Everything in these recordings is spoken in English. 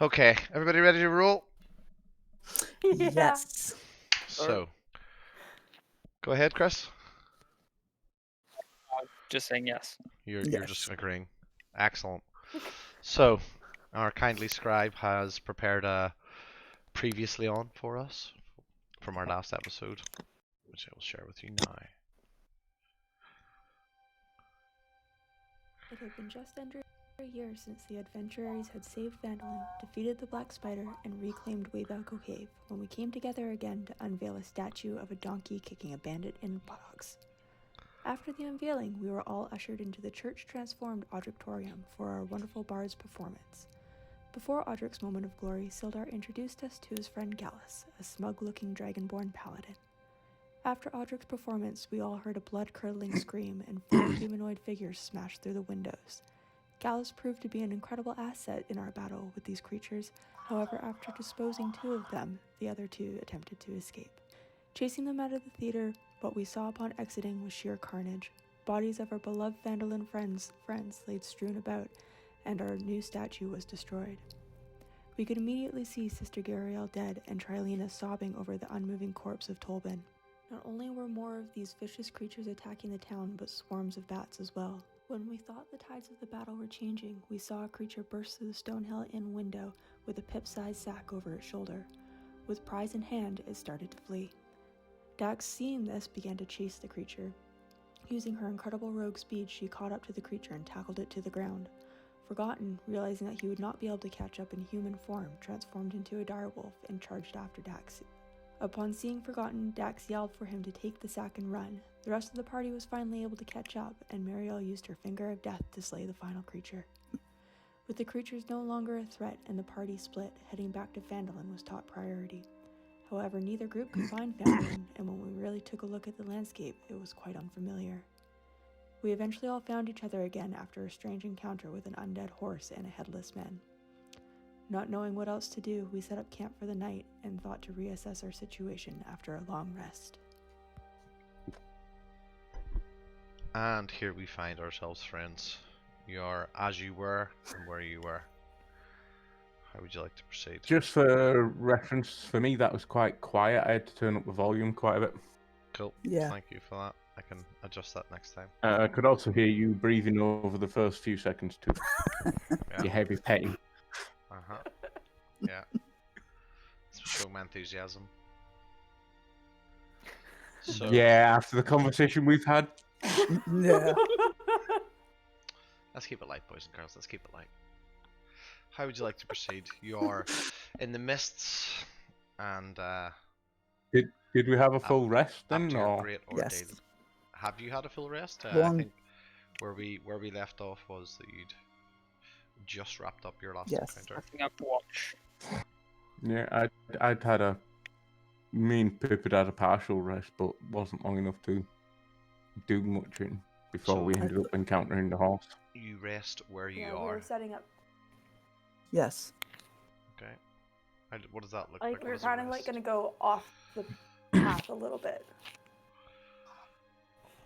Okay, everybody ready to roll? Yeah. Yes. So, go ahead, Chris. Just saying yes. You're just Yes. agreeing. Excellent. So, our kindly scribe has prepared a previously on for us from our last episode, which I will share with you now. It had been just under a year since the adventurers had saved Vandalin, defeated the Black Spider, and reclaimed Waybaco Cave, when we came together again to unveil a statue of a donkey kicking a bandit in buttocks. After the unveiling, we were all ushered into the church-transformed Audrictorium for our wonderful bard's performance. Before Audric's moment of glory, Sildar introduced us to his friend Gallus, a smug-looking dragonborn paladin. After Audric's performance, we all heard a blood-curdling scream and 4 humanoid figures smashed through the windows. Gallus proved to be an incredible asset in our battle with these creatures. However, after disposing 2 of them, the other 2 attempted to escape. Chasing them out of the theater, what we saw upon exiting was sheer carnage. Bodies of our beloved Vandalin friends laid strewn about, and our new statue was destroyed. We could immediately see Sister Gariel dead and Trilena sobbing over the unmoving corpse of Tolbin. Not only were more of these vicious creatures attacking the town, but swarms of bats as well. When we thought the tides of the battle were changing, we saw a creature burst through the Stonehill Inn window with a pip-sized sack over its shoulder. With prize in hand, it started to flee. Dax, seeing this, began to chase the creature. Using her incredible rogue speed, she caught up to the creature and tackled it to the ground. Forgotten, realizing that he would not be able to catch up in human form, transformed into a direwolf and charged after Dax. Upon seeing Forgotten, Dax yelled for him to take the sack and run. The rest of the party was finally able to catch up, and Mariel used her finger of death to slay the final creature. With the creatures no longer a threat and the party split, heading back to Vandalin was top priority. However, neither group could find Vandalin, and when we really took a look at the landscape, it was quite unfamiliar. We eventually all found each other again after a strange encounter with an undead horse and a headless man. Not knowing what else to do, we set up camp for the night and thought to reassess our situation after a long rest. And here we find ourselves, friends. You are as you were and where you were. How would you like to proceed? Just for reference, for me, that was quite quiet. I had to turn up the volume quite a bit. Cool. Yeah. Thank you for that. I can adjust that next time. I could also hear you breathing over the first few seconds too. Yeah. Your heavy petting. Uh-huh. Yeah. It's showing my enthusiasm. So Yeah, after the conversation we've had. Yeah. let's keep it light, boys and girls. Let's keep it light. How would you like to proceed? You are in the mists, and Did we have a full rest then, after your or great ordeal, Yes. have you had a full rest? I One. think where we left off was that you'd just wrapped up your last Yes. I encounter. think I've watched. yeah, I'd had a. Me and Pip had a partial rest, but wasn't long enough to do much in before So- we ended up encountering the horse. You rest where you Yeah, we are. were setting up. Yes. Okay. What does that look Like, like? we What were is a kind of like rest? gonna go off the path a little bit.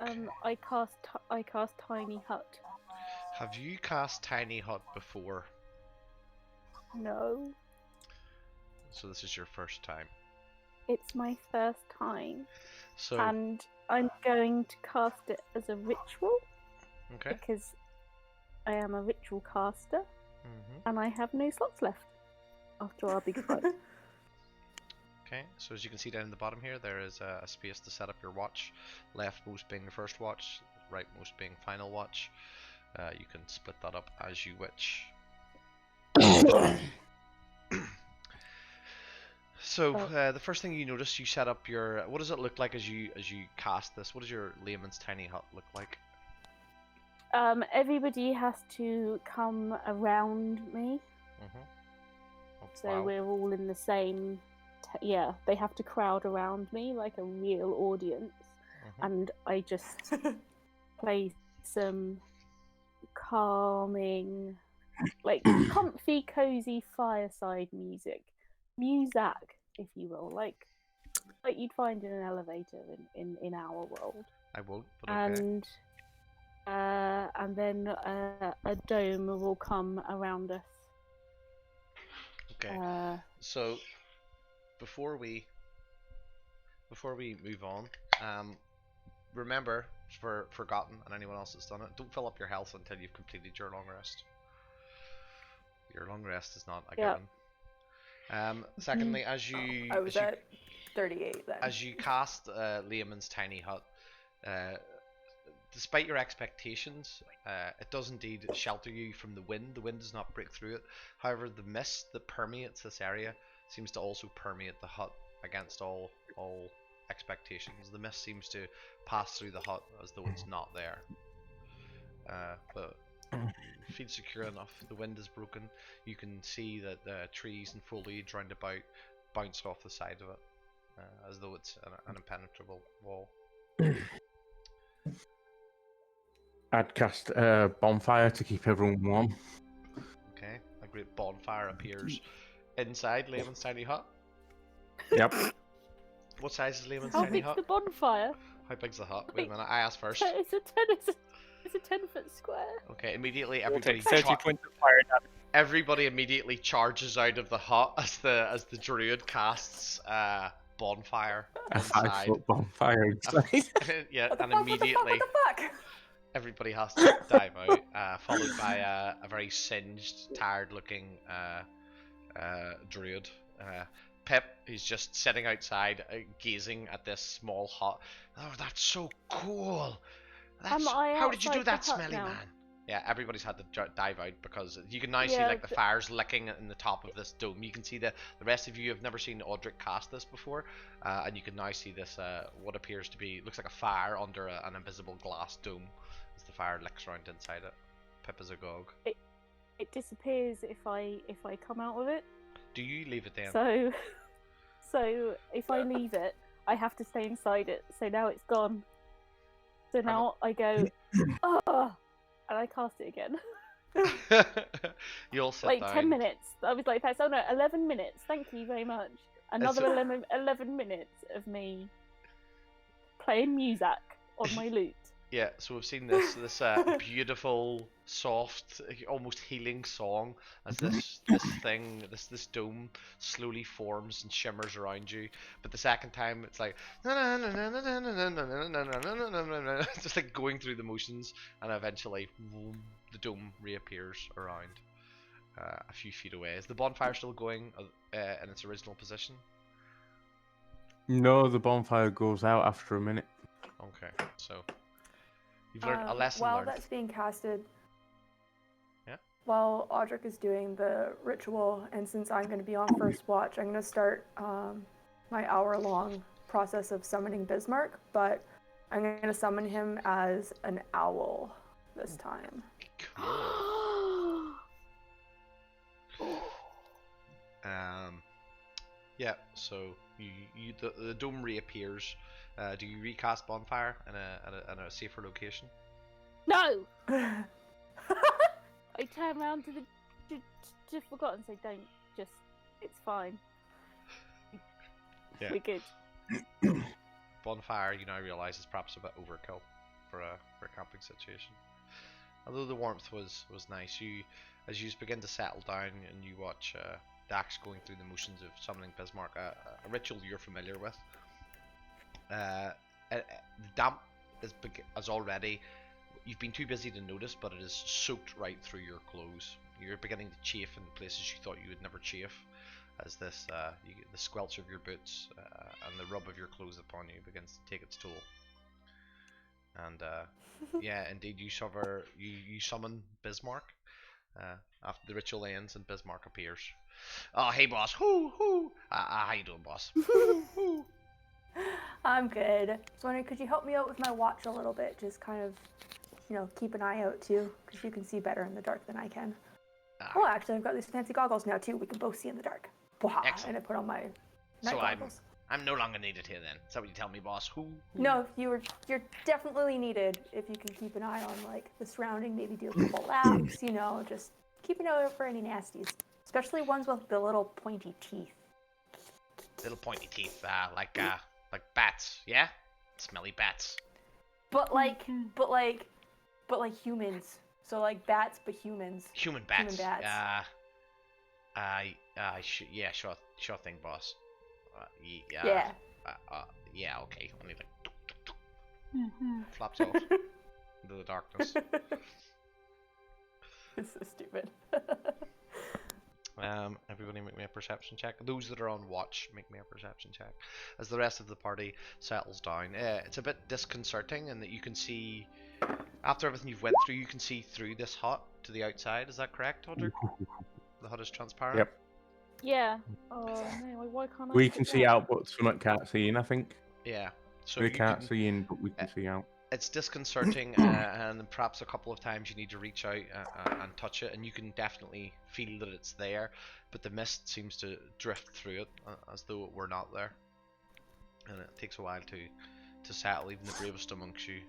I cast Tiny Hut. Have you cast Tiny Hut before? No, So this is your first time. it's my first time, So and I'm going to cast it as a ritual okay. because I am a ritual caster, hmm and I have no slots left after our big fight. Okay. So as you can see down in the bottom here, there is a space to set up your watch. Leftmost being the first watch, rightmost being final watch. You can split that up as you wish. So the first thing you notice, you set up your. What does it look like as you cast this? What does your layman's tiny hut look like? Everybody has to come around me, Oh, so wow. we're all in the same. Yeah, they have to crowd around me like a real audience, Mhm. and I just play some calming, like comfy, cozy fireside music, if you will, like you'd find in an elevator in our world. I won't, but okay. And and then a dome will come around us. Okay. So before we move on, remember for Forgotten and anyone else that's done it, don't fill up your health until you've completed your long rest. Your long rest is not a given. Secondly, as you I was at 38 then. as you cast Layman's tiny hut, despite your expectations, it does indeed shelter you from the wind. The wind does not break through it. However, the mist that permeates this area seems to also permeate the hut against all expectations. The mist seems to pass through the hut as though it's not there. But you feel secure enough. The wind is broken. You can see that the trees and foliage round about bounce off the side of it, as though it's an impenetrable wall. I'd cast bonfire to keep everyone warm. Okay, a great bonfire appears inside Layman's tiny hut. Yep. What size is Layman's How tiny big's hut? the bonfire? How big's the hut? Wait a minute, I asked first. It's a 10-foot square. Okay, immediately We'll everybody take 30 points of fire damage. everybody immediately charges out of the hut as the druid casts bonfire A inside. 5-foot bonfire inside. Yeah, What the and fuck, what the fuck, immediately what the fuck? everybody has to dive out, followed by a very singed, tired-looking druid. Pip, who's just sitting outside, gazing at this small hut. Oh, that's so cool! How did you do outside that, the hut smelly now? man? Yeah, everybody's had to dive out because you can now see Yeah, like the fires licking in the top of this dome. You can see the rest of you have never seen Audric cast this before, and you can now see this what appears to be looks like a fire under an invisible glass dome as the fire licks around inside it. Pip is agog. It disappears if I come out of it. Do you leave it then? So if I leave it, I have to stay inside it. So now it's gone. So now I go, oh, and I cast it again. You'll sit Like down. 10 minutes. I was like, oh no, 11 minutes. Thank you very much. Another So- 11 minutes of me playing music on my lute. Yeah, so we've seen this beautiful, soft, almost healing song as this dome slowly forms and shimmers around you. But the second time, it's like just like going through the motions, and eventually the dome reappears around a few feet away. Is the bonfire still going in its original position? No, the bonfire goes out after a minute. Okay, so. You've learned a lesson While learned. that's being casted, Yeah. while Audric is doing the ritual, and since I'm going to be on first watch, I'm going to start my hour-long process of summoning Bismarck, but I'm going to summon him as an owl this time. Cool. Yeah. So the dome reappears. Do you recast bonfire in a safer location? No! I turn around to Forgotten and say, don't, just, it's fine. Yeah. We're good. Bonfire, you now realise is perhaps a bit overkill for a camping situation. Although the warmth was nice, as you begin to settle down and you watch Dax going through the motions of summoning Bismarck, a ritual you're familiar with. The damp is already. You've been too busy to notice, but it is soaked right through your clothes. You're beginning to chafe in places you thought you would never chafe, as the squelch of your boots and the rub of your clothes upon you begins to take its toll. And yeah, indeed, you summon Bismarck. After the ritual ends and Bismarck appears. Oh, hey, boss. Hoo. How you doing, boss? Hoo. I'm good. So wondering, could you help me out with my watch a little bit? Just kind of, keep an eye out too, because you can see better in the dark than I can. Oh, actually, I've got these fancy goggles now too. We can both see in the dark. Wow. And I put on my night goggles. I'm no longer needed here then. Is that what you tell me, boss? Who? No, you're definitely needed if you can keep an eye on the surrounding, maybe do a couple laps, just keep an eye out for any nasties. Especially ones with the little pointy teeth. Little pointy teeth, like bats, yeah? Smelly bats. But but like humans. So like bats, but humans. Human bats. bats. Yeah, sure thing, boss. Yeah. Yeah, okay. Only like Mhm. flops off into the darkness. It's so stupid. Everybody make me a perception check. Those that are on watch, make me a perception check. As the rest of the party settles down, it's a bit disconcerting in that you can see, after everything you've went through, you can see through this hut to the outside. Is that correct, Hodrick? The hut is transparent? Yep. Yeah. Oh no, why can't I? We see can see that? out, but someone can't see in, I think. Yeah. So We you can't can, see in, but we can see out. it's disconcerting, and perhaps a couple of times you need to reach out and touch it, and you can definitely feel that it's there, but the mist seems to drift through it as though it were not there, and it takes a while to settle. Even the bravest amongst you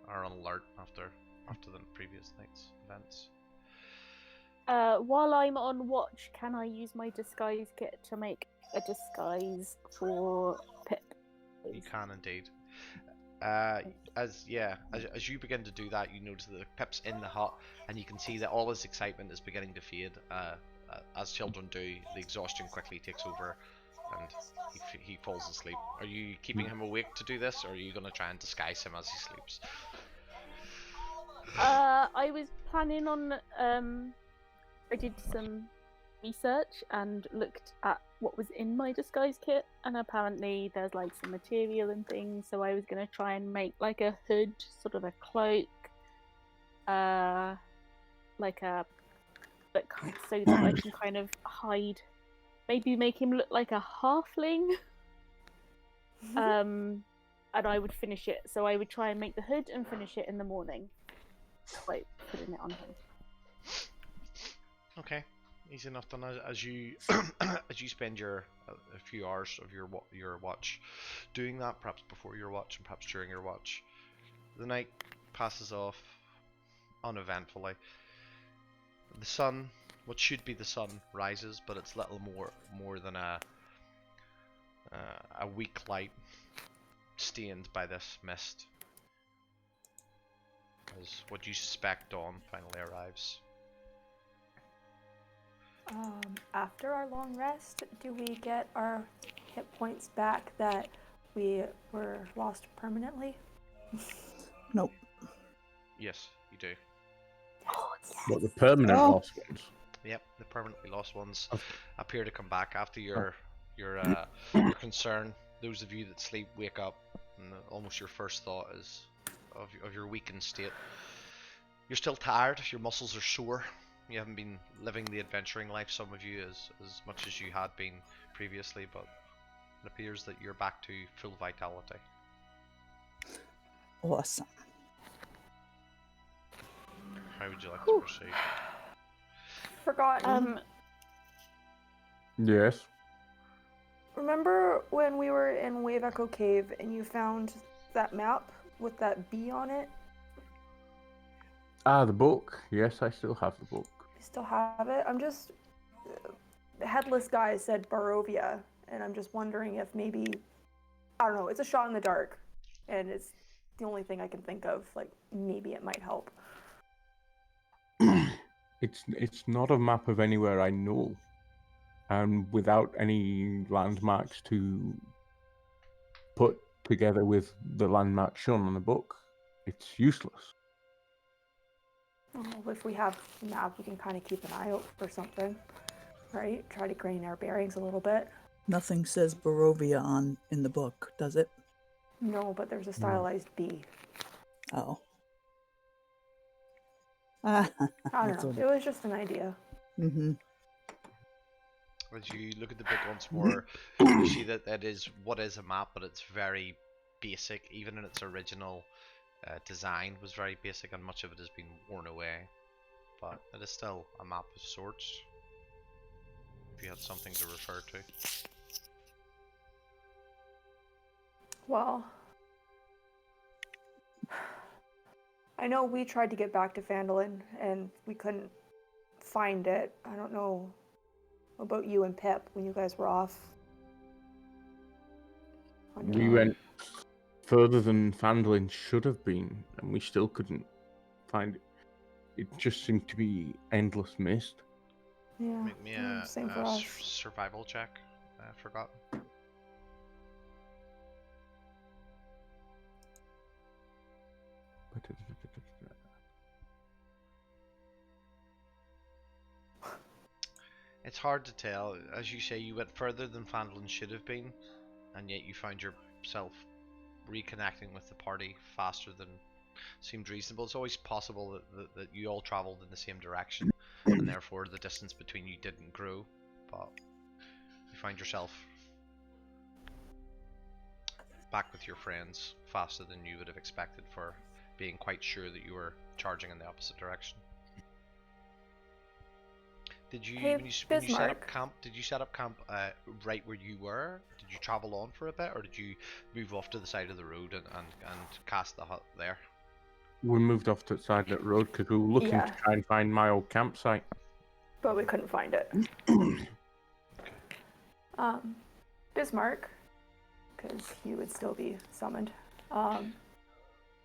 are on alert after the previous night's events. While I'm on watch, can I use my disguise kit to make a disguise for Pip? You can indeed. As you begin to do that, you notice that Pip's in the hut, and you can see that all his excitement is beginning to fade. As children do, the exhaustion quickly takes over, and he falls asleep. Are you keeping him awake to do this, or are you going to try and disguise him as he sleeps? I was planning on. I did some research and looked at what was in my disguise kit, and apparently there's like some material and things. So I was gonna try and make like a hood, sort of a cloak, like a, so that I can kind of hide. Maybe make him look like a halfling. And I would finish it. So I would try and make the hood and finish it in the morning. Like putting it on him. Okay, easy enough done. As you as you spend a few hours of your watch doing that, perhaps before your watch and perhaps during your watch, the night passes off uneventfully. The sun, what should be the sun, rises, but it's little more than a weak light, stained by this mist. As what you suspect dawn finally arrives. After our long rest, do we get our hit points back that we were lost permanently? Nope. Yes, you do. What, the permanent Oh. lost ones? Yep, the permanently lost ones Okay. appear to come back after your concern. Those of you that sleep wake up, and almost your first thought is of your weakened state. You're still tired. Your muscles are sore. You haven't been living the adventuring life, some of you, as much as you had been previously, but it appears that you're back to full vitality. Awesome. How would you like to proceed? Forgotten. Yes. Remember when we were in Wave Echo Cave and you found that map with that bee on it? Ah, the book. Yes, I still have the book. I still have it. I'm just... The headless guy said Barovia, and I'm just wondering if maybe... I don't know, it's a shot in the dark, and it's the only thing I can think of. Like, maybe it might help. It's not a map of anywhere I know, and without any landmarks to put together with the landmarks shown on the book, it's useless. Well, if we have a map, we can kind of keep an eye out for something, right? Try to gain our bearings a little bit. Nothing says Barovia in the book, does it? No, but there's a stylized bee. Oh. I don't know. It was just an idea. Mm-hmm. As you look at the book once more, you see that is what is a map, but it's very basic. Even in its original design was very basic, and much of it has been worn away. But it is still a map of sorts. If you had something to refer to. Well, I know we tried to get back to Phandalin and we couldn't find it. I don't know about you and Pip when you guys were off. We went further than Phandalin should have been, and we still couldn't find it just seemed to be endless mist. Yeah. Make me a, same for us. survival check. I forgot. It's hard to tell. As you say, you went further than Fandolin should have been, and yet you found yourself reconnecting with the party faster than seemed reasonable. It's always possible that you all traveled in the same direction, and therefore the distance between you didn't grow, but you find yourself back with your friends faster than you would have expected for being quite sure that you were charging in the opposite direction. Did you, Hey, when you set up Bismarck. camp, did you set up camp right where you were? Did you travel on for a bit, or did you move off to the side of the road and cast the hut there? We moved off to the side of the road because we were looking Yeah. to try and find my old campsite. But we couldn't find it. Bismarck, because he would still be summoned. Can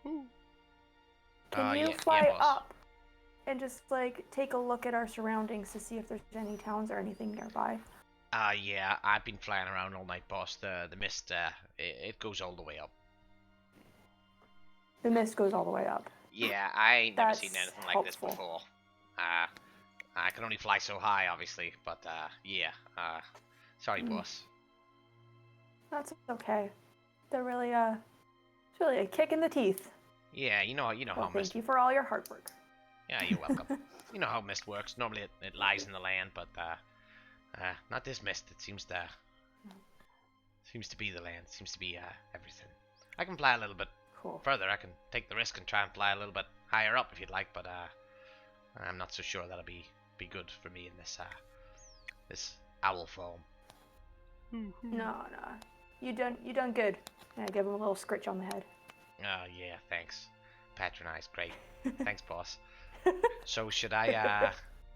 you Yeah, fly boss. up and just like take a look at our surroundings to see if there's any towns or anything nearby? Yeah, I've been flying around all night, boss. The mist, it goes all the way up. The mist goes all the way up. Yeah, I ain't never That's seen anything like helpful. this before. I can only fly so high, obviously, but yeah. Sorry, boss. That's okay. They're really it's really a kick in the teeth. Yeah, you know Well, how mist. thank you for all your hard work. Yeah, you're welcome. You know how mist works. Normally it lies in the land, but not this mist. It seems to be the land. Seems to be everything. I can fly a little bit Cool. further. I can take the risk and try and fly a little bit higher up if you'd like, but I'm not so sure that'll be good for me in this this owl form. No. You done good. Yeah, give him a little scritch on the head. Oh yeah, thanks. Patronized, great. Thanks, boss. So should I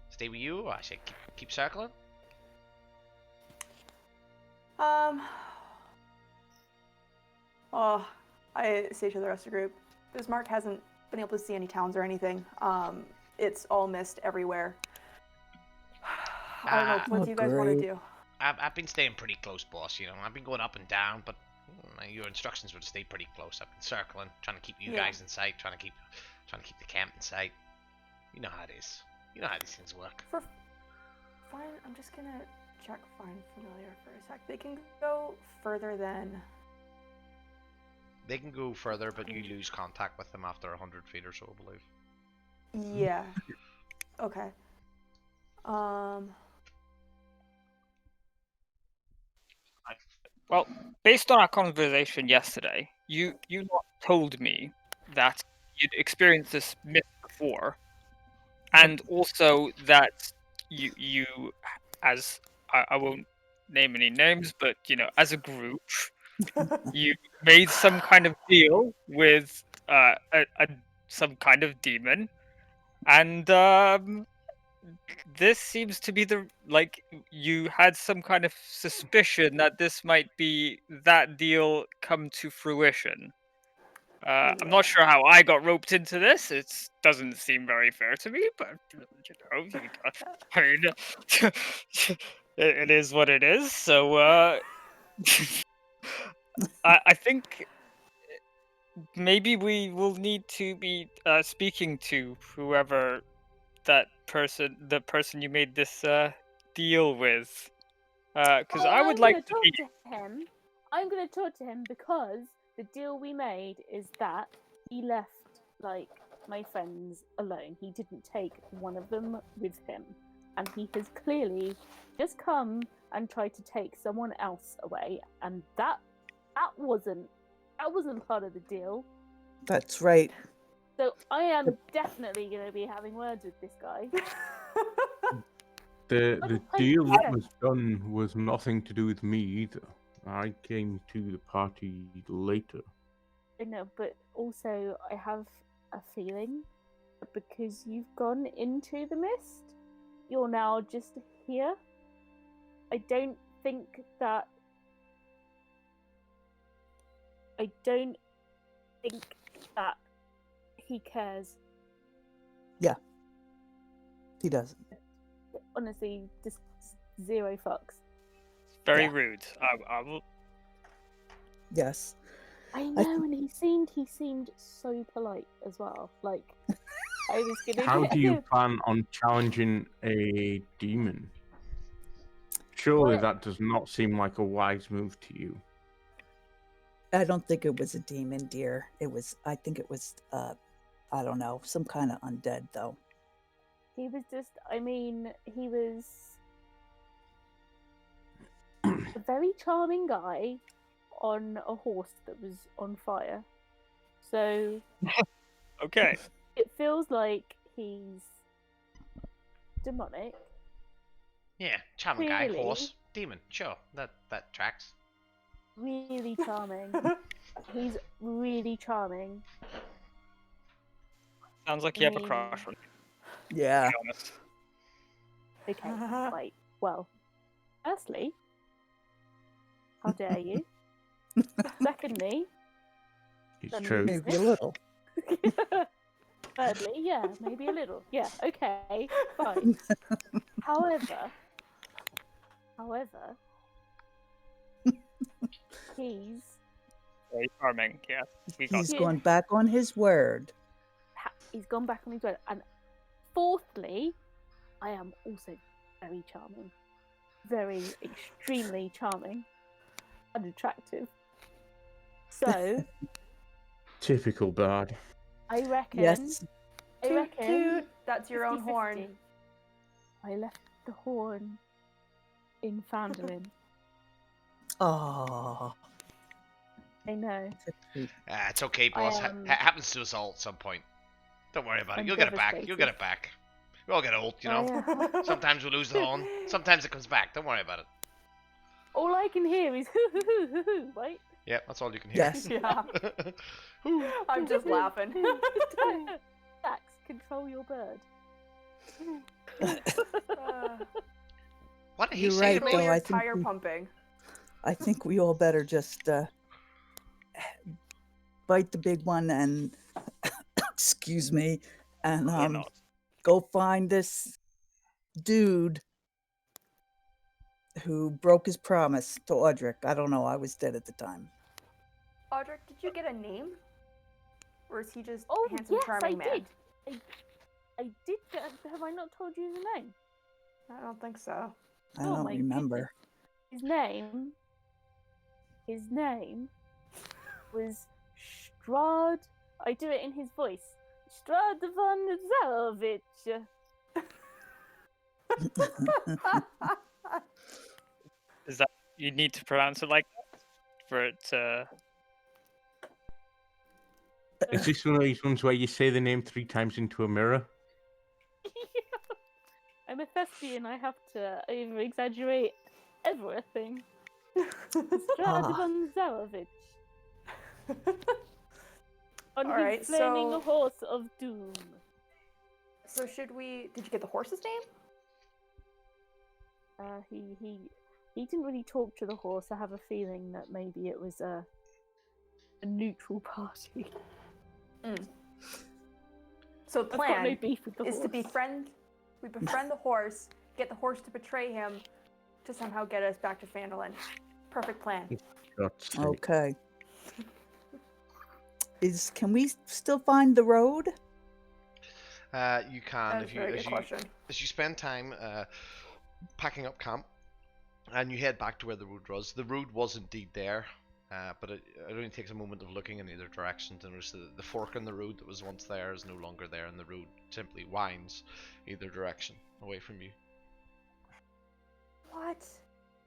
stay with you, or I should keep circling? Oh, I say to the rest of the group, Bismarck hasn't been able to see any towns or anything. It's all mist everywhere. I don't know. What do you guys want to great. do? I've been staying pretty close, boss. You know, I've been going up and down, but your instructions were to stay pretty close. I've been circling, trying to keep you guys in sight, trying to keep the camp in sight. You know how it is. You know how these things work. For fine, I'm just gonna check Find Familiar for a sec. They can go further than. They can go further, but you lose contact with them after 100 feet or so, I believe. Yeah. Okay. Well, based on our conversation yesterday, you lot told me that you'd experienced this myth before, and also that you as I won't name any names, but as a group, you made some kind of deal with some kind of demon, and this seems to be you had some kind of suspicion that this might be that deal come to fruition. I'm not sure how I got roped into this. It doesn't seem very fair to me, but I mean, it is what it is. So I think maybe we will need to be speaking to whoever the person you made this deal with, because I would like to be. him. I'm going to talk to him because the deal we made is that he left my friends alone. He didn't take one of them with him, and he has clearly just come and tried to take someone else away, and that wasn't part of the deal. That's right. So I am definitely going to be having words with this guy. The deal that was done was nothing to do with me either. I came to the party later. I know, but also I have a feeling that because you've gone into the mist, you're now just here. I don't think that he cares He doesn't. Honestly, just zero fucks. Very Yeah. rude. I will. Yes. I know, and he seemed so polite as well. Like, I was gonna. How get do you him- plan on challenging a demon? Surely Well- that does not seem like a wise move to you. I don't think it was a demon, dear. I think it was, I don't know, some kind of undead, though. He was just. I mean, he was a very charming guy on a horse that was on fire. So Okay. it feels like he's demonic. Yeah, charming guy, Really? horse, demon. Sure, that tracks. Really charming. He's really charming. Sounds like you have a mean- crush on him, Yeah. to be honest. Okay, right. Well, firstly, how dare you? Secondly, It's Then true. maybe- Maybe a little. thirdly, yeah, maybe a little. Yeah, okay, fine. However, he's Very charming. Yeah. We got He's Yeah. going back on his word. he's gone back on his word. And fourthly, I am also very charming, very extremely charming and attractive. So Typical bard. I reckon. Yes. I Toot reckon. toot. That's your own 50-50. horn. I left the horn in Fandolin. Oh. I know. It's okay, boss. am- Happens to us all at some point. Don't worry about it. I'm You'll get it back. You'll get devastated. it back. We all get old, you know. Oh, yeah. Sometimes we lose the horn. Sometimes it comes back. Don't worry about it. All I can hear is hoo hoo hoo hoo hoo, right? Yeah, that's all you can hear. Yes. Yeah, Whew. I'm just laughing. Dax, control your bird. What did he You're say right, to me? though. Your I think tire we- pumping. I think we all better just bite the big one and excuse me, and Or not. go find this dude who broke his promise to Audric. I don't know. I was dead at the time. Audric, did you get a name? Or is he just Oh, handsome, yes, charming I man? did. I did. Have I not told you his name? I don't think so. I Oh don't my remember. His name was Strahd. I do it in his voice. Strahd von Zarovich. Is that you need to pronounce it like that for it to? Is this one of these ones where you say the name 3 times into a mirror? I'm a thespian. I have to over exaggerate everything. Strahd Ah. von Zarovich. On his Alright, flaming so- horse of doom. So should we... Did you get the horse's name? He didn't really talk to the horse. I have a feeling that maybe it was a neutral party. So the I've got no plan beef with the is horse. to befriend... We befriend the horse, get the horse to betray him, to somehow get us back to Fandolin. Perfect plan. God's sake. Okay. Can we still find the road? You can That's if a you very as good you question. as you spend time packing up camp, and you head back to where the road was. The road was indeed there, but it only takes a moment of looking in either direction to notice the fork in the road that was once there is no longer there, and the road simply winds either direction away from you. What?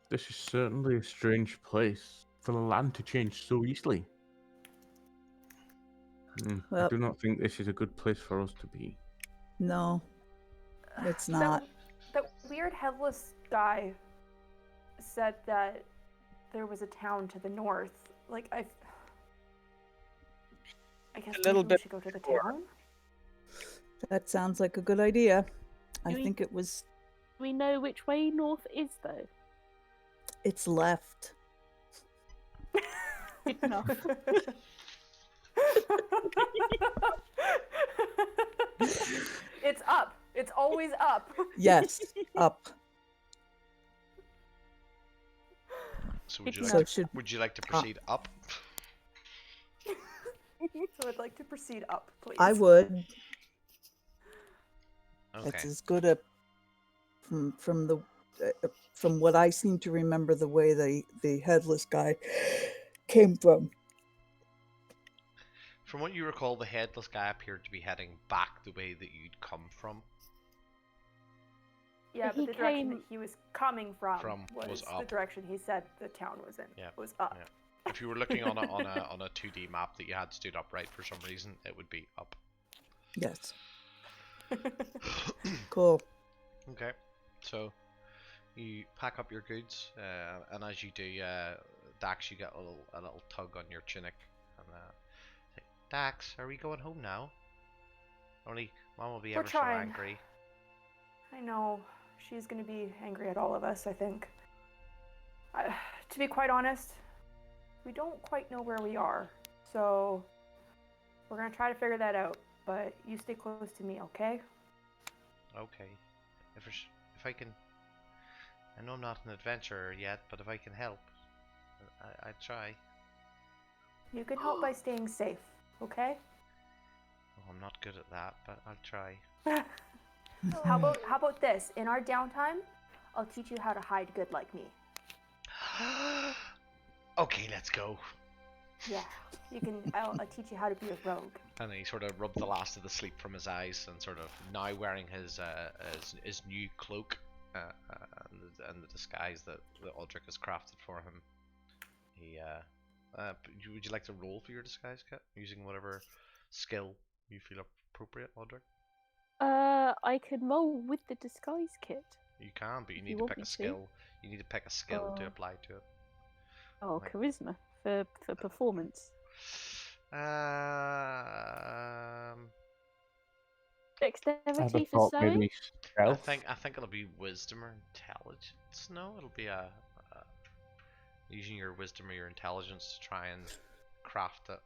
This is certainly a strange place for the land to change so easily. I Well- do not think this is a good place for us to be. No, it's not. That weird headless guy said that there was a town to the north. Like, I guess A little maybe we bit should go to the before. town? That sounds like a good idea. I Do we- think it was. Do we know which way north is, though? It's left. Good enough. It's up. It's always up. Yes, up. So would you Picking like So should would you like to proceed up? So I'd like to proceed up, please. I would. Okay. That's as good a from what I seem to remember the way the headless guy came from. From what you recall, the headless guy appeared to be heading back the way that you'd come from. Yeah, He but the direction that came- he was coming from was the up. direction he said the town was in. Yeah, Was up. yeah. If you were looking on a 2D map that you had stood upright for some reason, it would be up. Yes. Cool. Okay, so you pack up your goods, and as you do, Dax, you get a little tug on your tunic, and say, Dax, are we going home now? Only Mom will be We're ever so trying. angry. I know. She's going to be angry at all of us, I think. To be quite honest, we don't quite know where we are. So we're going to try to figure that out. But you stay close to me, okay? Okay, if I can, I know I'm not an adventurer yet, but if I can help, I'd try. You can help by staying safe, okay? Oh, I'm not good at that, but I'll try. How about this? In our downtime, I'll teach you how to hide good like me. Okay, let's go. Yeah, I'll teach you how to be a rogue. And he sort of rubbed the last of the sleep from his eyes, and sort of now wearing his new cloak and the disguise that Aldrich has crafted for him. He would you like to roll for your disguise kit using whatever skill you feel appropriate, Aldrich? I could roll with the disguise kit. You can, but you If need you to want pick me a to. skill. You need to pick a skill to Oh. apply to it. Oh, Like- charisma for performance. I'd Dexterity have for thought sewing. maybe I stealth. think it'll be wisdom or intelligence. No, it'll be using your wisdom or your intelligence to try and craft it.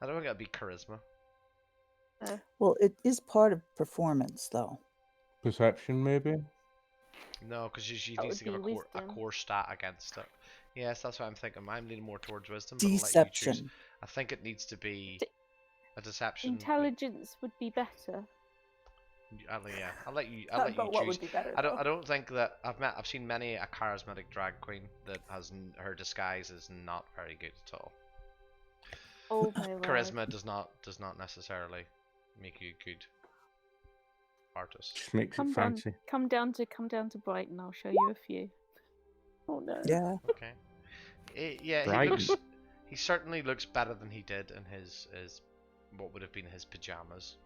I don't think it'll be charisma. Well, it is part of performance, though. Perception, maybe. No, because you That need would to give be a wisdom. core stat against it. Yes, that's what I'm thinking. I'm leaning more towards wisdom, but I'll let you choose. Deception. I think it needs to be D- a deception. Intelligence would be better. I'll let you choose. What would be better, though? I don't think that I've seen many a charismatic drag queen that her disguise is not very good at all. Oh my word. Charisma does not necessarily make you a good artist. Just makes Come it down, fancy. come down to Brighton. I'll show you a few. Oh no. Yeah. Okay. Yeah, Brighton. he certainly looks better than he did in his what would have been his pajamas.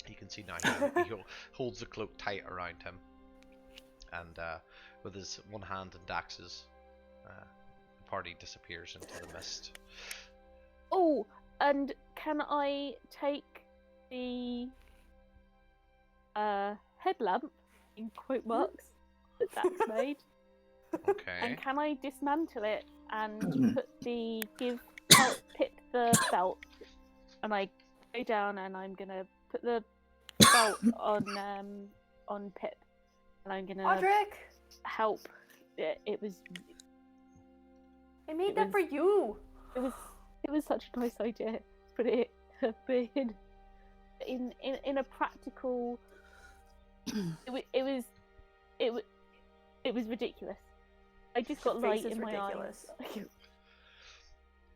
You can see now he holds the cloak tight around him, and with his one hand in Dax's, the party disappears into the mist. Oh, and can I take the headlamp in quote marks that Dax made, Okay. and can I dismantle it and put Pip the belt, and I go down and I'm gonna put the belt on Pip, and I'm gonna Audric, help. It was I made that for you. it was such a nice idea, but in a practical. It was ridiculous. I just got Your light face is in my ridiculous. eyes.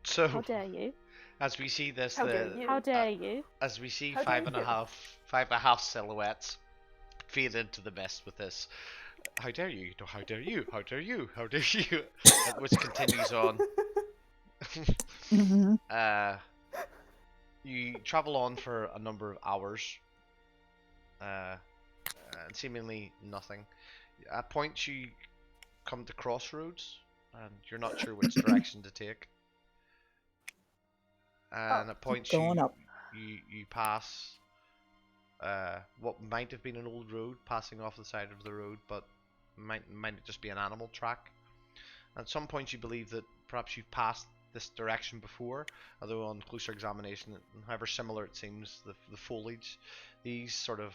So How dare you? as we see this, How dare you? How dare you? as we see How five dare and a you? half silhouettes fade into the mist with this. How dare you? No, how dare you? How dare you? How dare you? Which continues on. Hmm. You travel on for a number of hours, and seemingly nothing. At points you come to crossroads, and you're not sure which direction to take. And at points going up. you pass what might have been an old road passing off the side of the road, but might just be an animal track. At some points you believe that perhaps you've passed this direction before, although on closer examination, however similar it seems, the foliage, these sort of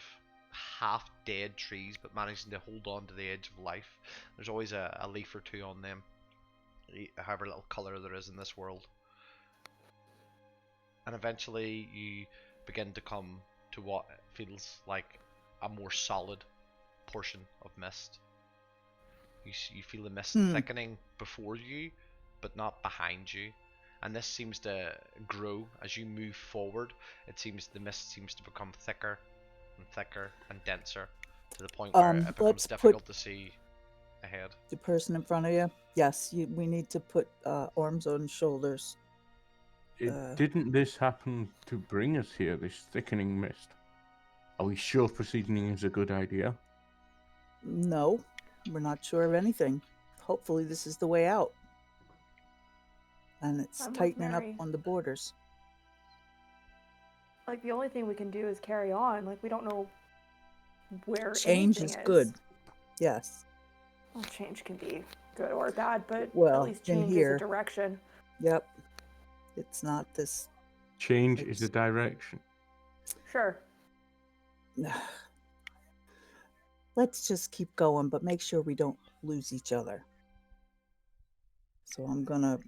half dead trees, but managing to hold on to the edge of life. There's always a leaf or two on them, however little color there is in this world. And eventually you begin to come to what feels like a more solid portion of mist. You feel the mist thickening before you, but not behind you. And this seems to grow as you move forward. It seems the mist seems to become thicker and thicker and denser, to the point where it becomes let's difficult put to see ahead. the person in front of you. Yes, we need to put arms on shoulders. Didn't this happen to bring us here, this thickening mist? Are we sure proceeding is a good idea? No, we're not sure of anything. Hopefully this is the way out. And it's I'm with tightening up Mary. on the borders. Like, the only thing we can do is carry on. Like, we don't know where Change anything is good. Yes. Well, change can be good or bad, but Well, at least in change is here. a direction. Yep. It's not this. Change is a direction. Sure. Let's just keep going, but make sure we don't lose each other. So I'm gonna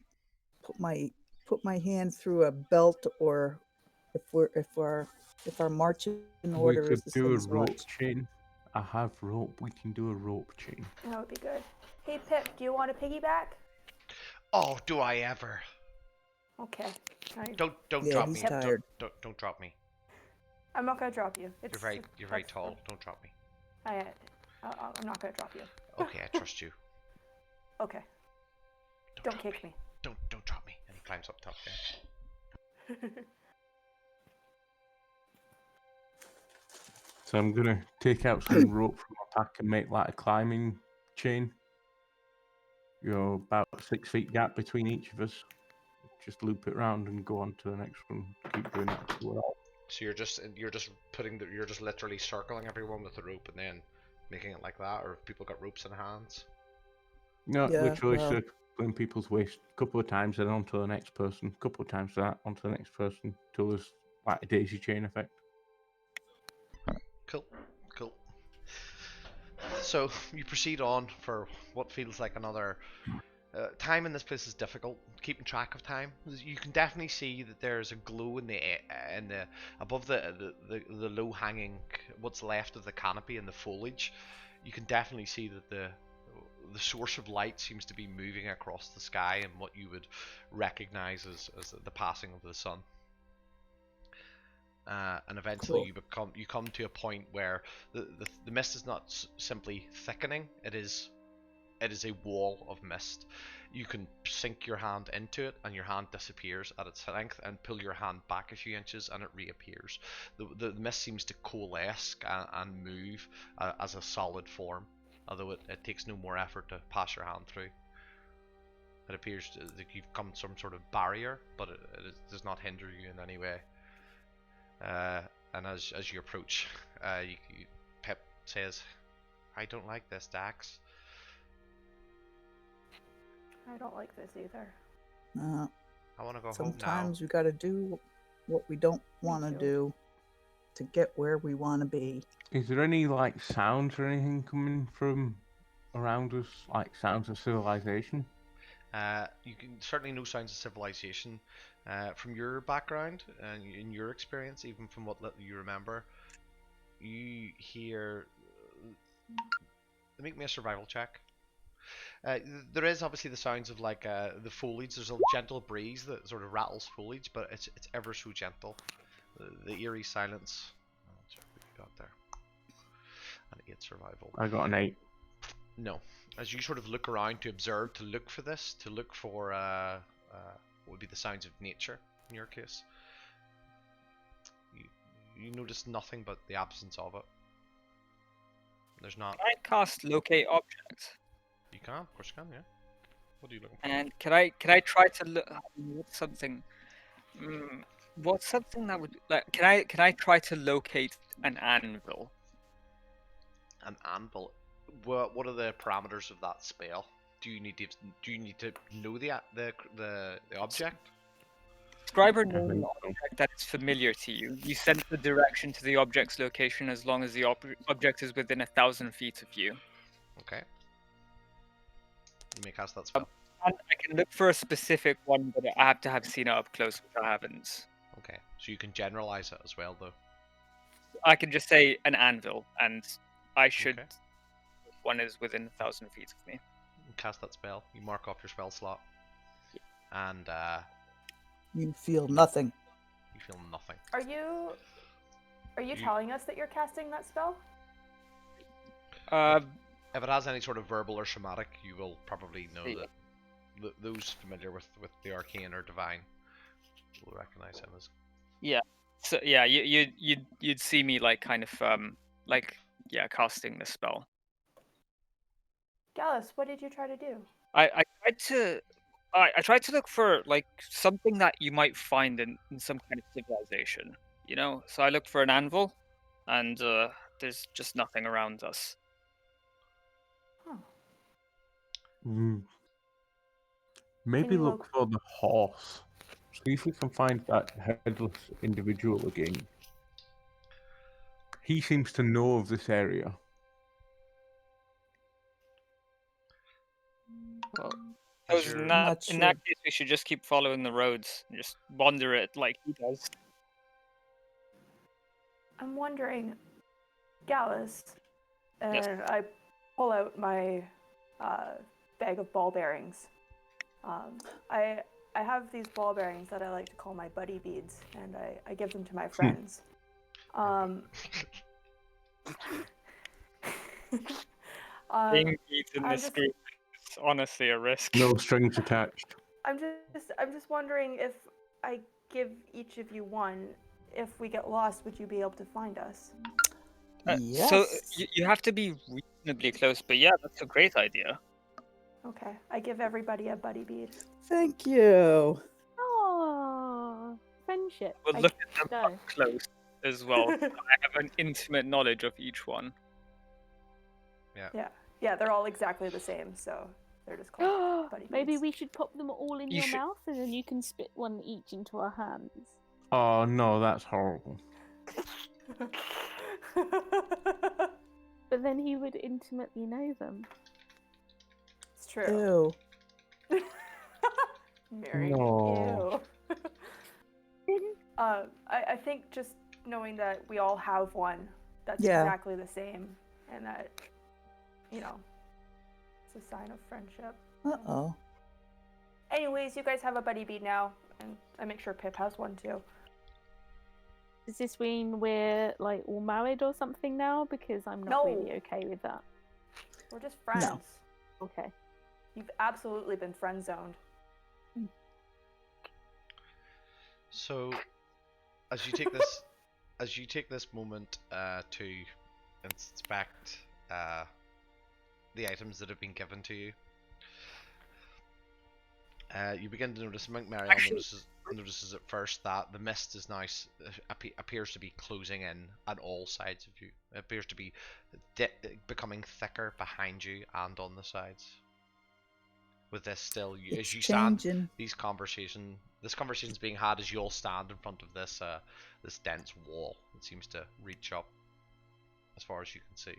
put my hand through a belt, or if our marching We order could is the do same a as rope what. chain. I have rope. We can do a rope chain. That would be good. Hey, Pip, do you want a piggyback? Oh, do I ever? Okay. Don't Yeah, drop he's me. tired. Don't drop me. I'm not gonna drop you. You're very tall. Don't drop me. I'm not gonna drop you. Okay, I trust you. Okay. Don't kick me. Don't drop me. And he climbs up top there. So I'm gonna take out some rope from my pack and make like a climbing chain. You know, about 6 feet gap between each of us. Just loop it round and go on to the next one. Keep doing that. So you're just literally circling everyone with the rope and then making it like that, or if people got ropes in hands. No, Yeah, literally well. circling people's waist a couple of times, then on to the next person. A couple of times that onto the next person, till there's like a daisy chain effect. Cool. So you proceed on for what feels like another. Time in this place is difficult. Keeping track of time, you can definitely see that there's a glow in the above the low hanging, what's left of the canopy and the foliage. You can definitely see that the source of light seems to be moving across the sky and what you would recognize as the passing of the sun. And eventually Cool. you come to a point where the mist is not simply thickening. It is a wall of mist. You can sink your hand into it and your hand disappears at its length, and pull your hand back a few inches and it reappears. The mist seems to coalesce and move as a solid form, although it takes no more effort to pass your hand through. It appears that you've come to some sort of barrier, but it does not hinder you in any way. And as you approach, Pip says, "I don't like this, Dax." I don't like this either. I want to go home now. Sometimes we gotta do what we don't want to too. do to get where we want to be. Is there any like sounds or anything coming from around us, like sounds of civilization? You can certainly no signs of civilization. From your background and in your experience, even from what little you remember, you hear. Make me a survival check. There is obviously the sounds of like the foliage. There's a gentle breeze that sort of rattles foliage, but it's ever so gentle. The eerie silence. What you got there? An 8 survival. I got an 8. No. As you sort of look around to observe, to look for this, to look for what would be the sounds of nature in your case, you notice nothing but the absence of it. There's not. Can I cast locate objects? You can, of course you can, yeah. What are you looking for? And can I try to look what's something? What's something that would like? Can I try to locate an anvil? An anvil. What are the parameters of that spell? Do you need to know the object? describe or I name an think so. object that is familiar to you. You sense the direction to the object's location as long as the object is within 1,000 feet of you. Okay. You may cast that spell. And I can look for a specific one, but I have to have seen it up close, which I haven't. Okay. So you can generalize it as well, though. I can just say an anvil, and I should. Okay. One is within 1,000 feet of me. Cast that spell. You mark off your spell slot. And You feel nothing. you feel nothing. Are you telling us that you're casting that spell? If it has any sort of verbal or somatic, you will probably know Yeah. that those familiar with the arcane or divine will recognize him as. So yeah, you'd see me like kind of casting the spell. Gallus, what did you try to do? I tried to look for like something that you might find in some kind of civilization, you know. So I looked for an anvil, and there's just nothing around us. Huh. Maybe Can you look for the horse. See if we can find that headless individual again. He seems to know of this area. Well, As in you're- Not that sure. case, we should just keep following the roads and just wander it like he does. I'm wondering, Gallus, and Yes. I pull out my bag of ball bearings. I have these ball bearings that I like to call my buddy beads, and I give them to my friends. Being beads in I'm this just- group is honestly a risk. No strings attached. I'm just wondering if I give each of you one, if we get lost, would you be able to find us? Yes. So you have to be reasonably close, but yeah, that's a great idea. Okay, I give everybody a buddy bead. Thank you. Oh, friendship. We'll I look at them go. up close as well. I have an intimate knowledge of each one. Yeah, they're all exactly the same, so they're just called buddy Maybe beads. we should pop them all in You your should- mouth, and then you can spit one each into our hands. Oh no, that's horrible. But then he would intimately know them. It's true. Ew. Mary. No. Ew. I think just knowing that we all have one that's Yeah. exactly the same, and that, you know, it's a sign of friendship. Uh-oh. Anyways, you guys have a buddy bead now, and I make sure Pip has one too. Does this mean we're like all married or something now? Because I'm not really No. okay with that. We're just friends. Okay. You've absolutely been friend zoned. So, as you take this moment to inspect the items that have been given to you, you begin to notice. Mariel notices at first that the mist is now appears to be closing in at all sides of you. It appears to be becoming thicker behind you and on the sides. With this still, It's as you stand, changing. this conversation's being had as you all stand in front of this this dense wall. It seems to reach up as far as you can see.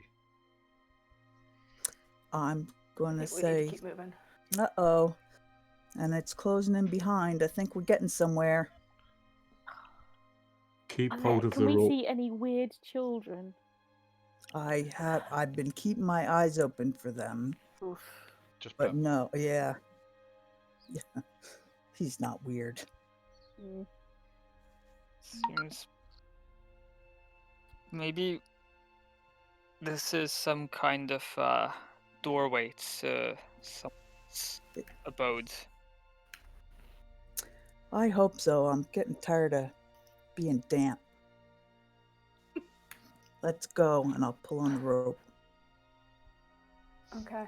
I'm going I to think we need say, to keep moving. uh-oh. And it's closing in behind. I think we're getting somewhere. Keep Okay, hold of can the we rope. see any weird children? I've been keeping my eyes open for them. Oof. Just But no, yeah. Yeah. He's not weird. Mm. Seems maybe this is some kind of doorway to someone's abode. I hope so. I'm getting tired of being damp. Let's go, and I'll pull on the rope. Okay.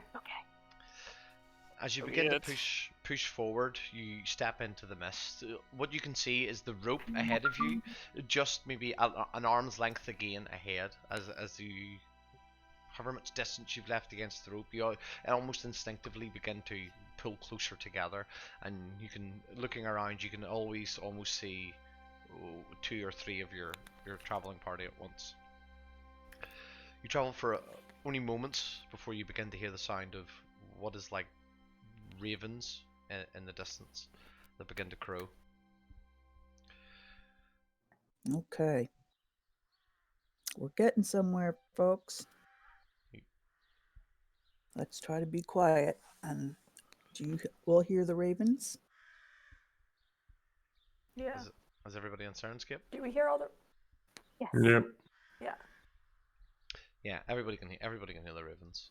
As you begin to Weird. push forward, you step into the mist. What you can see is the rope ahead of you, just maybe an arm's length again ahead. As you, however much distance you've left against the rope, you almost instinctively begin to pull closer together, and you can, looking around, you can always almost see 2 or 3 of your traveling party at once. You travel for only moments before you begin to hear the sound of what is like ravens in the distance that begin to crow. Okay. We're getting somewhere, folks. Let's try to be quiet. And we'll hear the ravens? Yeah. Is everybody on Serenscape? Do we hear all the? Yes. Yep. Yeah. Yeah, everybody can hear the ravens.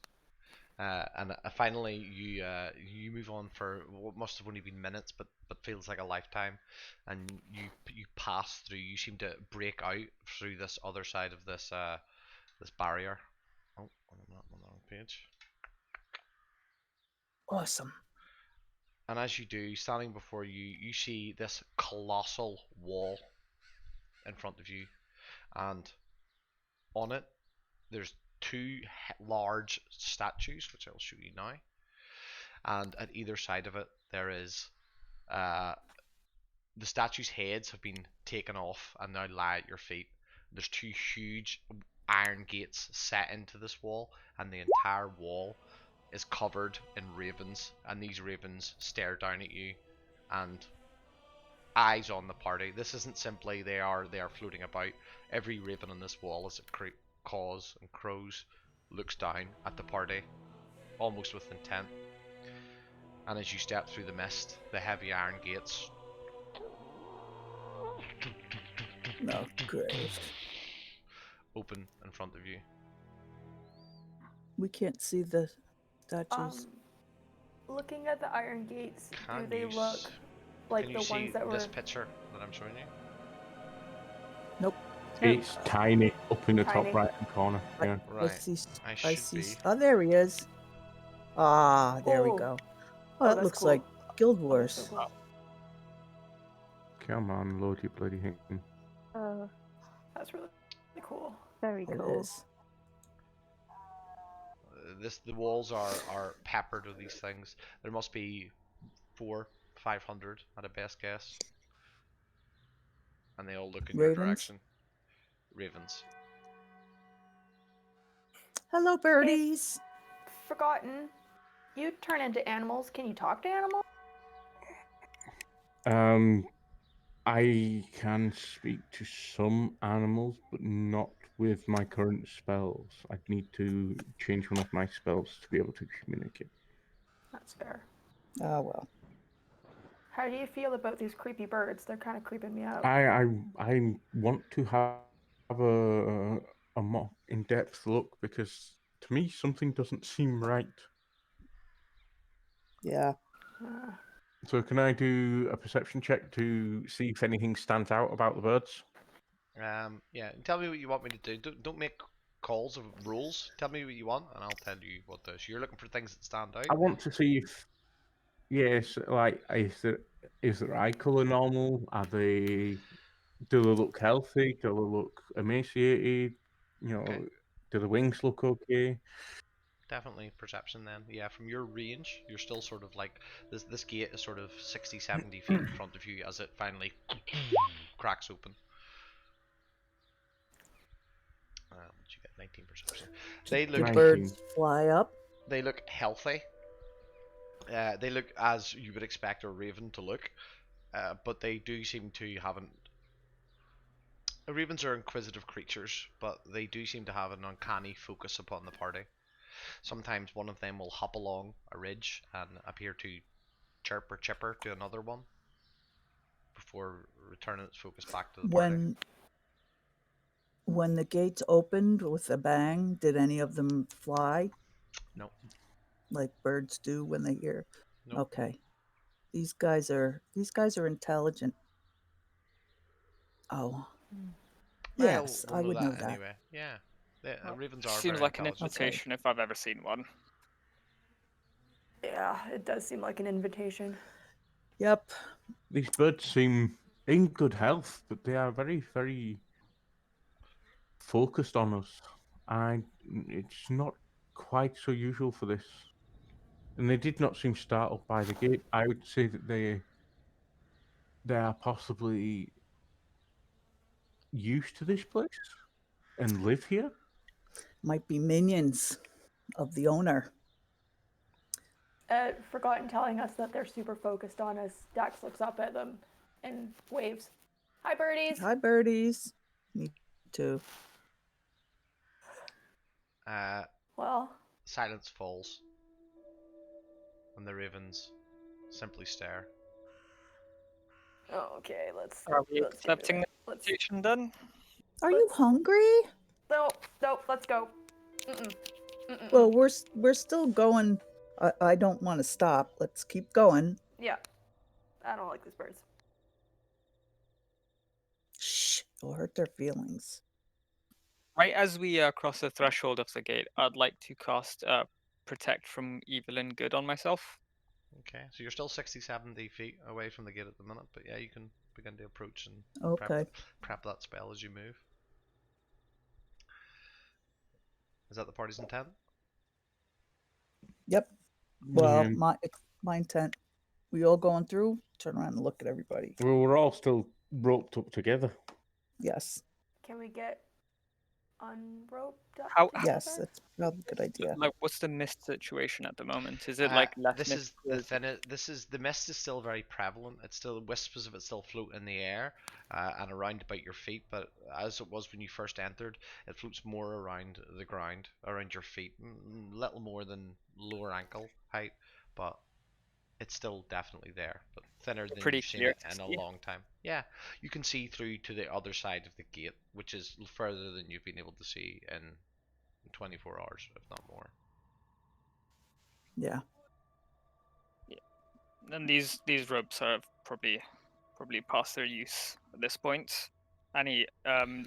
And finally, you move on for what must have only been minutes, but feels like a lifetime, and you pass through. You seem to break out through this other side of this barrier. Oh, I'm on the wrong page. Awesome. And as you do, standing before you, you see this colossal wall in front of you, and on it, there's two large statues, which I'll show you now. And at either side of it, there is the statues' heads have been taken off and now lie at your feet. There's two huge iron gates set into this wall, and the entire wall is covered in ravens, and these ravens stare down at you and eyes on the party. This isn't simply they are floating about. Every raven on this wall as it caws and crows looks down at the party, almost with intent. And as you step through the mist, the heavy iron gates Oh, great. open in front of you. We can't see the statues. Looking at the iron gates, Can do they you look can like you the see ones that this were picture that I'm showing you? Nope. It's tiny up in the Tiny. top right hand corner. Yeah. I Right. see. I I should see. be. Oh, there he is. Ah, there we Oh. go. Oh, Oh, that that's looks cool. like Guild Oh, Wars. that's so cool. Come on, load your bloody thing. That's really cool. Very It cool. is. The walls are peppered with these things. There must be 500 at a best guess, and they all look in your Ravens? direction. Ravens. Hello, birdies. Forgotten. You turn into animals. Can you talk to animals? I can speak to some animals, but not with my current spells. I'd need to change one of my spells to be able to communicate. That's fair. Oh, well. How do you feel about these creepy birds? They're kind of creeping me out. I want to have a more in-depth look because to me something doesn't seem right. Yeah. So can I do a perception check to see if anything stands out about the birds? Yeah. Tell me what you want me to do. Don't make calls of rules. Tell me what you want, and I'll tell you what does. You're looking for things that stand out. I want to see if yes, like is their eye color normal? Do they look healthy? Do they look emaciated? Okay. Do the wings look okay? Definitely perception then. Yeah, from your range, you're still sort of like this gate is sort of 60, 70 feet in front of you as it finally cracks open. Did you get 19 perception? They The look 19. birds fly up. they look healthy. They look as you would expect a raven to look, but they do seem to have an. Ravens are inquisitive creatures, but they do seem to have an uncanny focus upon the party. Sometimes one of them will hop along a ridge and appear to chirp or chipper to another one before returning its focus back to the party. When the gates opened with a bang, did any of them fly No, like birds do when they hear? no. Okay. These guys are intelligent. Oh. Yes, We'll I know would know that that. anyway. Yeah, ravens are Seems very like an intelligent. invitation if I've ever seen one. Yeah, it does seem like an invitation. Yep. These birds seem in good health, but they are very, very focused on us. It's not quite so usual for this. and they did not seem startled by the gate. I would say that they are possibly used to this place and live here. Might be minions of the owner. Forgotten telling us that they're super focused on us. Dax looks up at them and waves. Hi, birdies. Hi, birdies. Me too. Well, Silence falls, and the ravens simply stare. okay, let's. Are we let's do accepting it. the Let's. invitation then? Are you hungry? Nope. Let's go. Well, we're still going. I don't want to stop. Let's keep going. Yeah, I don't like these birds. Shh, it'll hurt their feelings. Right as we cross the threshold of the gate, I'd like to cast Protect from Evil and Good on myself. Okay, so you're still 60, 70 feet away from the gate at the minute, but yeah, you can begin to approach and Okay. prep that spell as you move. Is that the party's intent? Yep. Well, Yeah. my intent. We all going through? Turn around and look at everybody. Well, we're all still roped up together. Yes. Can we get unroped up How- together? Yes, that's probably a good idea. Like, what's the mist situation at the moment? Is it This mist? is the mist is still very prevalent. It's still wisps of it still float in the air and around about your feet. But as it was when you first entered, it floats more around the ground, around your feet, little more than lower ankle height, but it's still definitely there. But thinner than Pretty you've seen clear it to in a see. long time. Yeah, you can see through to the other side of the gate, which is further than you've been able to see in 24 hours, if not more. Yeah. And these ropes are probably past their use at this point. Any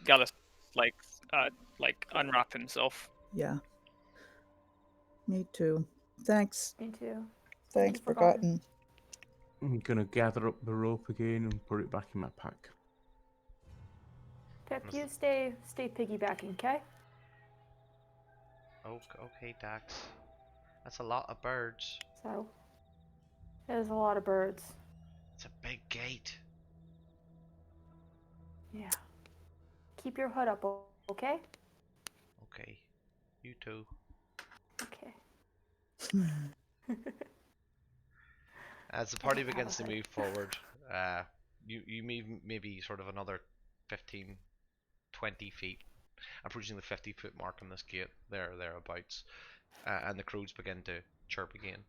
Gallus like unwrap himself. Yeah. Me too. Thanks. Me too. Thanks, you, Forgotten. Forgotten. I'm gonna gather up the rope again and put it back in my pack. Pip, you stay piggybacking, okay? Okay, Dax. That's a lot of birds. So, there's a lot of birds. It's a big gate. Yeah. Keep your hood up, okay? Okay. You too. Okay. As the party don't have begins a to hood. move forward, you move maybe sort of another 15, 20 feet, approaching the 50-foot mark on this gate, thereabouts, and the crows begin to chirp again.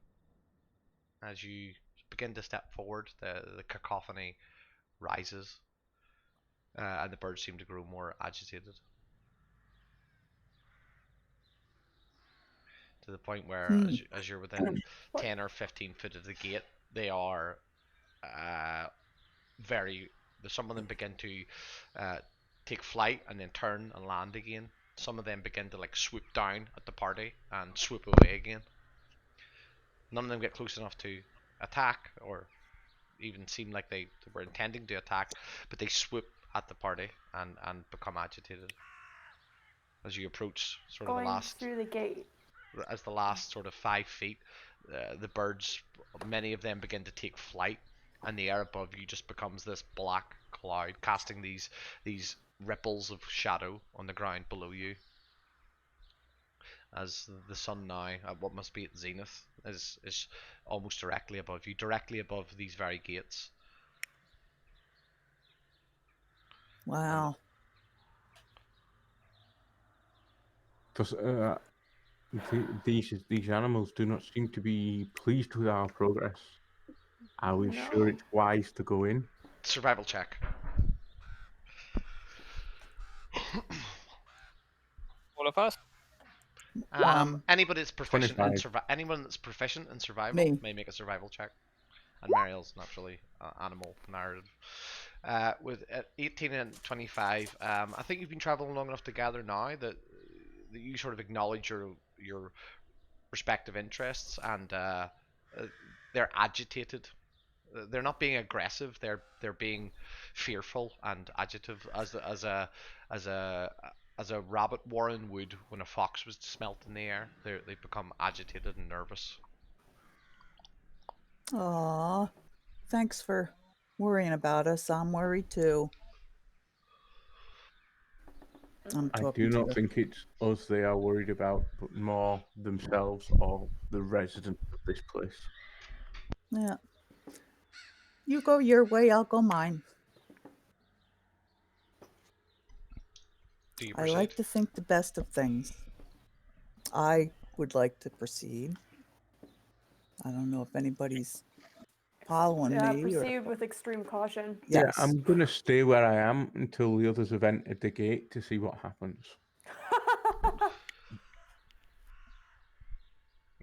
As you begin to step forward, the cacophony rises, and the birds seem to grow more agitated. To the point where, as you're within 10 or 15 foot of the gate, they are very. Some of them begin to take flight and then turn and land again. Some of them begin to like swoop down at the party and swoop away again. None of them get close enough to attack or even seem like they were intending to attack, but they swoop at the party and become agitated as you approach sort of Going the last through the gate. as the last sort of 5 feet. The birds, many of them begin to take flight, and the air above you just becomes this black cloud, casting these ripples of shadow on the ground below you. As the sun now, at what must be its zenith, is almost directly above you, directly above these very gates. Wow. Because these animals do not seem to be pleased with our progress. Are we sure it's wise to go in? Survival check. All of us. Anybody that's proficient in 25. anyone that's proficient in survival Me. may make a survival check. And Mariel's naturally animal narrative. With 18 and 25, I think you've been traveling long enough to gather now that you sort of acknowledge your respective interests, and they're agitated. They're not being aggressive. They're being fearful and agitative, as a as a rabbit warren would when a fox was smelt in the air. They've become agitated and nervous. Aw, thanks for worrying about us. I'm worried too. I'm I talking do to not the. think it's us they are worried about, but more themselves or the residents of this place. Yeah. You go your way, I'll go mine. Do you I proceed? like to think the best of things. I would like to proceed. I don't know if anybody's following Yeah, me or. proceed with extreme caution. Yeah, Yes. I'm gonna stay where I am until the others have entered the gate to see what happens.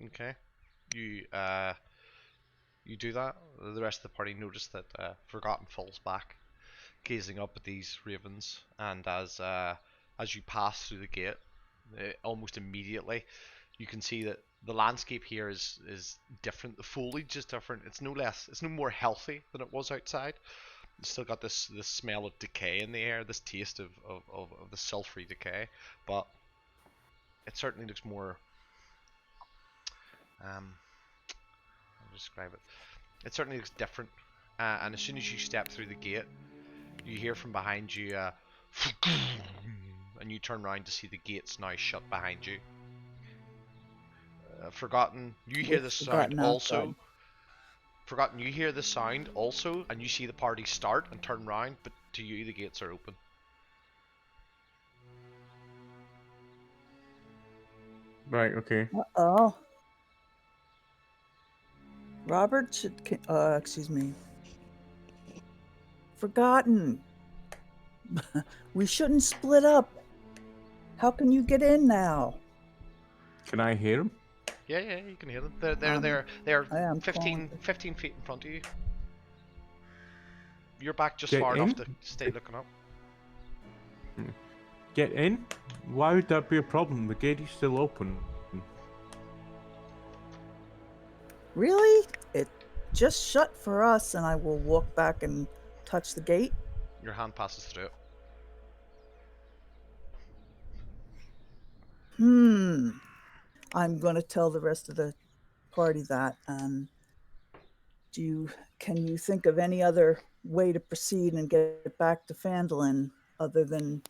Okay. You you do that. The rest of the party notice that Forgotten falls back, gazing up at these ravens, and as you pass through the gate, almost immediately, you can see that the landscape here is different. The foliage is different. It's no more healthy than it was outside. It's still got this smell of decay in the air, this taste of the sulfury decay, but it certainly looks more how to describe it. It certainly looks different. And as soon as you step through the gate, you hear from behind you, and you turn around to see the gates now shut behind you. Forgotten, you hear With this sound Forgotten outside. also. Forgotten, you hear the sound also, and you see the party start and turn around, but to you the gates are open. Right, okay. Oh. Robert should. Excuse me. Forgotten. We shouldn't split up. How can you get in now? Can I hear him? Yeah, yeah, you can hear them. They're Um, there. They're I am calling. 15 feet in front of you. You're back just Get far enough in? to stay looking up. Get in? Why would that be a problem? The gate is still open. Really? It just shut for us, and I will walk back and touch the gate. Your hand passes through it. I'm going to tell the rest of the party that. Can you think of any other way to proceed and get back to Phandalin other than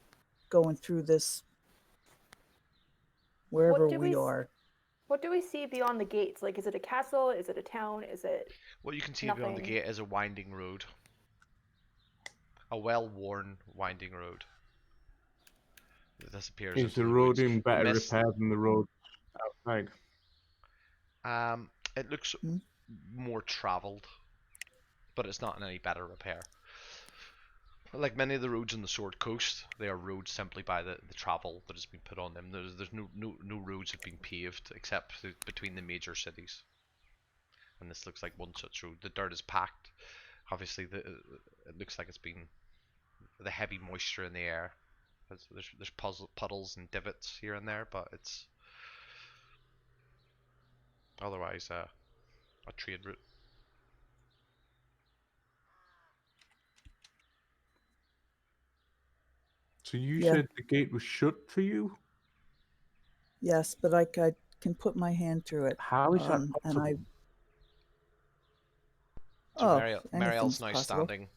going through this wherever we are? What do we see beyond the gates? Like, is it a castle? Is it a town? Is it What you can see beyond the nothing? gate is a winding road. A well-worn winding road that disappears Is into the the road woods. in The better mist, repair than the road outside? it looks Hmm? more travelled, but it's not in any better repair. Like many of the roads on the Sword Coast, they are roads simply by the travel that has been put on them. There's no roads have been paved except between the major cities. And this looks like one such road. The dirt is packed. Obviously, it looks like it's been the heavy moisture in the air. There's puddles and divots here and there, but it's otherwise a trade route. So you Yeah, said the gate was shut for you? yes, but I can put my hand through it. How is that And possible? So oh, Mariel's anything's now possible. standing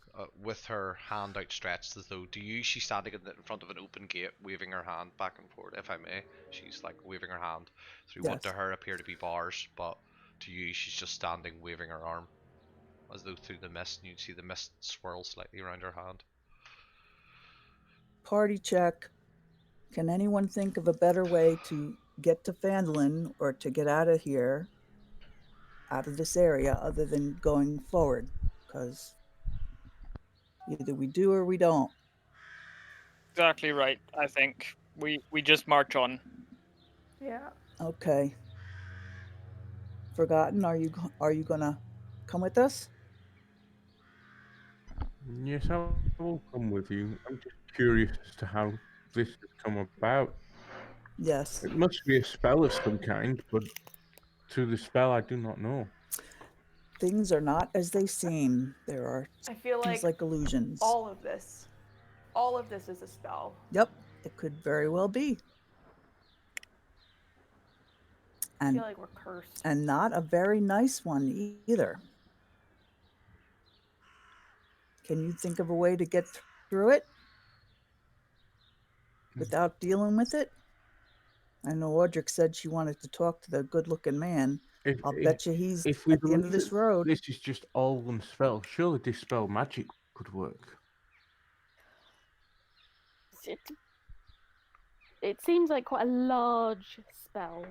with her hand outstretched as though to you she's standing in front of an open gate, waving her hand back and forth. If I may, she's like waving her hand through what to Yes. her appear to be bars, but to you she's just standing, waving her arm as though through the mist, and you'd see the mist swirl slightly around her hand. Party check. Can anyone think of a better way to get to Phandalin or to get out of here, out of this area, other than going forward? Because either we do or we don't. Exactly right. I think we just march on. Yeah. Okay. Forgotten. Are you gonna come with us? Yes, I will come with you. I'm just curious as to how this has come about. Yes. It must be a spell of some kind, but to the spell I do not know. Things are not as they seem. There are I feel things like like illusions. all of this is a spell. Yep, it could very well be. I feel And like we're cursed. not a very nice one either. Can you think of a way to get through it without dealing with it? I know Audric said she wanted to talk to the good-looking man. I'll bet you he's If we at the end of believe this road. this is just all one spell, surely dispel magic could work. It seems like quite a large spell.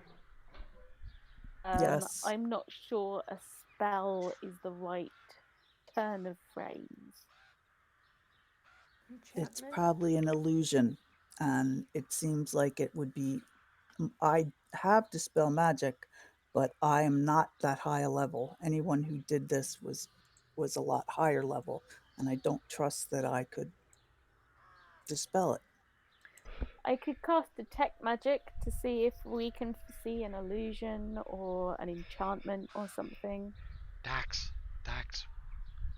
Yes. I'm not sure a spell is the right turn of phrase. It's probably an illusion, and it seems like it would be. I have dispel magic, but I am not that high a level. Anyone who did this was a lot higher level, and I don't trust that I could dispel it. I could cast detect magic to see if we can see an illusion or an enchantment or something. Dax,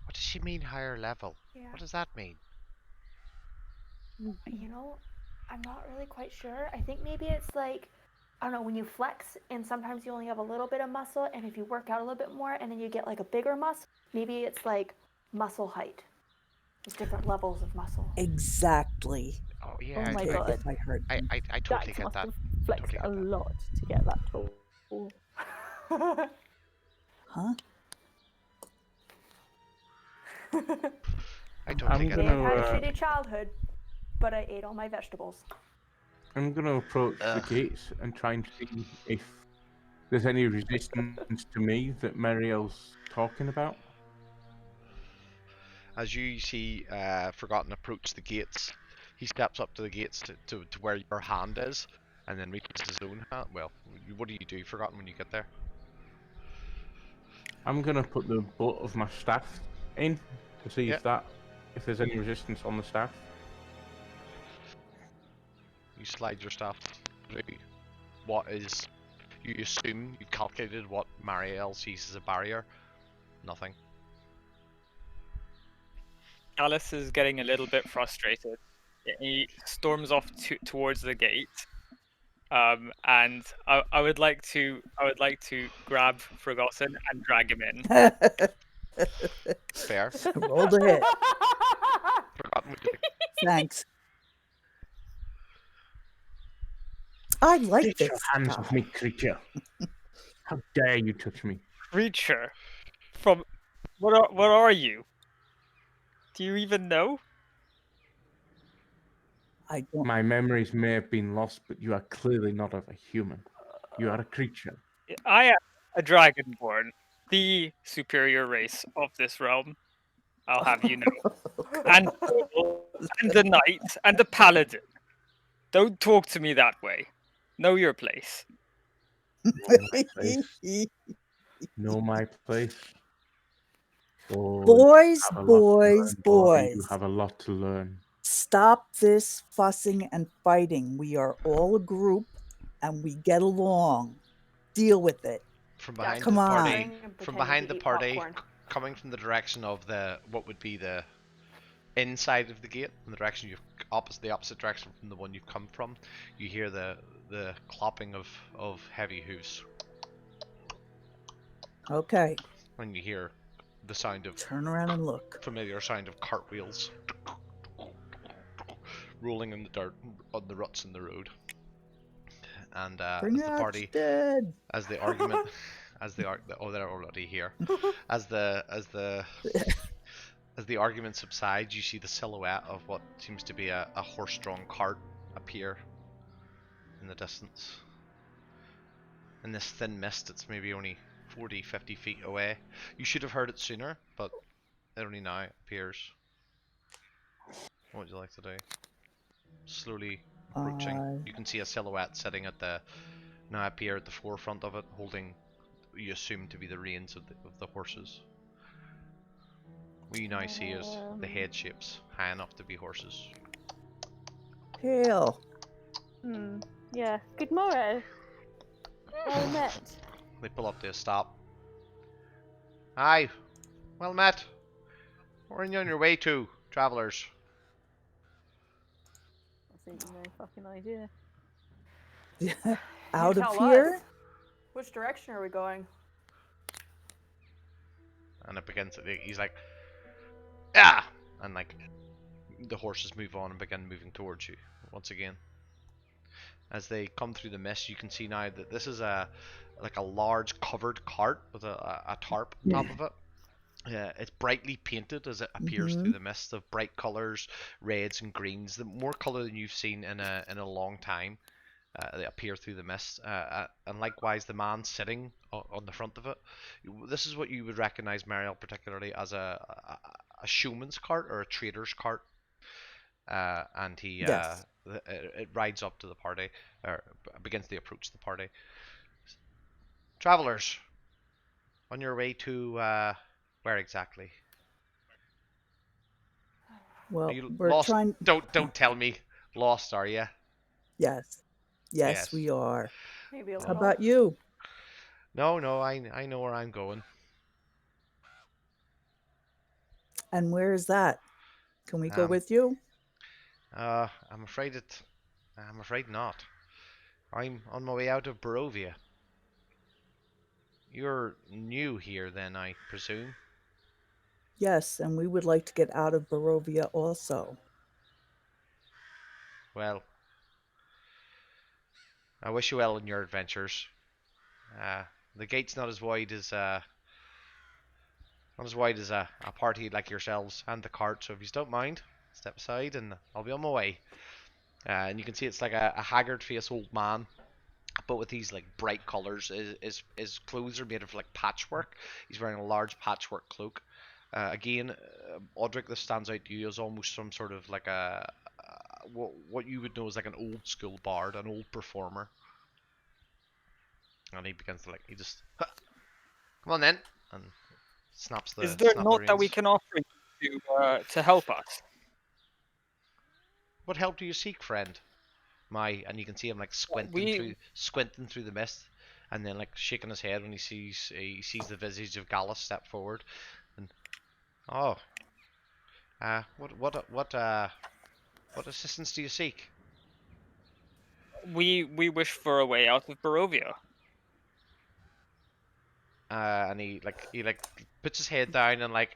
what does she mean higher level? Yeah. What does that mean? You know, I'm not really quite sure. I think maybe it's like, I don't know, when you flex and sometimes you only have a little bit of muscle, and if you work out a little bit more and then you get like a bigger muscle, maybe it's like muscle height. There's different levels of muscle. Exactly. Oh yeah, Oh my Okay, god. if I heard I totally Dax get must that. have flexed Totally a get that. lot to get that tall. Huh? I totally I'm get May that. have had a gonna shitty childhood, but I ate all my vegetables. I'm gonna approach the Ugh. gates and try and see if there's any resistance to me that Mariel's talking about. As you see Forgotten approach the gates, he steps up to the gates to where your hand is, and then reaches his own hand. Well, what do you do, Forgotten, when you get there? I'm gonna put the butt of my staff in to see Yeah. if there's any resistance on the staff. You slide your staff through what is, you assume you've calculated what Mariel sees as a barrier. Nothing. Alice is getting a little bit frustrated. He storms off towards the gate, and I would like to grab Forgotten and drag him in. Fair. Roll the hit. Forgotten, would you like Thanks. I like Get this your hands guy. off me, creature! How dare you touch me? Creature, from what are you? Do you even know? I don't. My memories may have been lost, but you are clearly not of a human. You are a creature. I am a dragonborn, the superior race of this realm. I'll have you know, and a knight and a paladin. Don't talk to me that way. Know your place. Know my place. Know my place. Oh, Boys, have a lot to boys, learn, boy. You boys. have a lot to learn. Stop this fussing and fighting. We are all a group and we get along. Deal with it. from Dax behind Come the is on. party? swearing and From pretending behind to the eat party, popcorn. coming from the direction of the what would be the inside of the gate, in the direction the opposite direction from the one you've come from, you hear the clopping of heavy hooves, Okay. and you hear the sound of Turn around and look. familiar sound of cartwheels rolling in the dirt on the ruts in the road. And Bring as the out party, dead. as the argument, oh, they're already here. As the as the argument subsides, you see the silhouette of what seems to be a horse-drawn cart appear in the distance. In this thin mist, it's maybe only 40, 50 feet away. You should have heard it sooner, but it only now appears. What would you like to do? Slowly approaching. You can see a silhouette sitting at now appear at the forefront of it, holding what you assume to be the reins of the horses. What you now see is the head shapes high enough to be horses. Hail. Yeah. Good morrow. Well met. They pull up to a stop. Aye, well met. Where are you on your way to, travellers? Absolutely no fucking idea. Out You of tell here? us. Which direction are we going? And it begins. He's like, yeah, and like the horses move on and begin moving towards you once again. As they come through the mist, you can see now that this is a large covered cart with a tarp on top of it. It's brightly painted as it appears through the mist of bright colors, reds and greens, the more color than you've seen in a long time. They appear through the mist, and likewise the man sitting on the front of it. This is what you would recognize, Mariel, particularly as a showman's cart or a trader's cart, and he Yes. it rides up to the party or begins to approach the party. Travelers, on your way to where exactly? Are Well, you we're lost? trying. Don't tell me lost, are you? Yes. Yes, Yes. we are. Maybe a How little. about you? No, I know where I'm going. And where is that? Can we go Um, with you? I'm afraid it. I'm afraid not. I'm on my way out of Barovia. You're new here, then, I presume. Yes, and we would like to get out of Barovia also. Well, I wish you well in your adventures. The gate's not as wide as a party like yourselves and the cart. So if you don't mind, step aside and I'll be on my way. And you can see it's like a haggard faced old man, but with these like bright colors. His clothes are made of like patchwork. He's wearing a large patchwork cloak. Again, Audric, this stands out to you as almost some sort of like what you would know as like an old school bard, an old performer. And he begins to he just come on then, and Is there snap the naught that we reins. can offer you to help us? What help do you seek, friend? And you can see him like We squinting through the mist, and then like shaking his head when he sees the visage of Gallus step forward, and oh, what assistance do you seek? we wish for a way out of Barovia. And he puts his head down and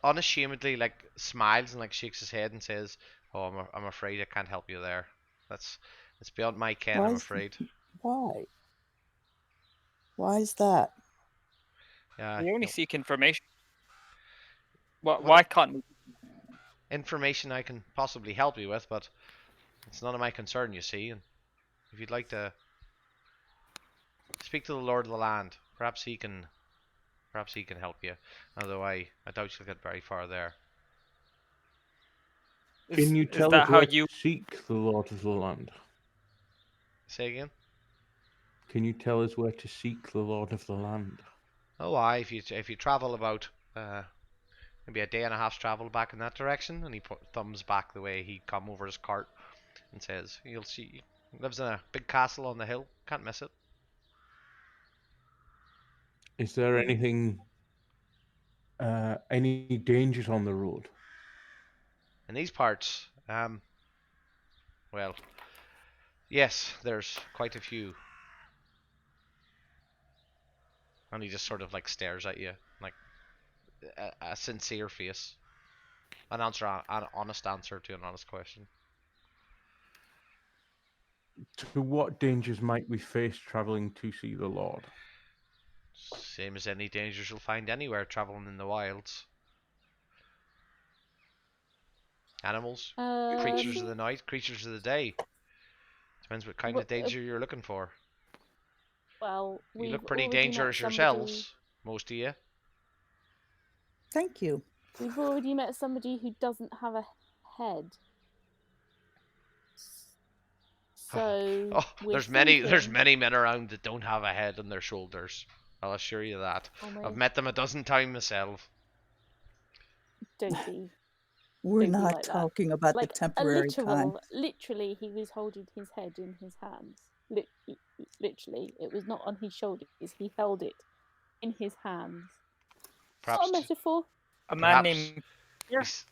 unashamedly like smiles and like shakes his head and says, "Oh, I'm afraid I can't help you there. That's it's beyond my ken, I'm afraid." Why? Why is that? We only You know, seek information. Why, what why can't we? information I can possibly help you with, but it's none of my concern, you see. And if you'd like to speak to the Lord of the Land, perhaps he can help you. Although I doubt you'll get very far there. Can you Is tell that us how where you? to seek the Lord of the Land? Say again? Can you tell us where to seek the Lord of the Land? Oh, aye. If you travel about maybe a day and a half's travel back in that direction, and he thumbs back the way he'd come over his cart and says, "You'll see. He lives in a big castle on the hill. Can't miss it." Is there anything, any dangers on the road? In these parts, well, yes, there's quite a few. And he just sort of like stares at you, like a sincere face, an honest answer to an honest question. To what dangers might we face traveling to see the Lord? Same as any dangers you'll find anywhere traveling in the wilds. Animals, creatures of the night, creatures of the day. Depends what kind of danger you're looking for. Well, You we've look pretty already met dangerous somebody. yourselves, most of you. Thank you. We've already met somebody who doesn't have a head. So Oh, we're there's thinking, many men around that don't have a head on their shoulders. I'll assure you that. oh I've my, met them a dozen times myself. don't be, We're don't be not like that. talking about the Like a temporary time. literally, he was holding his head in his hands. Literally, it was not on his shoulders. He held it in his hands. It's not a Perhaps, metaphor. A man perhaps named. Here. he's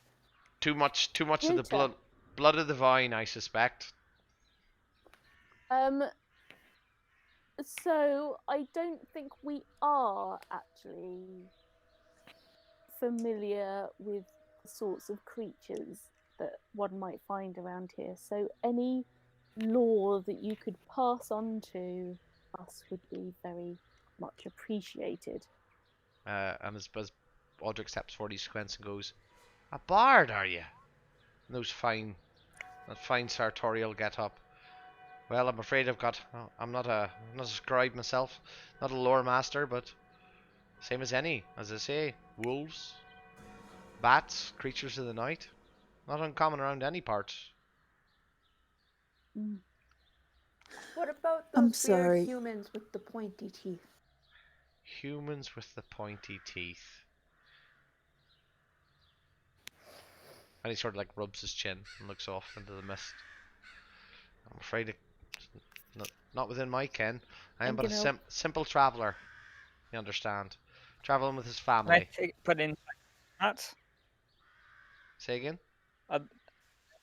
too much of the Rota. blood of the vine, I suspect. So I don't think we are actually familiar with sorts of creatures that one might find around here. So any lore that you could pass on to us would be very much appreciated. And as Audric steps forward, he squints and goes, "A bard, are you? And that fine sartorial get-up. Well, I'm afraid I'm not a scribe myself, not a lore master, but same as any, as I say, wolves, bats, creatures of the night, not uncommon around any part." Mm. What about I'm those weird sorry. humans with the pointy teeth? Humans with the pointy teeth. And he sort of like rubs his chin and looks off into the mist. I'm afraid not within my ken. I am I'm but a gonna simple traveller. You understand? Traveling with his Can I family. put in that? Say again? Uh,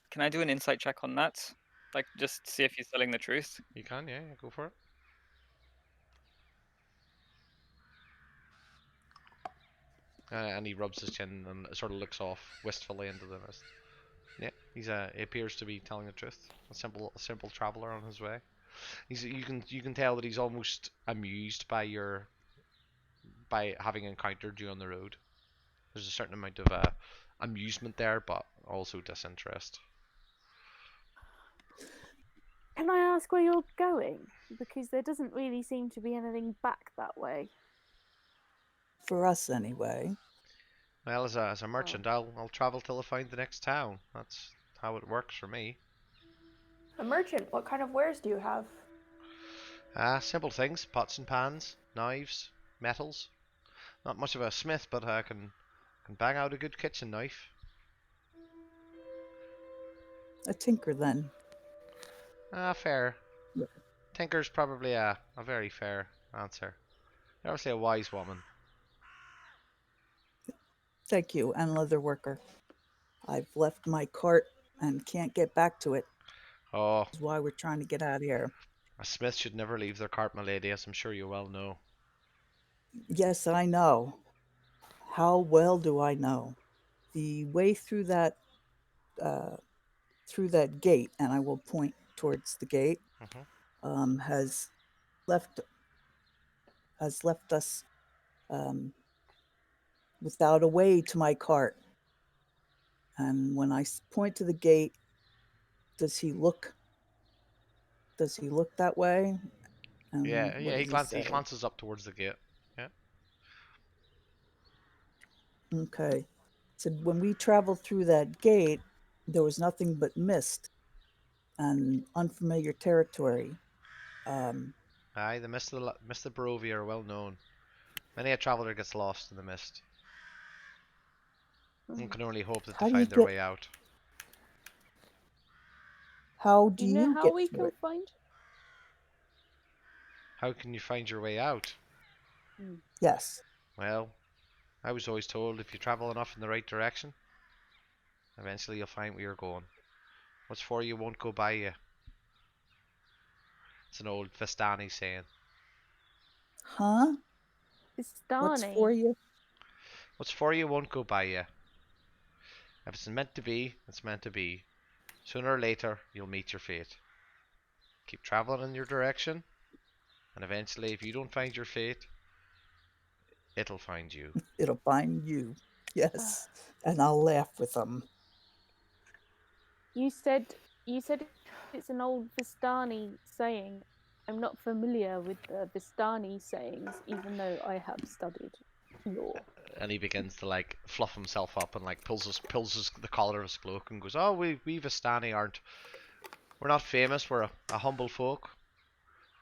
can I do an insight check on that? Like, just see if he's telling the truth. You can, yeah, go for it. And he rubs his chin and sort of looks off wistfully into the mist. Yeah, he appears to be telling the truth. A simple traveller on his way. You can tell that he's almost amused by having encountered you on the road. There's a certain amount of amusement there, but also disinterest. Can I ask where you're going? Because there doesn't really seem to be anything back that way. For us, anyway. Well, as a merchant, I'll travel till I find the next town. That's how it works for me. A merchant, what kind of wares do you have? Simple things: pots and pans, knives, metals. Not much of a smith, but I can bang out a good kitchen knife. A tinker, then. Fair. Yeah. Tinker's probably a very fair answer. You're obviously a wise woman. Thank you, and leather worker. I've left my cart and can't get back to it. Oh, That's why we're trying to get out of here. a smith should never leave their cart, my lady, as I'm sure you well know. Yes, I know. How well do I know? The way through that gate, and I will point towards the gate, Mhm. has left us without a way to my cart. And when I point to the gate, does he look that way? And what Yeah. does he He say? glances up towards the gate. Yeah. Okay. So when we traveled through that gate, there was nothing but mist and unfamiliar territory. Aye, the mist of Barovia are well known. Many a traveller gets lost in the mist, and can only hope that they How do you find their get? way out. How Do do you know you how get we through can it? find? How can you find your way out? Yes. Well, I was always told if you travel enough in the right direction, eventually you'll find where you're going. What's for you won't go by you. It's an old Vistani saying. Huh? What's for Vistani. you? What's for you won't go by you. If it's meant to be, it's meant to be. Sooner or later, you'll meet your fate. Keep traveling in your direction, and eventually, if you don't find your fate, it'll find you. It'll find you. Yes. And I'll laugh with them. You said it's an old Vistani saying. I'm not familiar with the Vistani sayings, even though I have studied law. And he begins to like fluff himself up and like pulls the collar of his cloak and goes, "Oh, we Vistani aren't. We're not famous. We're a humble folk.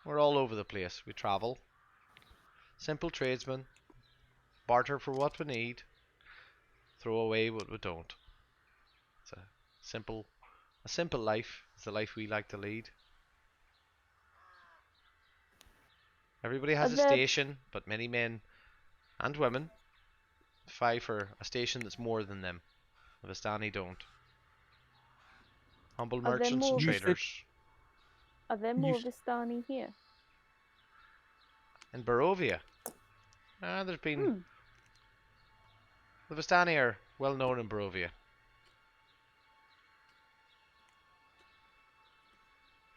We're all over the place. We travel. Simple tradesmen. Barter for what we need. Throw away what we don't. It's simple, a simple life. It's the life we like to lead. Everybody Are has a there station, but many men and women vie for a station that's more than them. The Vistani don't. Humble are there merchants and more You said traders. you More Vistani here? In Barovia, there's been Hmm. the Vistani are Well known in Barovia.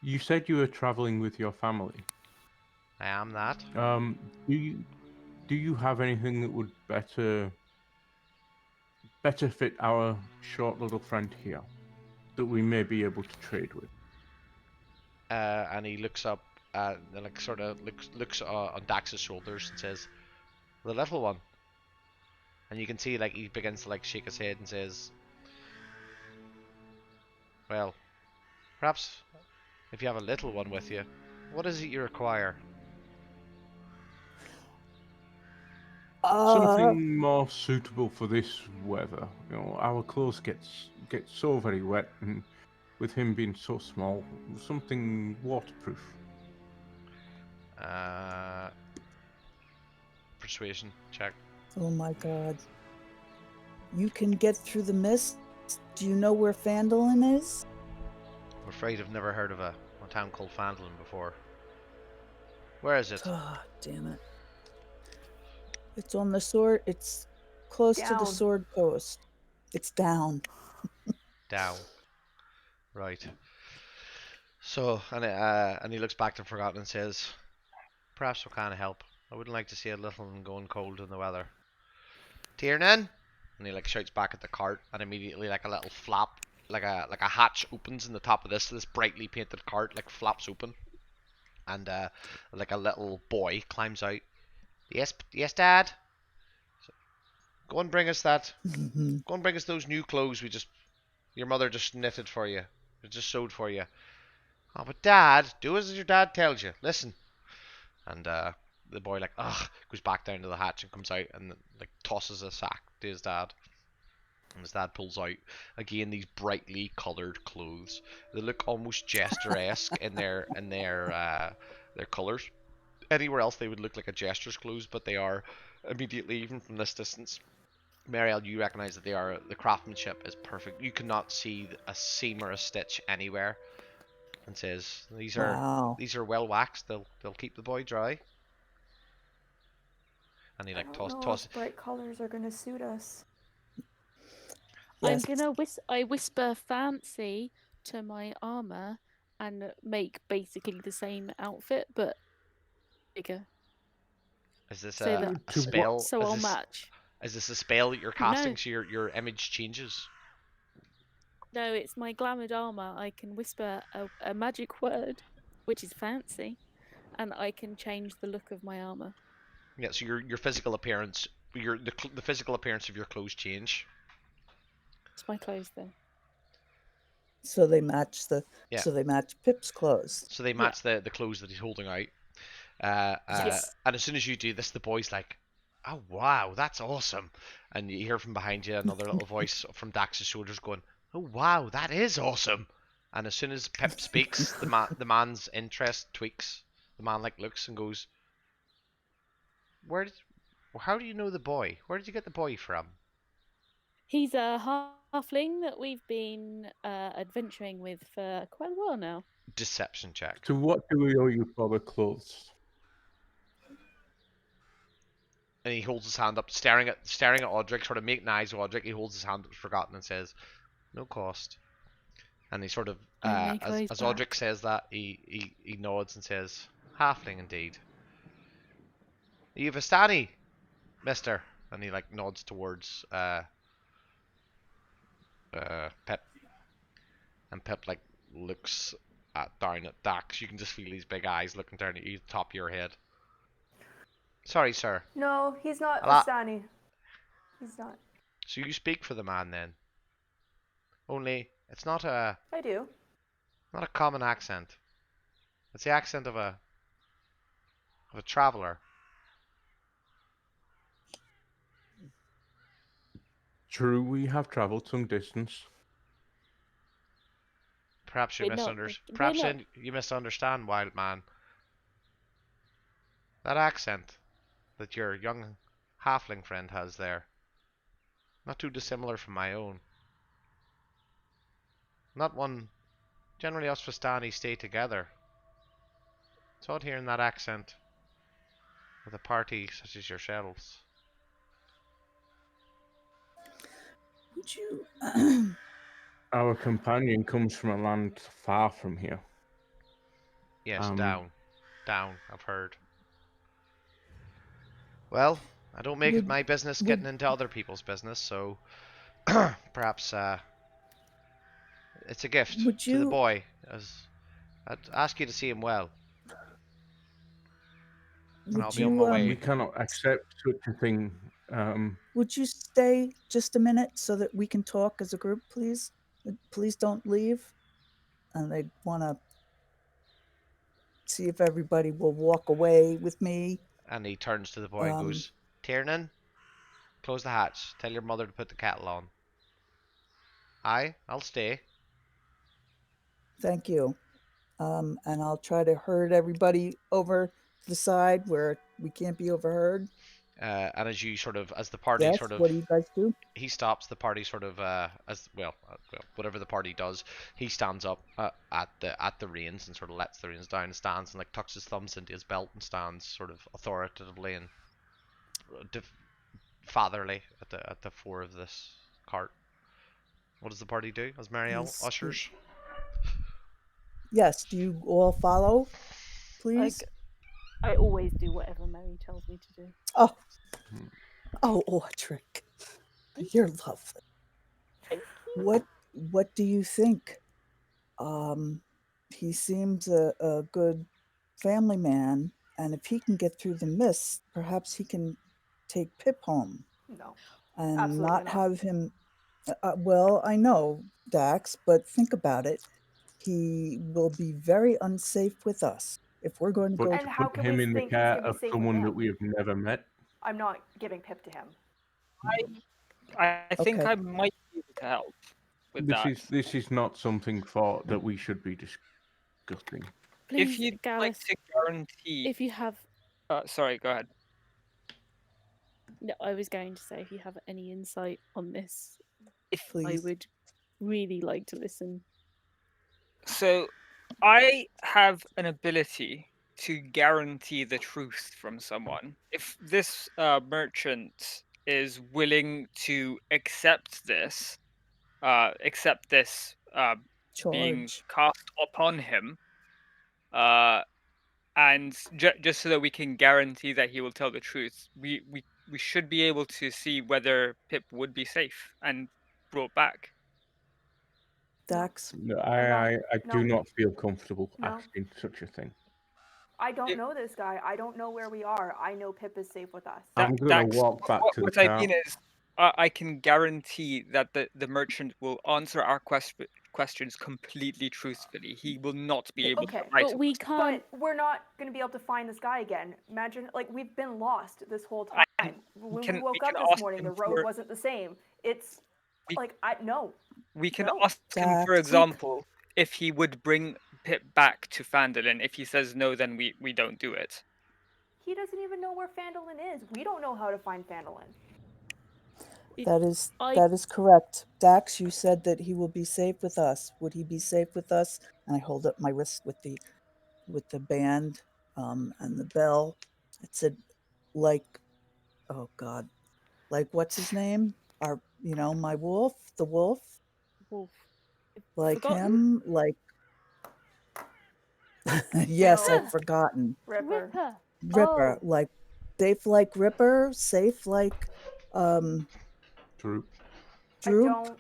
You said you were traveling with your family. I am that. Do you have anything that would better fit our short little friend here that we may be able to trade with? And he looks up, and like sort of looks on Dax's shoulders and says, "The little one." And you can see like he begins to like shake his head and says, "Well, perhaps if you have a little one with you, what is it you require?" Something more suitable for this weather. You know, our clothes get so very wet, and with him being so small, something waterproof. Persuasion check. Oh my god. You can get through the mist? Do you know where Fandolin is? I'm afraid I've never heard of a town called Fandolin before. Where is it? God damn it. It's on the sword. It's close to the Down. sword post. It's down. Down. Right. So, and he looks back to Forgotten and says, "Perhaps we can help. I wouldn't like to see a little one going cold in the weather." Tiernan! And he like shouts back at the cart, and immediately like a little flap, like a hatch opens in the top of this brightly painted cart, like flaps open, and like a little boy climbs out. Yes, yes, Dad. Go and bring us that. Go and bring us those new clothes your mother just knitted for you. Just sewed for you. Oh, but Dad, do as your dad tells you. Listen. And the boy like goes back down to the hatch and comes out and like tosses a sack to his dad. And his dad pulls out again these brightly coloured clothes. They look almost jester-esque in their colours. Anywhere else they would look like a jester's clothes, but they are immediately, even from this distance. Marielle, you recognise that the craftsmanship is perfect. You cannot see a seam or a stitch anywhere. And says these are Wow. well waxed. They'll keep the boy dry. And he I like don't know if bright colors are gonna suit us. Yes. I whisper fancy to my armor and make basically the same outfit but bigger. Is this So that a To what? spell? so I'll match. Is this a spell that you're casting No, so your image changes? no, it's my glamoured armor. I can whisper a magic word, which is fancy, and I can change the look of my armor. Yeah, so your physical appearance, the physical appearance of your clothes change. It's my clothes though. So they match Yeah. so they match Pip's clothes. So they match the clothes that he's holding out. Yes. And as soon as you do this, the boy's like, "Oh wow, that's awesome!" And you hear from behind you another little voice from Dax's shoulders going, "Oh wow, that is awesome!" And as soon as Pip speaks, the man's interest tweaks. The man like looks and goes, How do you know the boy? Where did you get the boy from?" He's a halfling that we've been adventuring with for quite a while now. Deception check. To what do we owe you for the clothes? And he holds his hand up, staring at Audric, sort of making eyes with Audric. He holds his hand up, Forgotten, and says, "No cost." And he sort of, And my as clothes Audric back. says that, he nods and says, "Halfling indeed. Are you Vistani, mister?" And he like nods towards Pip, and Pip like looks down at Dax. You can just feel his big eyes looking down at you, top of your head. "Sorry, sir." No, he's not Ala- Vistani. He's not. So you speak for the man then? Only it's not I do. a common accent. It's the accent of a traveler. True, we have travelled some distance. Perhaps We're not. We're not. you misunderstand, wild man. That accent that your young halfling friend has there, not too dissimilar from my own. Not one. Generally, us Vistani stay together. It's odd hearing that accent with a party such as yourselves. Would you? Our companion comes from a land far from here. Yes, Um, down. I've heard. Well, I don't make it would my business would getting into other people's business, so perhaps it's a gift would to the you? boy. As I'd ask you to see him well, and I'll Would be on my you? we way. cannot accept such a thing. Would you stay just a minute so that we can talk as a group, please? Please don't leave. And I want to see if everybody will walk away with me. And he turns to the boy and Um, goes, Tiernan, close the hatch. Tell your mother to put the kettle on. Aye, I'll stay. Thank you. And I'll try to herd everybody over to the side where we can't be overheard. And as you sort of, as the party Yes. sort of, What do you guys do? he stops the party sort of, whatever the party does, he stands up at the reins and sort of lets the reins down and stands and like tucks his thumbs into his belt and stands sort of authoritatively and fatherly at the fore of this cart. What does the party do as Marielle ushers? Yes. Do you all follow, please? I always do whatever Mary tells me to do. Oh, Audric, you're lovely. Thank you. What do you think? He seems a good family man, and if he can get through the mist, perhaps he can take Pip home No. and Absolutely not not. have him. Well, I know, Dax, but think about it. He will be very unsafe with us if we're going to but go. And how put can him we in the think he's care gonna be of safe with someone that him? we have never met. I'm not giving Pip to him. I think Okay. I might be able to help with that. This is not something that we should be discussing. If Please, you'd like Gallus, to guarantee, if you have. sorry, go ahead. No, I was going to say, if you have any insight on this, If I Please. would really like to listen. so, I have an ability to guarantee the truth from someone. If this merchant is willing to accept this being Charge. cast upon him, and just so that we can guarantee that he will tell the truth, we should be able to see whether Pip would be safe and brought back. Dax. No, I'm not. I do No. not feel comfortable No. asking such a thing. I don't It- know this guy. I don't know where we are. I know Pip is safe with us. I'm gonna Dax, walk back to the what I car. mean is, I can guarantee that the merchant will answer our questions completely truthfully. He will not be able to Okay. lie But to we us. can't. But we're not going to be able to find this guy again. Imagine, like, we've been lost this whole I- time. When we we woke can up this ask morning, the him road for wasn't the same. It's we, like, no. we can No. ask him, for Dax. example, if he would bring Pip back to Phandalin. If he says no, then we don't do it. He doesn't even know where Phandalin is. We don't know how to find Phandalin. That is I that is correct. Dax, you said that he will be safe with us. Would he be safe with us? And I hold up my wrist with the band and the bell. It said, like, oh God, like what's his name? My wolf, the wolf, wolf. like Forgotten? him, like. Yes, No. I've forgotten. Ripper. Ripper, Oh, like safe like Ripper, safe like True. I Droop. don't.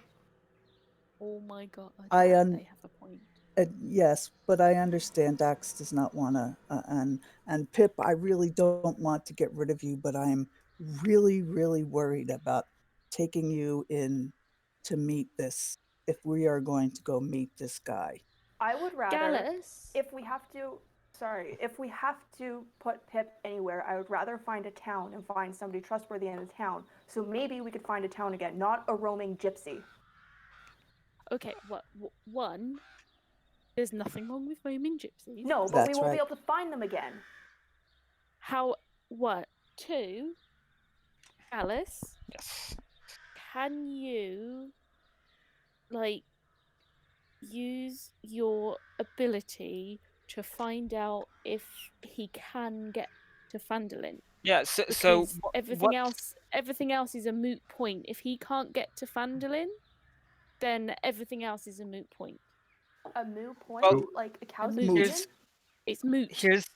oh my God! I They have a point. Yes, but I understand Dax does not want to, and Pip, I really don't want to get rid of you, but I'm really, really worried about taking you in to meet this. If we are going to go meet this guy, I would rather. Gallus. If we have to. Sorry. If we have to put Pip anywhere, I would rather find a town and find somebody trustworthy in the town. So maybe we could find a town again, not a roaming gypsy. Okay, one? There's nothing wrong with roaming gypsies. No, but we that's won't be right. able to find them again. What? Two? Alice, Yes. can you use your ability to find out if he can get to Phandalin? Yeah. So because what? everything else is a moot point. If he can't get to Fandolin, then everything else is a moot point. A moo point, Well, like a cow's moot. opinion. here's It's moot. here's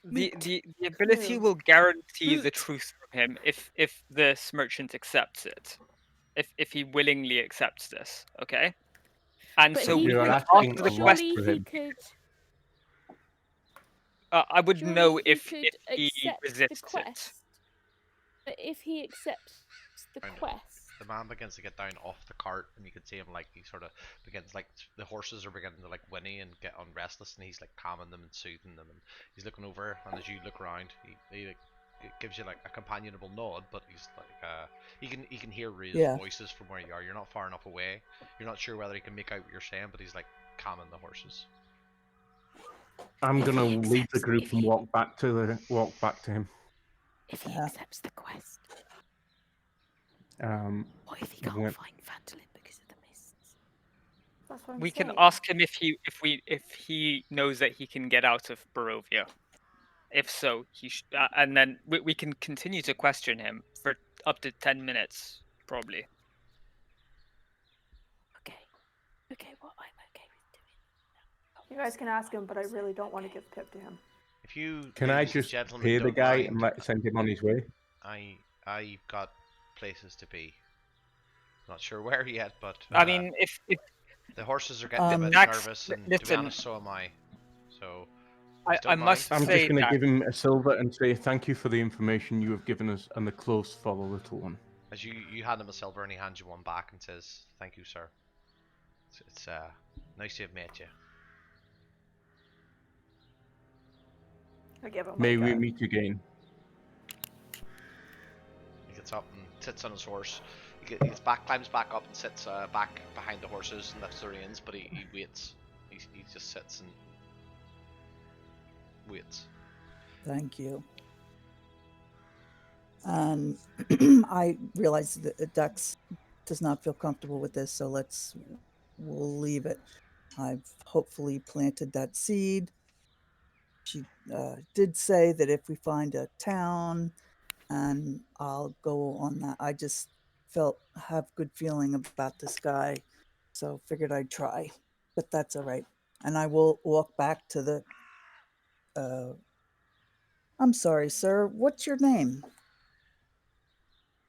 Moot. the ability Moo. will guarantee the Moot. truth from him if this merchant accepts it. If he willingly accepts this, okay? And But so So he we you're can could. asking after a the lot Surely question, for he him. could. I would Surely know he if could he accept the resists it. quest. But if he accepts the Kind of. quest, The man begins to get down off the cart, and you can see him like he sort of begins like the horses are beginning to like whinny and get restless, and he's like calming them and soothing them, and he's looking over, and as you look around, he like, gives you like a companionable nod, but he's like he can hear raised Yeah. voices from where you are. You're not far enough away. You're not sure whether he can make out what you're saying, but he's like calming the horses. I'm If gonna he leave the accepts- group if and he- walk back to him. if he Yeah. accepts the quest, what if he I'm can't gonna- find Fandolin because of the mists? That's what I'm We saying. can ask him if he knows that he can get out of Barovia. If so, and then we can continue to question him for up to 10 minutes, probably. Okay, well, I'm okay with doing that. You guys can ask him, but I really don't want to give Pip to him. If you Can I ladies and just gentlemen pay the don't guy mind, and send him on his way? I've got places to be. Not sure where yet, but I mean, if the horses are getting a bit Dax, nervous, and to be listen, honest, so am I. So, I don't must mind. I'm say just gonna that give him a silver and say thank you for the information you have given us and the close for the little one. As you hand him a silver, and he hands you one back and says, "Thank you, sir. It's nice to have met you." I give him May like we a, meet again. He gets up and sits on his horse. He climbs back up and sits back behind the horses and lifts the reins, but he waits. He just sits and waits. Thank you. And I realize that Dux does not feel comfortable with this, so we'll leave it. I've hopefully planted that seed. She did say that if we find a town, and I'll go on that. I just have good feeling about this guy, so figured I'd try, but that's all right. And I will walk back to the. I'm sorry, sir. What's your name?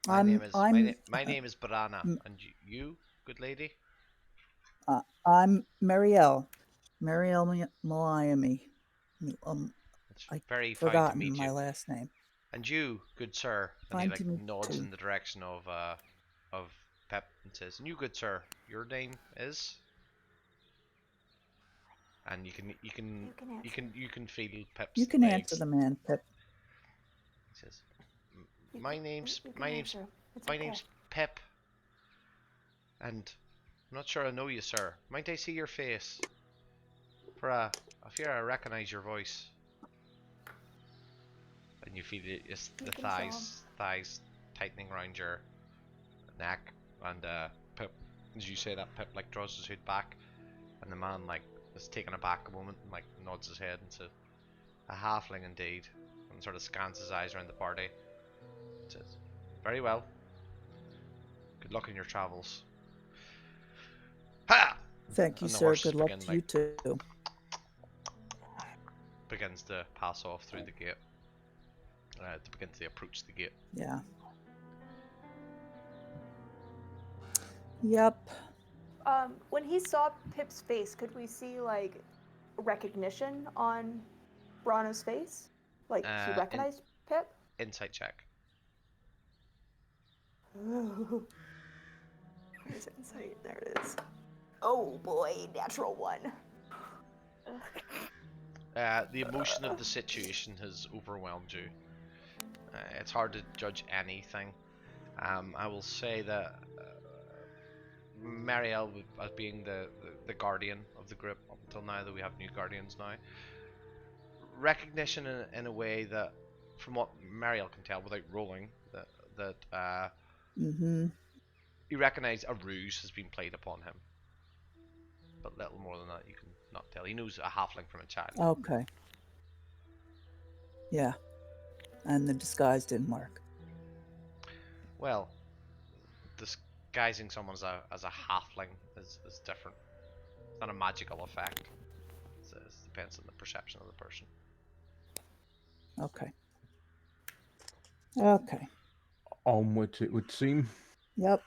My name is Barana, m- and you, good lady. I'm Marielle. Malayami. It's I very fine to forgotten meet my you. last name. And you, good sir. And he Fine like to meet nods too. in the direction of Pep and says, "And you, good sir, your name is." And you can feel Pep's You can legs. answer the man, Pip. He says, "My name's you can my name's answer. It's my okay. name's Pep, and I'm not sure I know you, sir. Might I see your face? I fear I recognize your voice." And you feel it, it's the can show 'em. thighs tightening around your neck, and Pip, as you say that, Pip like draws his hood back, and the man like is taken aback a moment and like nods his head and says, "A halfling indeed," and sort of scans his eyes around the party. And says, "Very well. Good luck in your travels." Ha! Thank you, And the sir. horses Good luck begin, to you too. begins to pass off through the gate. To begin to approach the gate. Yeah. Yep. When he saw Pip's face, could we see like recognition on Brana's face? Like he recognized Pip? Insight check. Ooh. Where's insight? There it is. Oh boy, natural one. The emotion of the situation has overwhelmed you. It's hard to judge anything. I will say that Marielle, as being the guardian of the group up until now, that we have new guardians now, recognition in a way that, from what Marielle can tell without rolling, that you recognise a ruse has been played upon him. But little more than that you can not tell. He knows a halfling from a child. Okay. Yeah. and the disguise didn't work. Well, disguising someone as a halfling is different. It's not a magical effect. It depends on the perception of the person. Okay. Okay. Onwards, it would seem. Yep.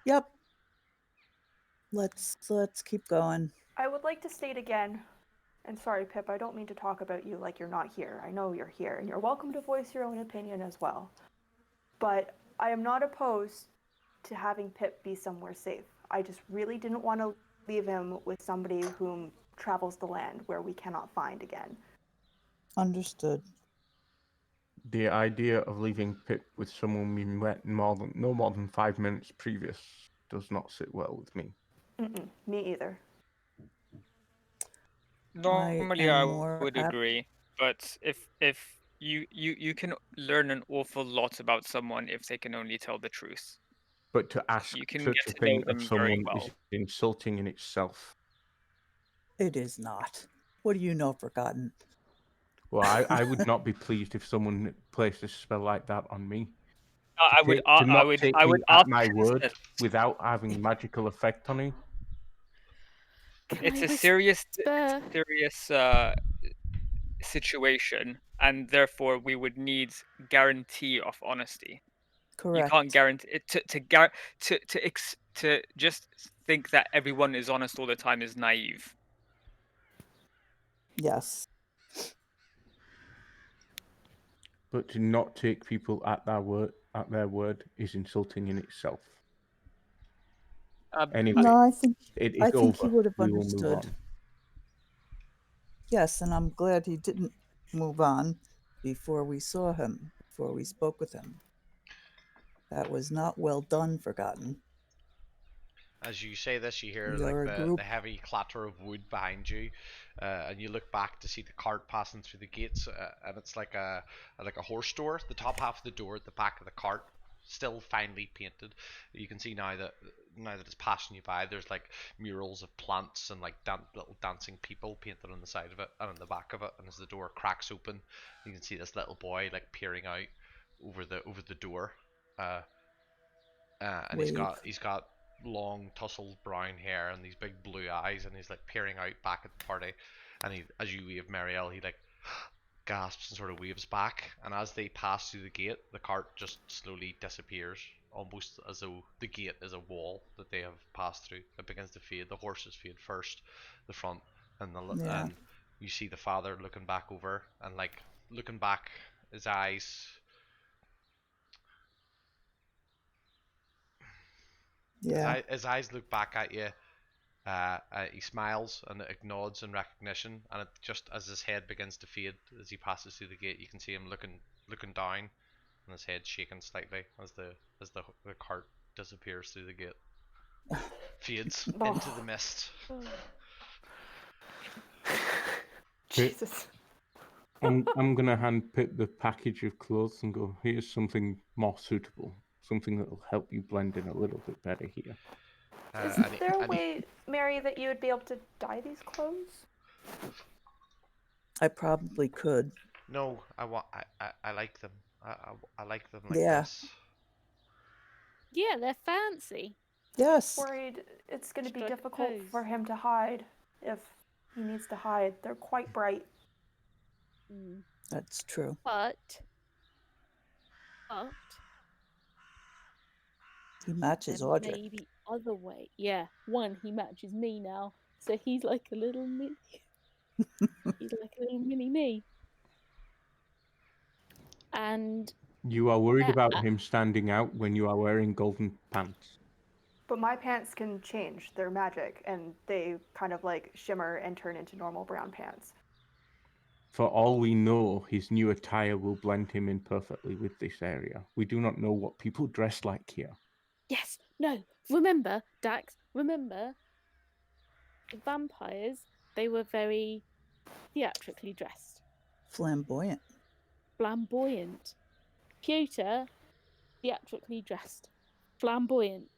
Yep. Let's keep going. I would like to state again, and sorry, Pip, I don't mean to talk about you like you're not here. I know you're here, and you're welcome to voice your own opinion as well. But I am not opposed to having Pip be somewhere safe. I just really didn't want to leave him with somebody whom travels the land where we cannot find again. Understood. The idea of leaving Pip with someone we met no more than 5 minutes previous does not sit well with me. Me either. Normally, am I more would apt- agree, but if you can learn an awful lot about someone if they can only tell the truth. But to ask You can such get a to know thing of them very someone well. is insulting in itself. It is not. What do you know, Forgotten? Well, I would not be pleased if someone placed a spell like that on me. I would At ask my word Princess. without having magical effect on it. It's a whisper? serious situation, and therefore we would need guarantee of honesty. Correct. You can't guarantee it to just think that everyone is honest all the time is naive. Yes. But to not take people at their word is insulting in itself. Anyway, No, I think it is I think over. he would have We will move understood. on. Yes, and I'm glad he didn't move on before we saw him, before we spoke with him. That was not well done, Forgotten. As you say this, you hear We like are a group. the heavy clatter of wood behind you, and you look back to see the cart passing through the gates, and it's like a horse door. The top half of the door at the back of the cart, still finely painted. You can see now that it's passing you by, there's like murals of plants and like little dancing people painted on the side of it and on the back of it. And as the door cracks open, you can see this little boy like peering out over the door. And Wave. he's got long tousled brown hair and these big blue eyes, and he's like peering out back at the party. And he, as you wave Marielle, he like gasps and sort of waves back. And as they pass through the gate, the cart just slowly disappears, almost as though the gate is a wall that they have passed through. It begins to fade. The horses fade first, the front, and and you see the father looking back over and like looking back, his eyes. Yeah. His eyes look back at you. He smiles and nods in recognition, and it, just as his head begins to fade as he passes through the gate, you can see him looking down, and his head shaking slightly as the cart disappears through the gate, fades into the mist. Jesus. I'm gonna hand Pip the package of clothes and go, here's something more suitable, something that'll help you blend in a little bit better here. Is there a way, Mary, that you would be able to dye these clothes? I probably could. No, I like them. I like them like Yeah. this. Yeah, they're fancy. Yes. Worried it's going to be Strike a difficult pose. for him to hide if he needs to hide. They're quite bright. That's true. But He matches there Audrey. may be other way. Yeah, one, he matches me now, so he's like a little mini. He's like a little mini me. And You are worried Yeah. about him standing out when you are wearing golden pants. But my pants can change. They're magic, and they kind of like shimmer and turn into normal brown pants. For all we know, his new attire will blend him in perfectly with this area. We do not know what people dress like here. yes, no, remember, Dax, remember, the vampires, they were very theatrically dressed, Flamboyant. flamboyant. Pewter, theatrically dressed, flamboyant.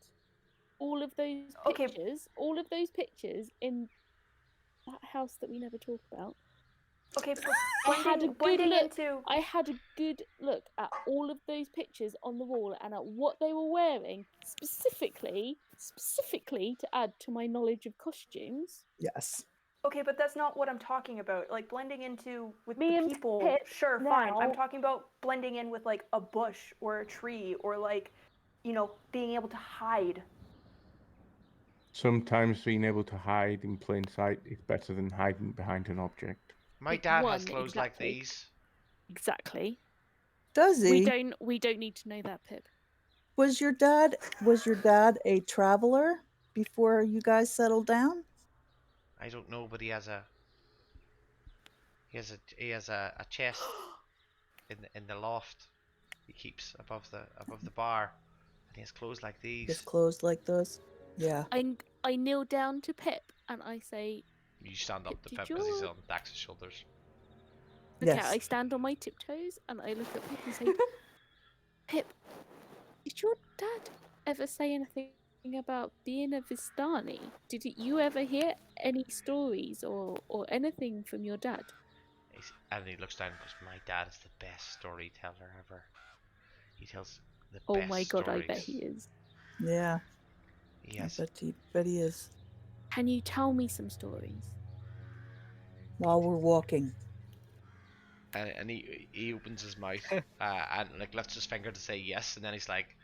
All of those Okay. pictures, in that house that we never talk about, Okay, but I had a good blending look. into. I had a good look at all of those pictures on the wall and at what they were wearing, specifically to add to my knowledge of costumes. Yes. Okay, but that's not what I'm talking about. Like blending into with Me the and people. Pip Sure, fine. I'm now- talking about blending in with like a bush or a tree or like, being able to hide. Sometimes being able to hide in plain sight is better than hiding behind an object. My Which dad has one clothes like exactly? these. Exactly. Does he? We don't need to know that, Pip. Was your dad a traveler before you guys settled down? I don't know, but he has a chest in the loft. He keeps above the bar, and he has clothes like His these. clothes like those? Yeah. I kneel down to Pip and I say, You stand up Pip, to did Pip as he's your on Dax's shoulders. Okay, Yes. I stand on my tiptoes and I look at Pip and say, Pip, did your dad ever say anything about being a Vistani? Did you ever hear any stories or anything from your dad? And he looks down and goes, "My dad is the best storyteller ever. He tells the Oh best my god, I bet stories. he is. Yeah. He I has." bet he is. Can you tell me some stories? While we're walking. And he opens his mouth and like lifts his finger to say yes, and then he's like,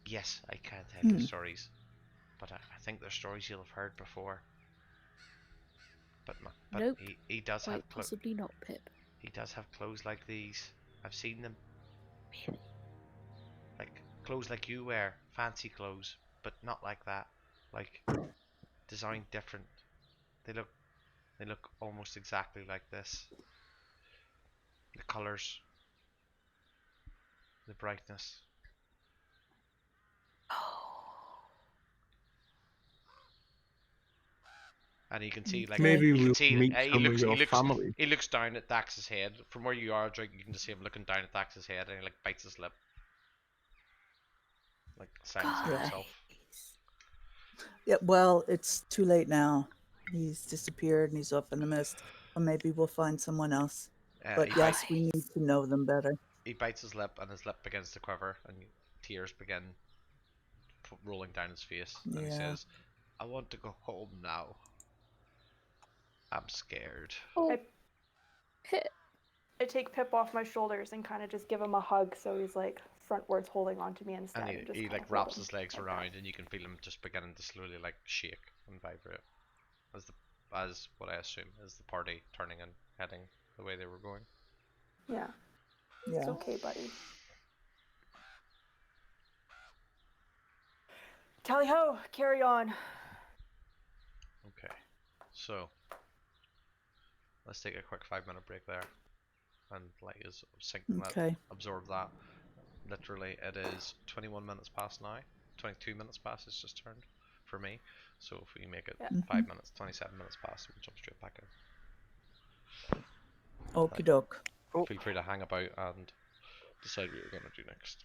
"Yes, I can tell you stories, but I think they're stories you'll have heard before." But Nope, he does quite have possibly not, Pip. he does have clothes like these. I've seen them, Really? like clothes like you wear, fancy clothes, but not like that. Like designed different. They look almost exactly like this. The colors, the brightness. And you can see like Maybe you can we'll see meet some of your family. he looks down at Dax's head from where you are, Drake. You can just see him looking down at Dax's head, and he like bites his lip, like silencing Yeah. himself. Yeah, well, it's too late now. He's disappeared and he's off in the mist. Or maybe we'll find someone else. But He yes, we need to know them better. he bites his lip, and his lip begins to quiver, and tears begin rolling down his face. And he Yeah. says, "I want to go home now. I'm scared." Oh, I, Pip. I take Pip off my shoulders and kind of just give him a hug so he's like frontwards holding onto me instead. And And just he kinda like hold wraps him his legs like around, that. and you can feel him just beginning to slowly like shake and vibrate as what I assume is the party turning and heading the way they were going. Yeah. It's Yeah. okay, buddy. Tally ho, carry on. Okay, so let's take a quick 5 minute break there, and like is sync that, Okay. absorb that. Literally, it is 21 minutes past now. 22 minutes past. It's just turned for me. So if we make it Yeah. 5 minutes, 27 minutes past, we'll jump straight back in. Okie doke. Cool. Feel free to hang about and decide what you're gonna do next.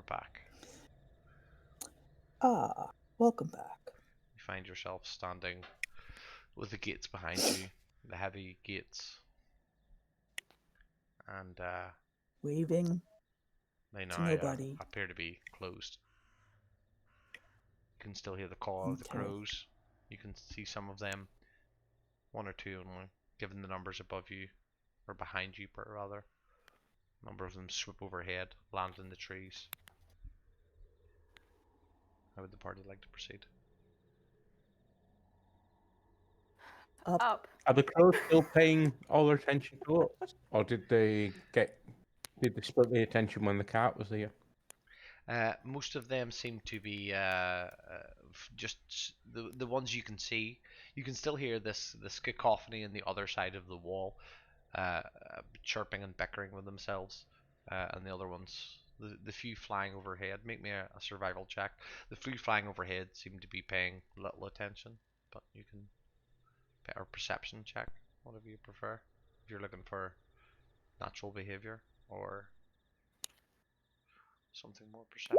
back. Ah, welcome back. You find yourself standing with the gates behind you, the heavy gates, and Waving they to now nobody. appear to be closed. You can still hear the call of the Okay. crows. You can see some of them, one or two only, given the numbers above you, or behind you, rather. A number of them swoop overhead, land in the trees. How would the party like to proceed? Up. Up. Are the crows still paying all their attention to us, or did they split the attention when the cart was here? Most of them seem to be just the ones you can see. You can still hear this cacophony on the other side of the wall, chirping and bickering with themselves, and the other ones, the few flying overhead. Make me a survival check. The few flying overhead seem to be paying little attention, but you can or perception check, whatever you prefer. If you're looking for natural behavior or something more perceptive.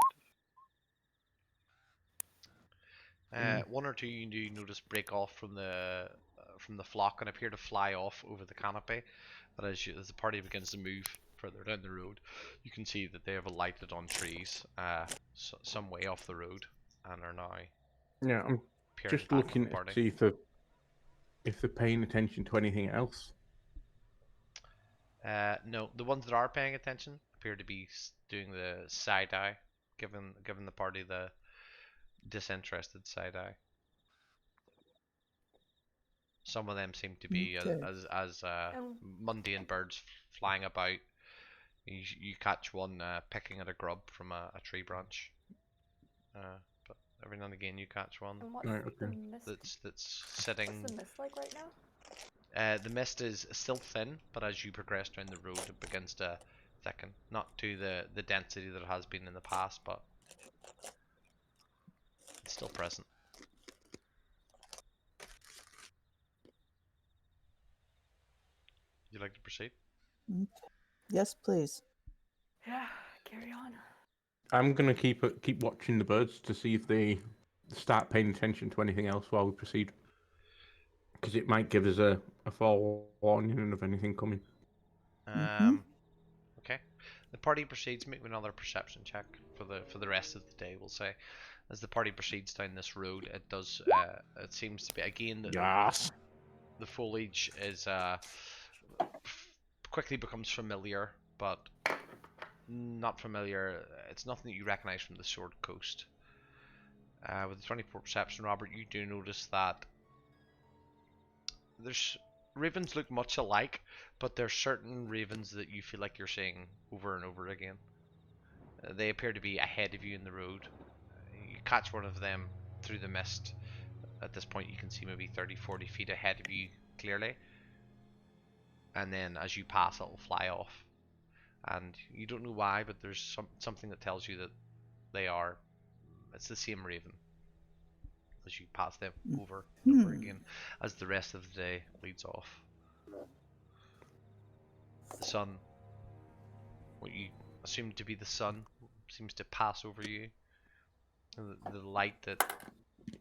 One or two you do notice break off from the flock and appear to fly off over the canopy. But as the party begins to move further down the road, you can see that they have alighted on trees, some way off the road, and are now Yeah, I'm peering just back at looking the to party. see if they're paying attention to anything else. No, the ones that are paying attention appear to be doing the side eye, giving the party the disinterested side eye. Some of them seem to be Okay. as mundane birds flying about. You catch one picking at a grub from a tree branch, but every now and again you catch one And what's Right, the okay. mist? that's sitting. What's the mist like right now? The mist is still thin, but as you progress down the road, it begins to thicken. Not to the density that it has been in the past, but it's still present. Would you like to proceed? Okay. Yes, please. Yeah, carry on. I'm gonna keep watching the birds to see if they start paying attention to anything else while we proceed, because it might give us a forewarning of anything coming. Okay. The party proceeds. Make another perception check for the rest of the day. We'll say, as the party proceeds down this road, it does. It seems to be again Yes. the foliage is quickly becomes familiar, but not familiar. It's nothing that you recognize from the Sword Coast. With the 24 perception, Robert, you do notice that there's ravens look much alike, but there's certain ravens that you feel like you're seeing over and over again. They appear to be ahead of you in the road. You catch one of them through the mist. At this point, you can see maybe 30-40 feet ahead of you clearly. And then as you pass, it'll fly off. And you don't know why, but there's something that tells you that it's the same raven as you pass them over and over again as the rest of the day leads off. The sun, what you assume to be the sun, seems to pass over you. And the light that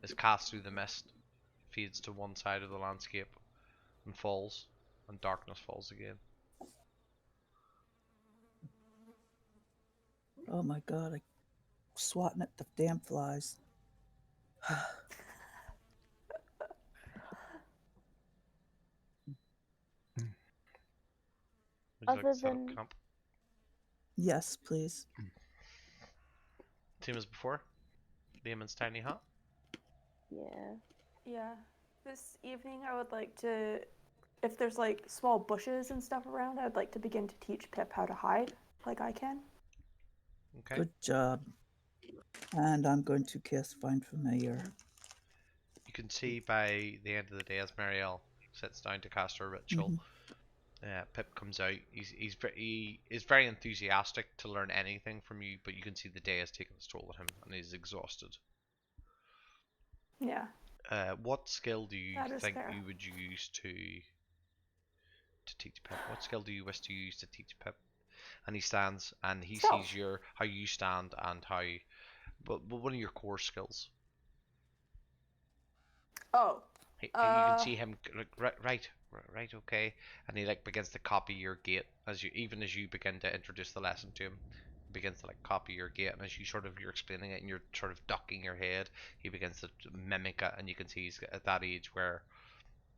is cast through the mist fades to one side of the landscape and falls, and darkness falls again. Oh my God, I'm swatting at the damn flies. Would you like Other to set up than camp? Yes, please. Same as before? Damon's tiny hut? yeah, Yeah. This evening I would like to, if there's like small bushes and stuff around, I would like to begin to teach Pip how to hide, like I can. Okay. Good job. And I'm going to cast Find Familiar. You can see by the end of the day as Marielle sits down to cast her ritual, Pip comes out. He is very enthusiastic to learn anything from you, but you can see the day has taken its toll on him and he's exhausted. Yeah. What skill do you That is think fair. you would use to teach Pip? What skill do you wish to use to teach Pip? and he stands, and he Stealth. sees how you stand and how. But one of your core skills. Oh. You can see him like right, okay, and he like begins to copy your gait as you begin to introduce the lesson to him. He begins to like copy your gait, and as you're explaining it and you're sort of ducking your head, he begins to mimic it, and you can see he's at that age where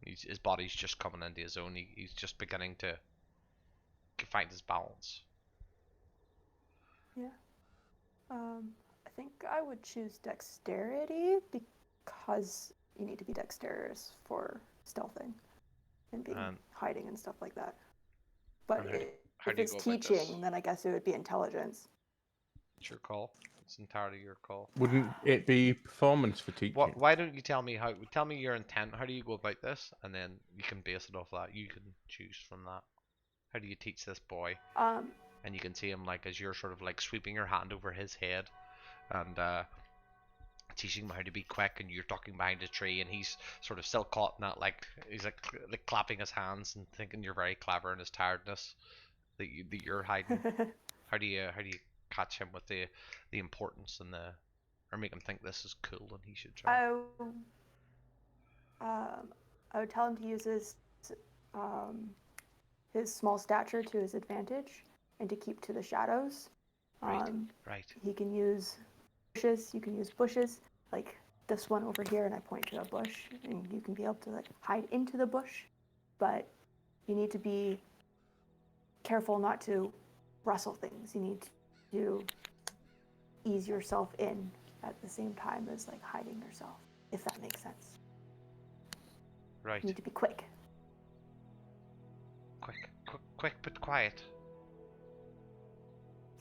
his body's just coming into his own. He's just beginning to find his balance. Yeah. I think I would choose dexterity because you need to be dexterous for stealthing and being hiding and stuff like that. But how if do you it's go about this? teaching, then I guess it would be intelligence. It's your call. It's entirely your call. Wouldn't it be performance for teaching? Why don't you tell me your intent? How do you go about this, and then you can base it off that. You can choose from that. How do you teach this boy? And you can see him like as you're sort of like sweeping your hand over his head, and teaching him how to be quick, and you're ducking behind a tree, and he's sort of still caught in that like he's like clapping his hands and thinking you're very clever in his tiredness that you're hiding. How do you catch him with the importance and the or make him think this is cool and he should try? I would tell him to use his small stature to his advantage and to keep to the shadows. Right. He can use bushes. You can use bushes like this one over here, and I point to a bush, and you can be able to like hide into the bush, but you need to be careful not to rustle things. You need to ease yourself in at the same time as like hiding yourself, if that makes sense. Right. You need to be quick. Quick but quiet.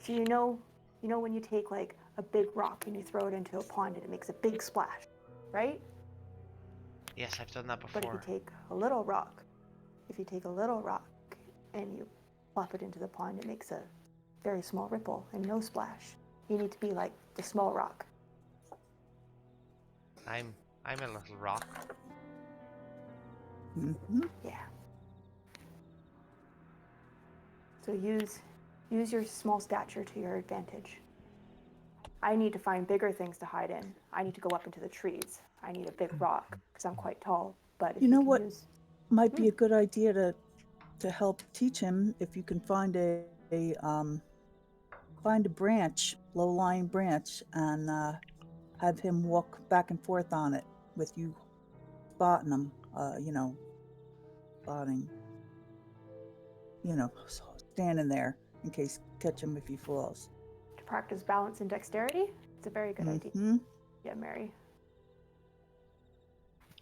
So you know when you take like a big rock and you throw it into a pond and it makes a big splash, right? Yes, I've done that before. But if you take a little rock and you plop it into the pond, it makes a very small ripple and no splash. You need to be like the small rock. I'm a little rock. Mm-hmm. Yeah. So use your small stature to your advantage. I need to find bigger things to hide in. I need to go up into the trees. I need a big rock because I'm quite tall. But if You know can what use... might be a good idea to help teach him, if you can find a branch, low-lying branch, and have him walk back and forth on it with you spotting him. Spotting. Standing there in case catch him if he falls. To practice balance and dexterity, it's a very good idea. Yeah, Mary.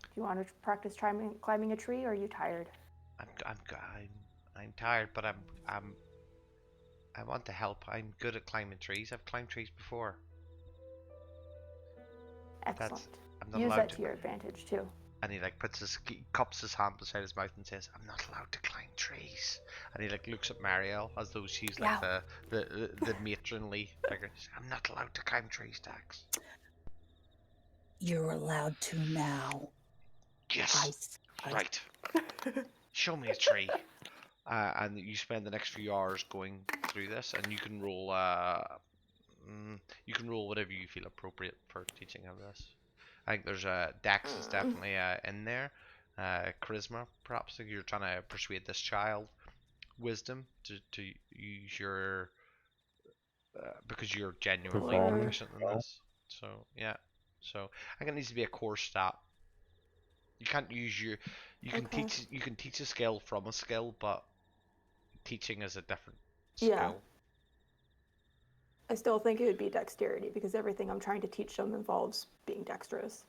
Do you want to practice climbing a tree, or are you tired? I'm tired, but I want to help. I'm good at climbing trees. I've climbed trees before. Excellent. I'm not Use allowed that to to your advantage too. And he like cups his hand beside his mouth and says, "I'm not allowed to climb trees." And he like looks at Marielle as though she's like the matronly figure. "I'm not allowed to climb trees, Dax." You're allowed to now. Yes. Right. Show me a tree. And you spend the next few hours going through this, and you can roll. You can roll whatever you feel appropriate for teaching him this. I think there's Dex is definitely in there. Charisma, perhaps, if you're trying to persuade this child. Wisdom to use your because you're genuinely proficient in this. So yeah, so I think it needs to be a core stat. You can't use your. You can teach a skill from a skill, but teaching is a different skill. Yeah. I still think it would be dexterity because everything I'm trying to teach him involves being dexterous.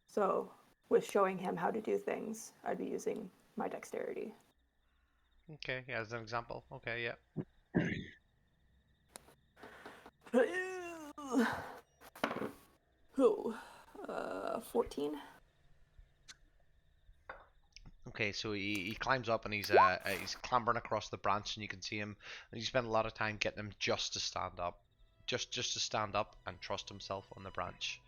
So with showing him how to do things, I'd be using my dexterity. Okay, yeah, as an example. Okay, yeah. 14. Okay, so he climbs up and he's clambering across the branch, and you can see him. And you spend a lot of time getting him just to stand up, just to stand up and trust himself on the branch.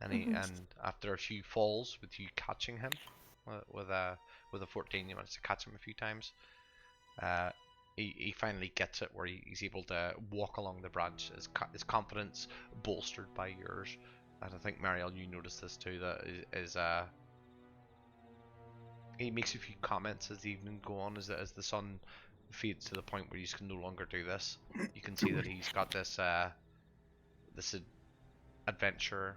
And and after a few falls, with you catching him with a 14, you manage to catch him a few times. he finally gets it where he's able to walk along the branch. His confidence bolstered by yours. And I think Marielle, you noticed this too. That is he makes a few comments as the evening go on, as the sun fades to the point where you can no longer do this. You can see that he's got this adventure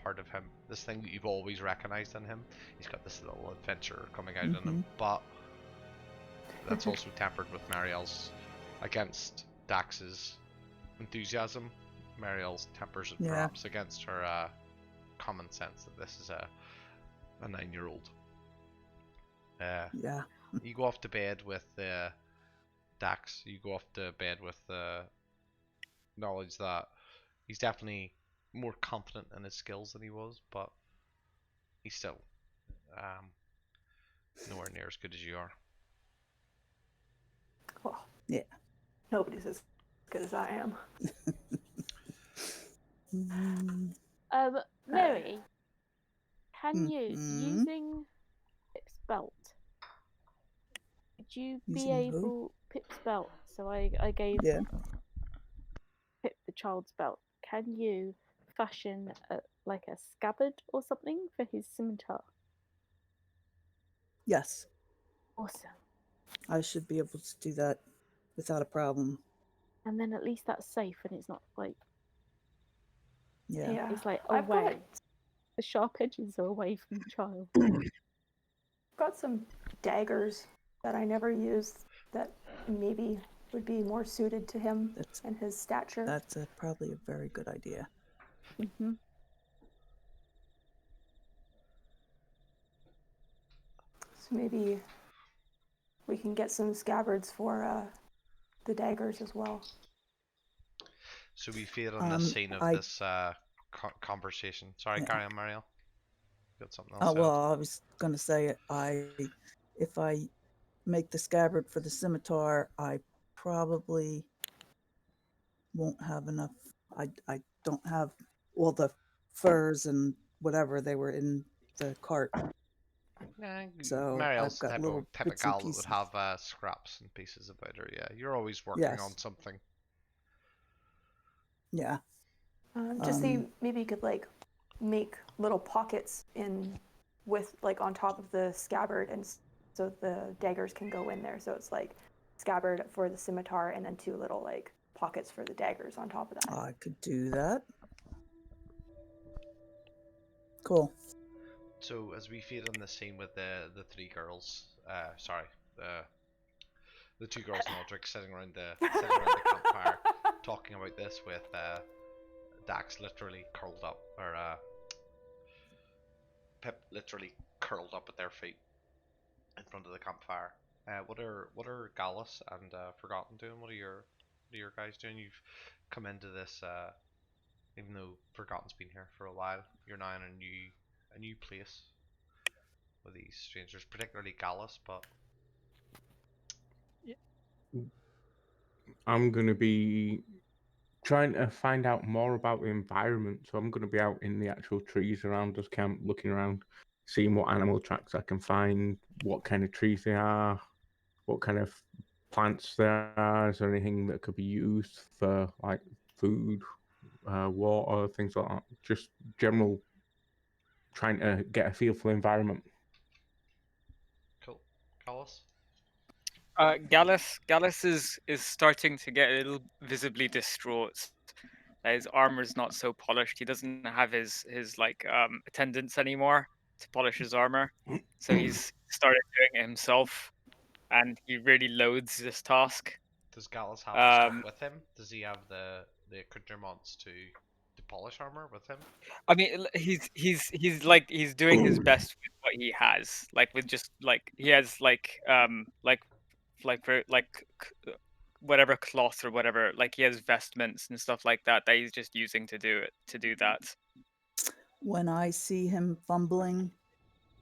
part of him, this thing that you've always recognized in him. He's got this little adventure coming out in him, but that's also tempered with Marielle's against Dax's enthusiasm. Marielle's tempers it perhaps against her common sense that this is a 9-year-old. Yeah. You go off to bed with Dax. You go off to bed with the knowledge that he's definitely more confident in his skills than he was, but he's still nowhere near as good as you are. Well, yeah. Nobody's as good as I am. Mary, can you, using Pip's belt, would you be able... Pip's belt, so I gave Pip the child's belt. Can you fashion like a scabbard or something for his scimitar? Yes. Awesome. I should be able to do that without a problem. And then at least that's safe and it's not like... Yeah. It's like I've away. The sharp edges are away from the child. got some daggers that I never used that maybe would be more suited to him and his stature. That's probably a very good idea. Mm-hmm. So maybe we can get some scabbards for the daggers as well. So we feel on the scene of this conversation. Sorry, carry on, Marielle. Got something else? Well, I was going to say, if I make the scabbard for the scimitar, I probably won't have enough. I don't have all the furs and whatever they were in the cart. So Marielle's I've got little type of bits and gal that pieces. would have scraps and pieces about her. Yeah, you're always working on something. Yeah. Just see, maybe you could like make little pockets with like on top of the scabbard, and so the daggers can go in there. So it's like scabbard for the scimitar, and then 2 little like pockets for the daggers on top of that. I could do that. Cool. So as we feed on the scene with the 3 girls, the 2 girls and Aldrich sitting around the campfire talking about this with Dax literally curled up, or Pip literally curled up at their feet in front of the campfire. What are Gallus and Forgotten doing? What are your guys doing? You've come into this, even though Forgotten's been here for a while. You're now in a new place with these strangers, particularly Gallus. But I'm going to be trying to find out more about the environment. So I'm going to be out in the actual trees around us camp, looking around, seeing what animal tracks I can find, what kind of trees they are, what kind of plants there are. Is there anything that could be used for like food, water, things like that? Just general trying to get a feel for the environment. cool. Gallus? Gallus is starting to get a little visibly distraught. His armor's not so polished. He doesn't have his like attendants anymore to polish his armor, so he's started doing it himself, and he really loathes this task. Does Gallus have the stuff with him? Does he have the accoutrements to polish armor with him? I mean, he's doing his best with what he has, like with just like he has whatever cloth or whatever, like he has vestments and stuff like that that he's just using to do that. When I see him fumbling,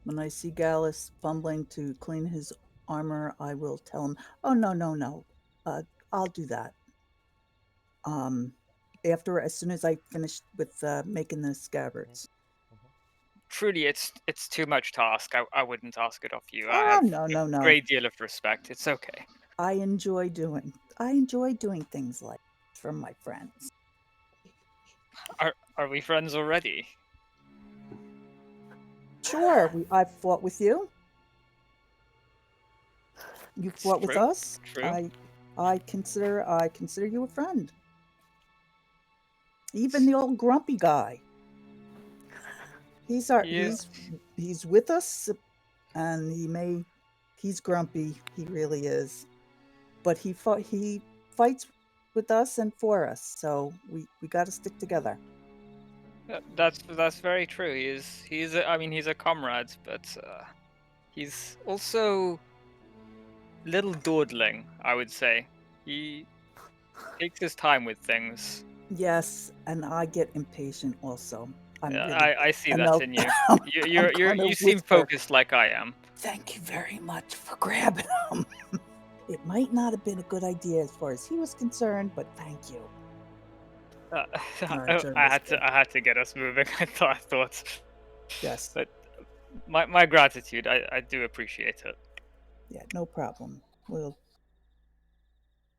when I see Gallus fumbling to clean his armor, I will tell him, "Oh no, I'll do that." As soon as I finish with making the scabbards. Truly, it's too much task. I wouldn't ask it off you. I Oh have no. a great deal of respect. It's okay. I enjoy doing things like this for my friends. Are we friends already? Sure, I've fought with you. You It's fought with true. us. True. I consider you a friend. Even the old grumpy guy. He's our Yeah. he's with us, and he's grumpy. He really is. But he fights with us and for us. So we got to stick together. That's very true. I mean he's a comrade, but he's also little dawdling, I would say. He takes his time with things. Yes, and I get impatient also. I'm Yeah, really I see and that I'll, in you. I'm gonna You seem whisper. focused like I am. Thank you very much for grabbing him. It might not have been a good idea as far as he was concerned, but thank you. Uh, All right, Sir Whisper. I had to get us moving. I thought, Yes. but my gratitude. I do appreciate it. Yeah, no problem. We'll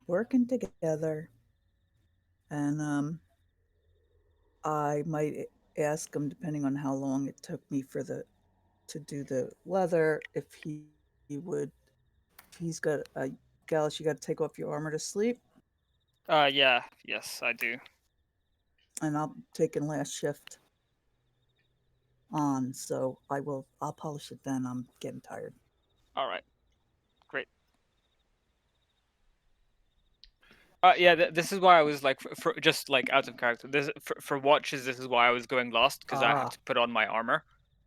working together, and I might ask him, depending on how long it took me to do the leather, if he would. If he's got a Gallus, you got to take off your armor to sleep, Yeah, yes, I do. and I'm taking last shift on, so I'll polish it then. I'm getting tired. All right, great. So, Yeah, this is why I was like, for just like out of character. This for watches. This is why I was going last because I have Ah, to put on my armor,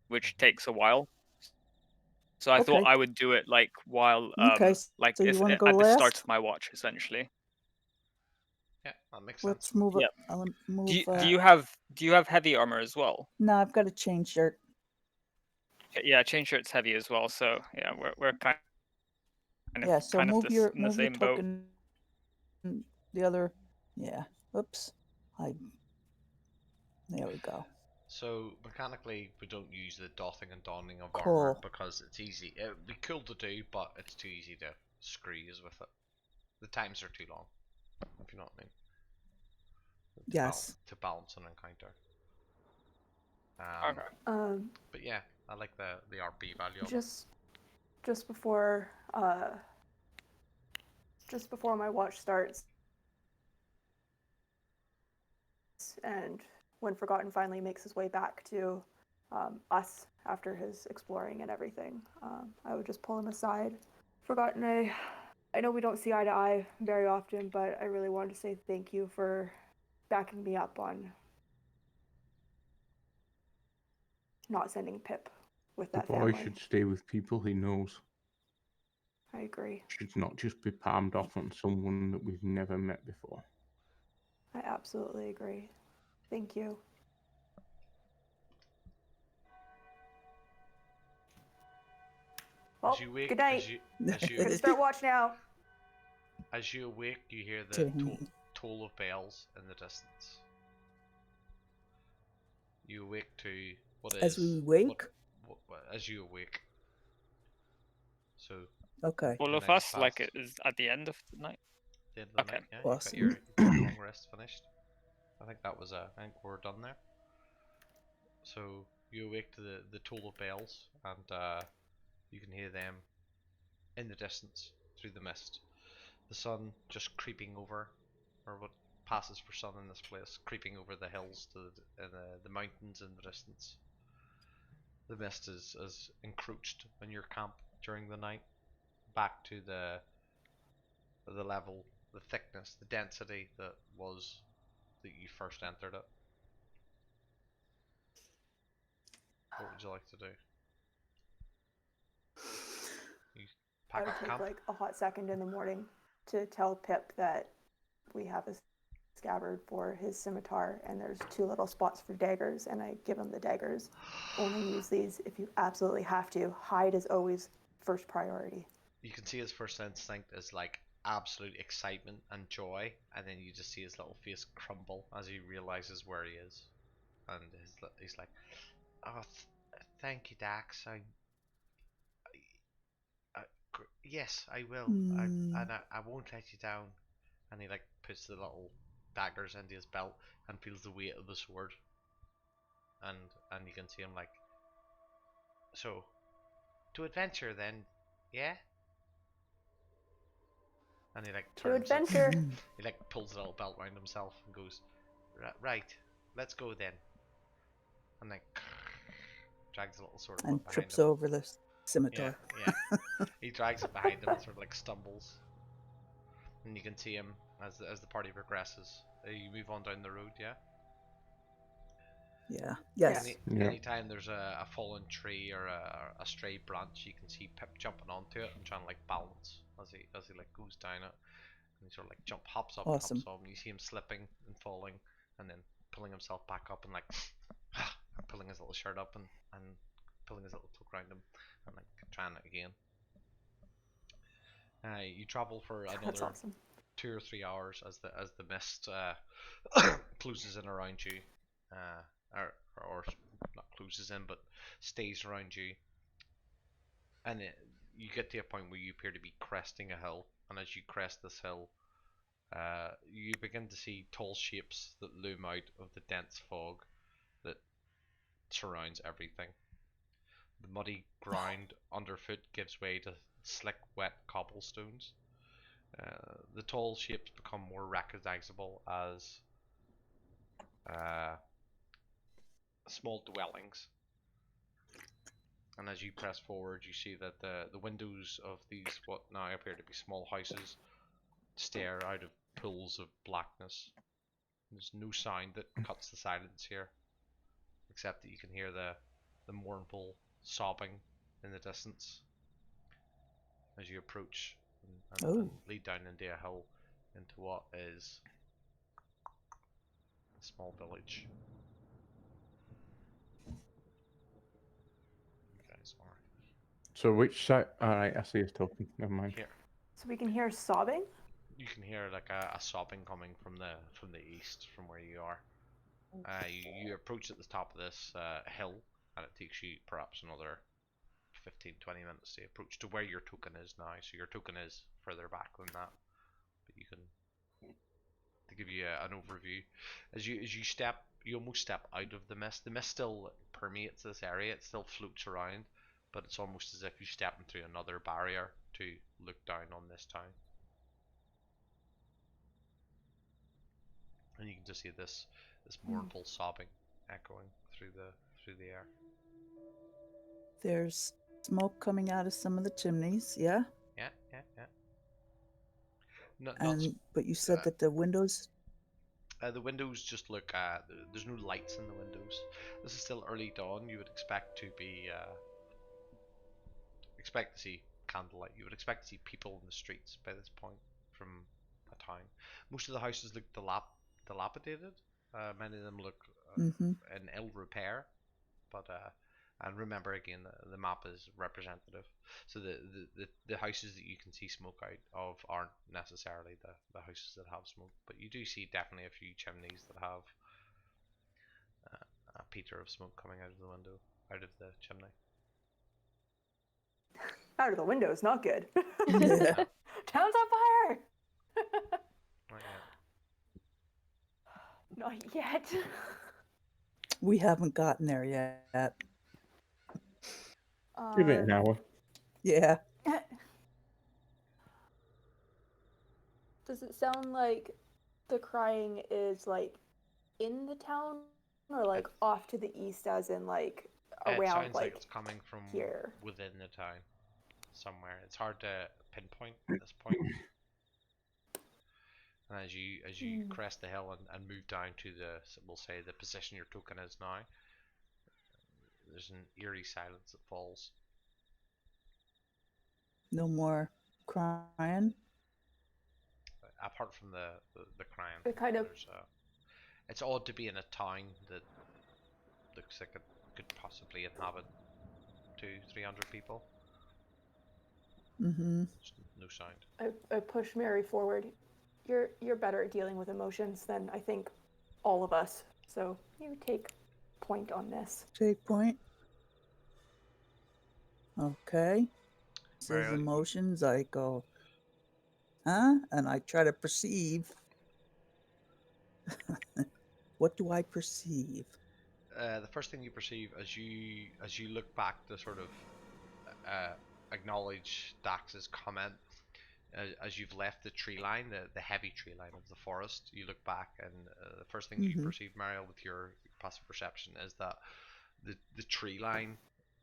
which mhm. takes a while. So I thought okay. I would do it like while Okay, like so you want to go at the start last? of my watch essentially. Yeah, that makes sense. Let's move it. Yeah. I'll move. Do you have heavy armor as well? No, I've got a chain shirt. Yeah, chain shirt's heavy as well. So yeah, we're Yeah, so kind of in the move your same boat. token. The other. Yeah. Oops. I. There we go. So mechanically, we don't use the doffing and donning of armor Cool. because it's easy. It'd be cool to do, but it's too easy to screw with it. The times are too long, if you know what I mean. Yes. To balance an encounter. Okay. But yeah, I like the RP value of it. Just before my watch starts, and when Forgotten finally makes his way back to us after his exploring and everything, I would just pull him aside. Forgotten, I know we don't see eye to eye very often, but I really wanted to say thank you for backing me up on not sending Pip with The that boy family. should stay with people he knows. I agree. Should not just be palmed off on someone that we've never met before. I absolutely agree. Thank you. Well, As you wake, good night. Could start watch now. as you awake, you hear the Dang. toll of bells in the distance. You awake to what is As we wake. as you awake. So Okay. All the of night has us, like passed. it is at the end of the night. The end of the Okay. night, yeah. Awesome. You got your long rest finished. I think that was I think we're done there. So you awake to the toll of bells, and you can hear them in the distance through the mist. The sun just creeping over, or what passes for sun in this place, creeping over the hills to the mountains in the distance. The mist is encroached on your camp during the night, back to the level, the thickness, the density that was that you first entered it. What would you like to do? You I pack would up take camp? like a hot second in the morning to tell Pip that we have a scabbard for his scimitar and there's 2 little spots for daggers, and I give him the daggers. Only use these if you absolutely have to. Hide is always first priority. You can see his first instinct is like absolute excitement and joy, and then you just see his little face crumble as he realizes where he is, and he's like, "Oh, thank you, Dax. I Yes, I will. Hmm. I won't let you down. And he like puts the little daggers into his belt and feels the weight of the sword. And you can see him like, so to adventure then, yeah. And he like To turns it. adventure. He like pulls the little belt around himself and goes, right, let's go then. And like drags a little sword And behind trips him. over the Yeah, scimitar. yeah. He drags it behind him and sort of like stumbles. And you can see him as the party progresses. You move on down the road, yeah. Yeah. Yes. Yeah. Anytime there's a fallen tree or a stray branch, you can see Pip jumping onto it and trying to like balance as he like goes down it. And he sort of like hops up, Awesome. and you see him slipping and falling, and then pulling himself back up and like pulling his little shirt up and pulling his little cloak around him and like trying it again. You travel for That's another awesome. 2 or 3 hours as the mist closes in around you, or not closes in, but stays around you, and you get to a point where you appear to be cresting a hill, and as you crest this hill, you begin to see tall shapes that loom out of the dense fog that surrounds everything. The muddy ground underfoot gives way to slick, wet cobblestones. The tall shapes become more recognizable as uh, small dwellings. And as you press forward, you see that the windows of these, what now appear to be small houses, stare out of pools of blackness. There's no sound that cuts the silence here, except that you can hear the mournful sobbing in the distance as you approach and Oh. lead down into a hill into what is a small village. You guys are So which side? All right, I see us talking. Never mind. here. So we can hear sobbing. You can hear like a sobbing coming from the east, from where you are. You approach at the top of this hill, and it takes you perhaps another 15-20 minutes to approach to where your token is now. So your token is further back than that, but you can, to give you an overview, as you step, you almost step out of the mist. The mist still permeates this area; it still floats around, but it's almost as if you step into another barrier to look down on this town. And you can just see this mournful sobbing echoing through the air. There's smoke coming out of some of the chimneys. Yeah. Yeah, yeah, yeah. Not But you said that the windows. the windows just look. There's no lights in the windows. This is still early dawn. You would expect to be expect to see candlelight. You would expect to see people in the streets by this point from a town. Most of the houses look dilapidated. Many of them look Mm-hmm. in ill repair, but and remember again, the map is representative. So the houses that you can see smoke out of aren't necessarily the houses that have smoke, but you do see definitely a few chimneys that have a peter of smoke coming out of the window, out of the chimney. Out of the window is not good. Yeah. Town's on fire. Not yet. Not yet. We haven't gotten there yet. Give it an hour. Yeah. Does it sound like the crying is like in the town or like off to the east, as in like It around sounds like like it's coming from here? within the town somewhere. It's hard to pinpoint at this point. And as you crest the hill and move down to we'll say the position your token is now, there's an eerie silence that falls. No more crying. Apart from the crying, It kind of it's odd to be in a town that looks like it could possibly inhabit 200-300 people. Mm-hmm. There's no sound. I push Mary forward. You're better at dealing with emotions than I think all of us. So you take point on this. Take point. Okay. says Mariel, emotions, I go, huh? And I try to perceive. What do I perceive? the first thing you perceive as you look back to sort of uh, acknowledge Dax's comment, as you've left the tree line, the heavy tree line of the forest, you look back, and the first thing you Mm-hmm. perceive, Mario, with your passive perception, is that the tree line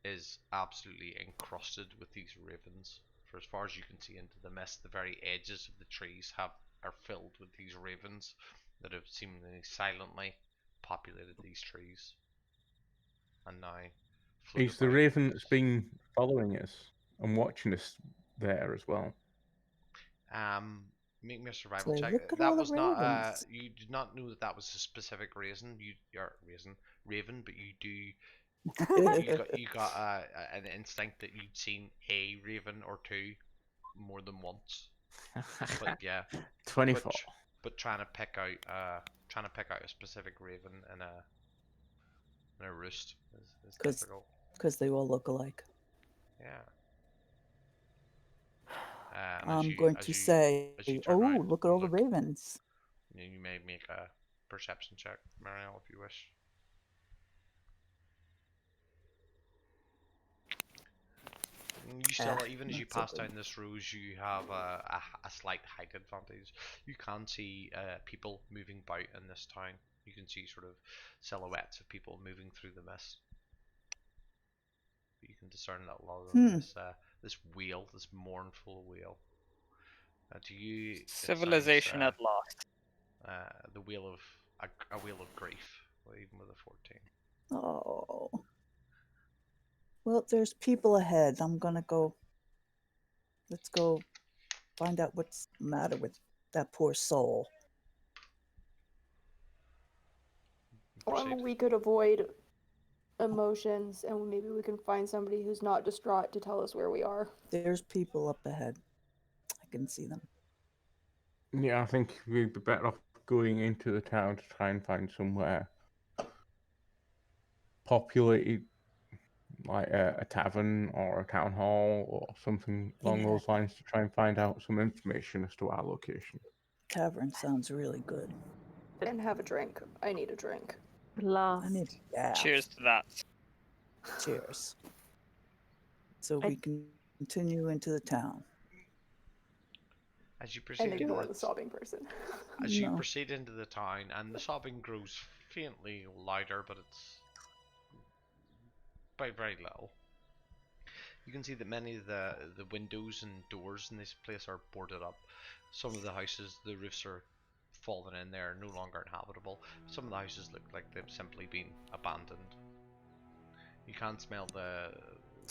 is absolutely encrusted with these ravens. For as far as you can see into the mist, the very edges of the trees are filled with these ravens that have seemingly silently populated these trees, and now float Is the about. raven that's been following us and watching us there as well? Um, make me a survival Say, check. look at all That the was not ravens. you did not know that that was a specific reason. Your reason raven, but you got an instinct that you'd seen a raven or two more than once. But yeah, 24. but trying to pick out a specific raven in a roost is difficult. Because they all look alike. Yeah. And I'm going to say, as you turn oh, around look at and all the look, ravens. you may make a perception check, Mariel, if you wish. You still, even as you Not so pass good. down this road, you have a slight height advantage. You can see people moving about in this town. You can see sort of silhouettes of people moving through the mist. But you can discern that a lot of them, this wail, this mournful wail. To you, it sounds Civilization at last. the wail of a wail of grief, even with a 14. Oh. Well, there's people ahead. I'm going to go. Let's go find out what's the matter with that poor soul. Proceed. Or we could avoid emotions and maybe we can find somebody who's not distraught to tell us where we are. There's people up ahead. I can see them. Yeah, I think we'd be better off going into the town to try and find somewhere populated, like a tavern or a town hall or something along Yeah. those lines, to try and find out some information as to our location. Tavern sounds really good. And have a drink. I need a drink. I need, Blast. yeah. Cheers to that. Cheers. So I- we can continue into the town. As you And proceed into ignore the sobbing person. as you No. proceed into the town, and the sobbing grows faintly louder, but it's by very little. You can see that many of the windows and doors in this place are boarded up. Some of the houses, the roofs are fallen in, they're no longer inhabitable. Some of the houses look like they've simply been abandoned. You can smell the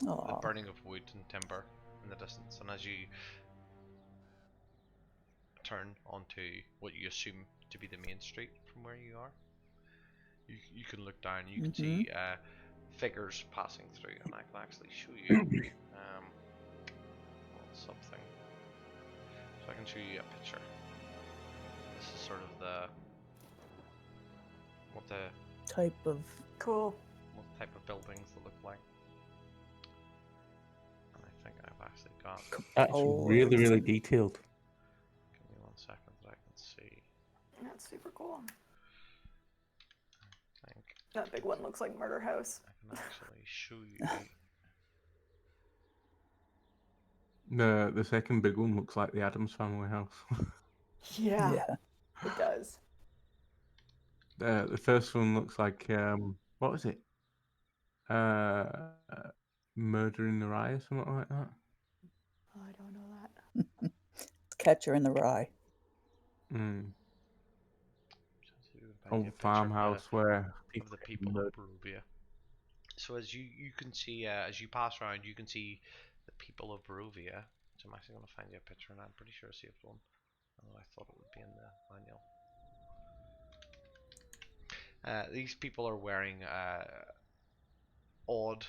Aw. burning of wood and timber in the distance, and as you turn onto what you assume to be the main street from where you are, you can look down, you can see figures passing through, and I can actually show you something. So I can show you a picture. This is sort of what Type of. Cool. type of buildings they look like. And I think I've actually got. That's really, really detailed. Give me 1 second that I can see. That's super cool. I think That big one looks like Murder House. I can actually show you. The second big one looks like the Addams Family house. Yeah, Yeah. it does. The first one looks like what was it? Murder in the Rye or something like that. Oh, I don't know that. Catcher in the Rye. Mm. Find you a Old picture farmhouse where of the people of Barovia. So as you can see, as you pass around, you can see the people of Barovia. So I'm actually going to find you a picture, and I'm pretty sure I saved one. Oh, I thought it would be in the manual. These people are wearing odd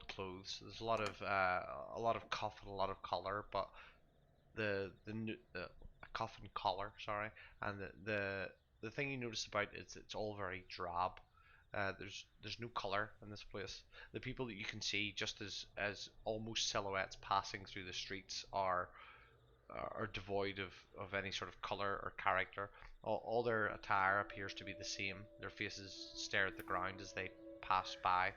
clothes. There's a lot of cuff and a lot of collar, but the cuff and collar, sorry, and the thing you notice about it's all very drab. There's no color in this place. The people that you can see just as almost silhouettes passing through the streets are devoid of any sort of color or character. All their attire appears to be the same. Their faces stare at the ground as they pass by.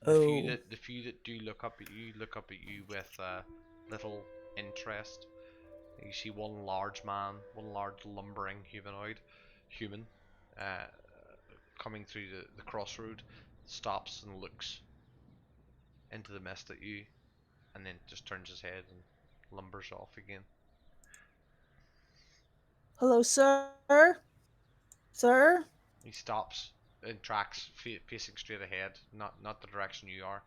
Oh, The few that do look up at you with little interest. You see one large man, one large lumbering human, uh, coming through the crossroad, stops and looks into the mist at you, and then just turns his head and lumbers off again. hello, sir. Sir, He stops in tracks, facing straight ahead, not the direction you are,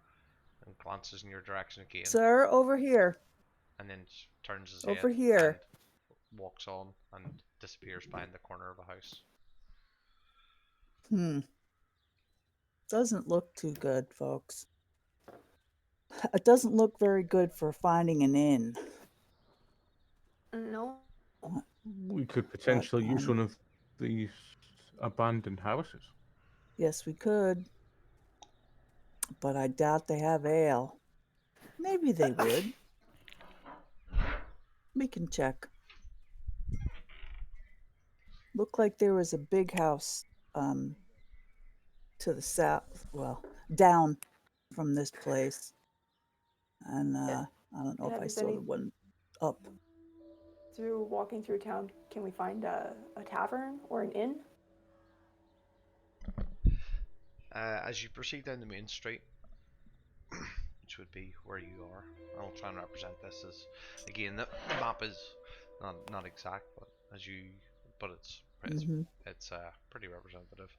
and glances in your direction again, sir, over here. and then turns his Over head and here. walks on and disappears behind the corner of a house. Doesn't look too good, folks. It doesn't look very good for finding an inn. No. We could potentially use one of these abandoned houses. Yes, we could. But I doubt they have ale. Maybe they would. We can check. Looked like there was a big house to the south, well, down from this place. And I don't know if I Does saw the one up. Through walking through town, can we find a tavern or an inn? As you proceed down the main street, which would be where you are, I'll try and represent this as, again, the map is not exact, but Mm-hmm. it's pretty representative.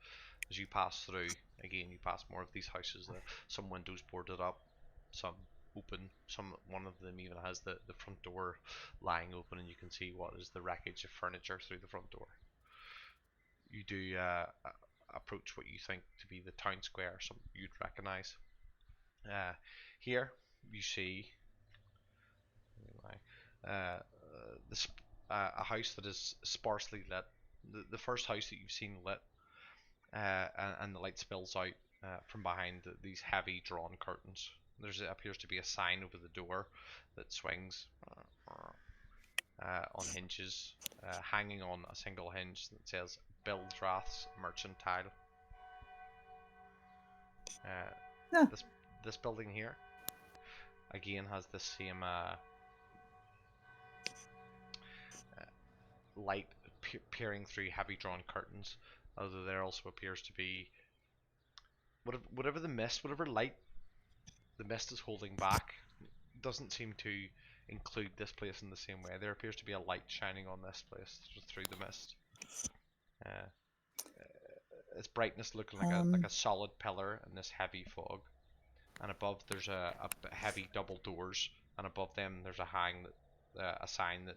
As you pass through, again, you pass more of these houses. Some windows boarded up, some open. One of them even has the front door lying open, and you can see what is the wreckage of furniture through the front door. You do approach what you think to be the town square, some you'd recognise. Here you see uh, this a house that is sparsely lit. The first house that you've seen lit, and the light spills out from behind these heavy drawn curtains. There appears to be a sign over the door that swings on hinges, hanging on a single hinge that says Bildrath's Merchantile. Yeah. This building here again has the same light peering through heavy drawn curtains, although there also appears to be whatever whatever light the mist is holding back doesn't seem to include this place in the same way. There appears to be a light shining on this place through the mist. Uh, its brightness looking like a solid pillar in this heavy fog. And above there's a heavy double doors, and above them there's a sign that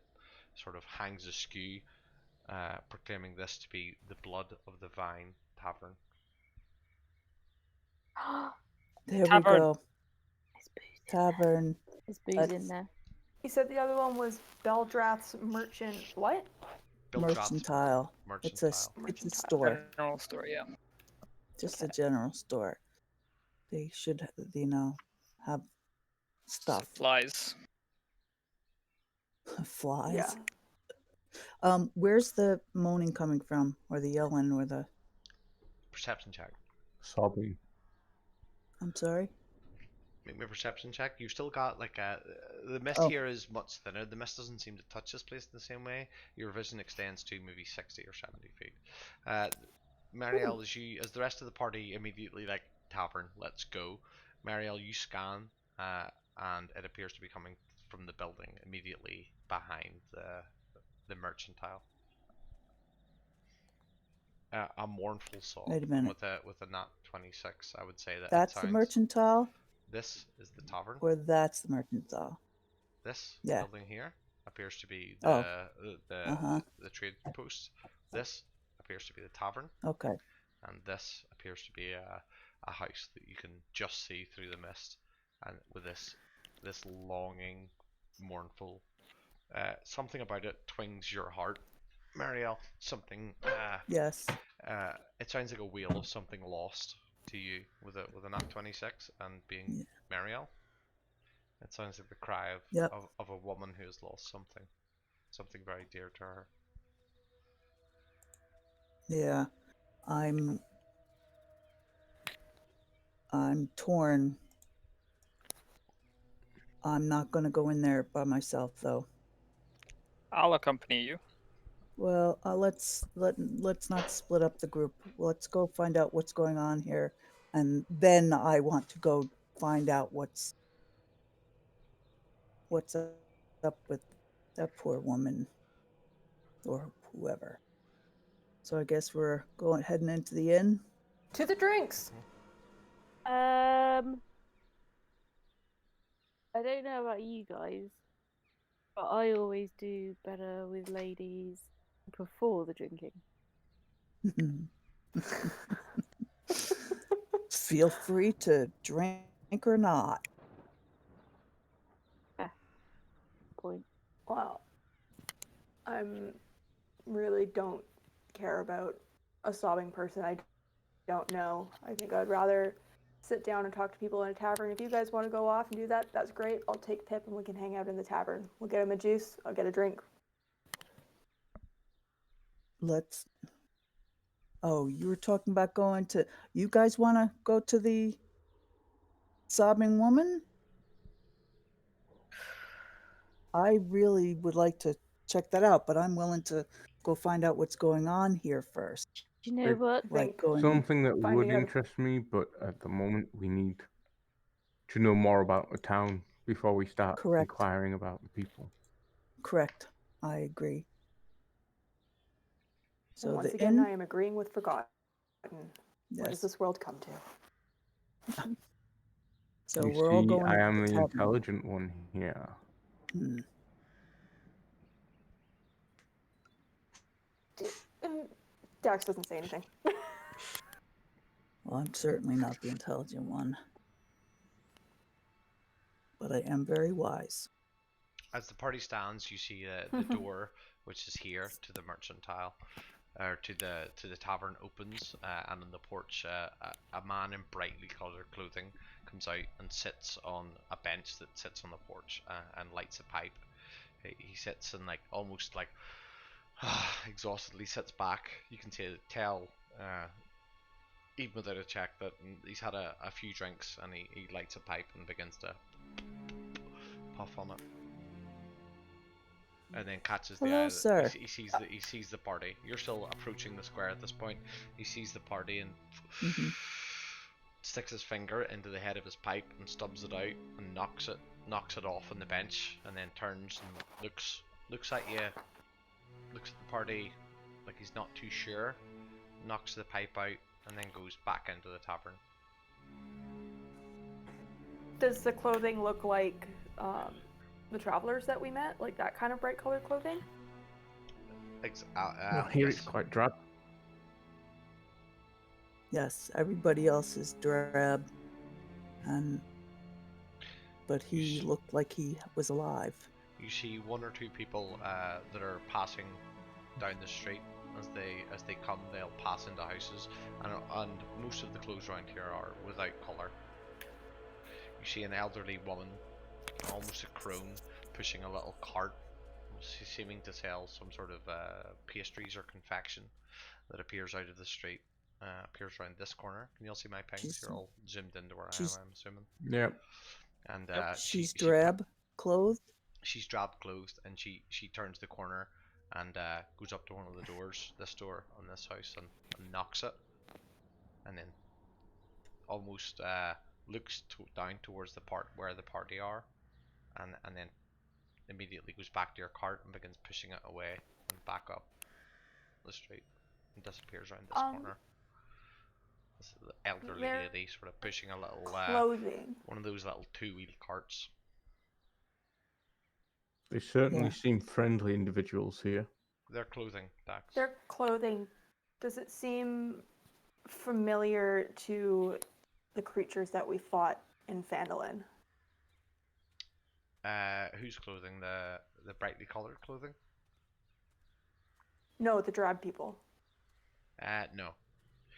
sort of hangs askew, proclaiming this to be the Blood of the Vine Tavern. There we Tavern. go. Tavern. There's booze in there. You said the other one was Beldrath's Merchant what? Merchantile. It's a store. General store, yeah. Just a general store. They should, have stuff. Supplies. Flies. Yeah. Where's the moaning coming from, or the yelling, or the? Perception check. Sobbing. I'm sorry. Make me a perception check. You've still got the mist here is much thinner. The mist doesn't seem to touch this place in the same way. Your vision extends to maybe 60 or 70 feet. Marielle, as the rest of the party immediately tavern, let's go. Marielle, you scan, and it appears to be coming from the building immediately behind the merchantile. A mournful song. Wait a minute. With a nat 26, I would say that's the merchantile. This is the tavern. Or that's the merchantile. This building here appears to be the trade post. This appears to be the tavern. Okay. And this appears to be a house that you can just see through the mist, and with this longing, mournful, something about it twings your heart Marielle, something. Yes. It sounds like a wheel of something lost to you with a nat 26 and being Yeah. Marielle. It sounds like the cry Yep. of a woman who has lost something very dear to her. Yeah. I'm torn. I'm not going to go in there by myself though. I'll accompany you. Well, let's not split up the group. Let's go find out what's going on here, and then I want to go find out what's up with that poor woman or whoever. So I guess we're heading into the inn. To the drinks. I don't know about you guys, but I always do better with ladies before the drinking. Feel free to drink or not. Point. Well, really don't care about a sobbing person I don't know. I think I'd rather sit down and talk to people in a tavern. If you guys want to go off and do that, that's great. I'll take Pip and we can hang out in the tavern. We'll get him a juice. I'll get a drink. Oh, you were talking about going to. You guys want to go to the sobbing woman? I really would like to check that out, but I'm willing to go find out what's going on here first. Do you know It's what? Like Think going. something that finding would out- interest me, but at the moment we need to know more about the town before we start Correct. inquiring about the people. Correct. I agree. And So once the again, inn. I am agreeing with Forgotten. What does Yes. this world come to? So You we're all see, going I to am the the tavern. intelligent one here. Hmm. Dax doesn't say anything. Well, I'm certainly not the intelligent one, but I am very wise. As the party stands, you see the door, which is here to the mercantile, or to the tavern, opens, and on the porch, a man in brightly coloured clothing comes out and sits on a bench that sits on the porch, and lights a pipe. He sits and almost exhaustedly sits back. You can tell, even without a check, that he's had a few drinks, and he lights a pipe and begins to puff on it. And then catches the Hello, eye. sir. He sees the party. You're still approaching the square at this point. He sees the party and sticks his finger into the head of his pipe and stubs it out and knocks it off on the bench, and then turns and looks at you, looks at the party like he's not too sure, knocks the pipe out, and then goes back into the tavern. Does the clothing look like the travelers that we met? Like that kind of bright colored clothing? Well, here it's quite drab. Yes, everybody else is drab, but he looked like he was alive. You see one or two people that are passing down the street. As they come, they'll pass into houses, and most of the clothes around here are without colour. You see an elderly woman, almost a crone, pushing a little cart, seeming to sell some sort of pastries or confection that appears out of the street. Appears around this corner. Can you all see my pings? You're all zoomed into where I am, I'm assuming. Yep. And she's drab clothed. She's drab clothed, and she turns the corner and goes up to one of the doors, this door on this house, and knocks it, and then almost looks down towards the part where the party are, and then immediately goes back to your cart and begins pushing it away and back up the street and disappears around this corner. This is the elderly lady sort of pushing a little clothing. One of those little two-wheel carts. They certainly seem friendly individuals here. Their clothing, Dax. Their clothing, does it seem familiar to the creatures that we fought in Phandalin? Whose clothing? The brightly coloured clothing? No, the drab people. No.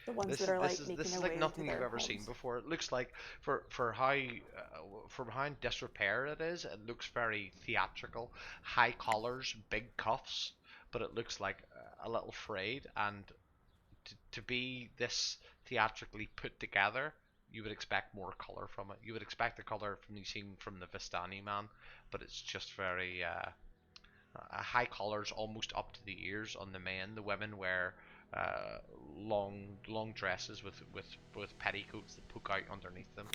The ones This that is are this like is making this is their like way into nothing you've their ever seen homes. before. It looks like for how in disrepair it is. It looks very theatrical. High collars, big cuffs, but it looks like a little frayed. And to be this theatrically put together, you would expect more color from it. You would expect the color from you seen from the Vistani man, but it's just very high collars almost up to the ears on the men. The women wear uh, long dresses with petticoats that poke out underneath them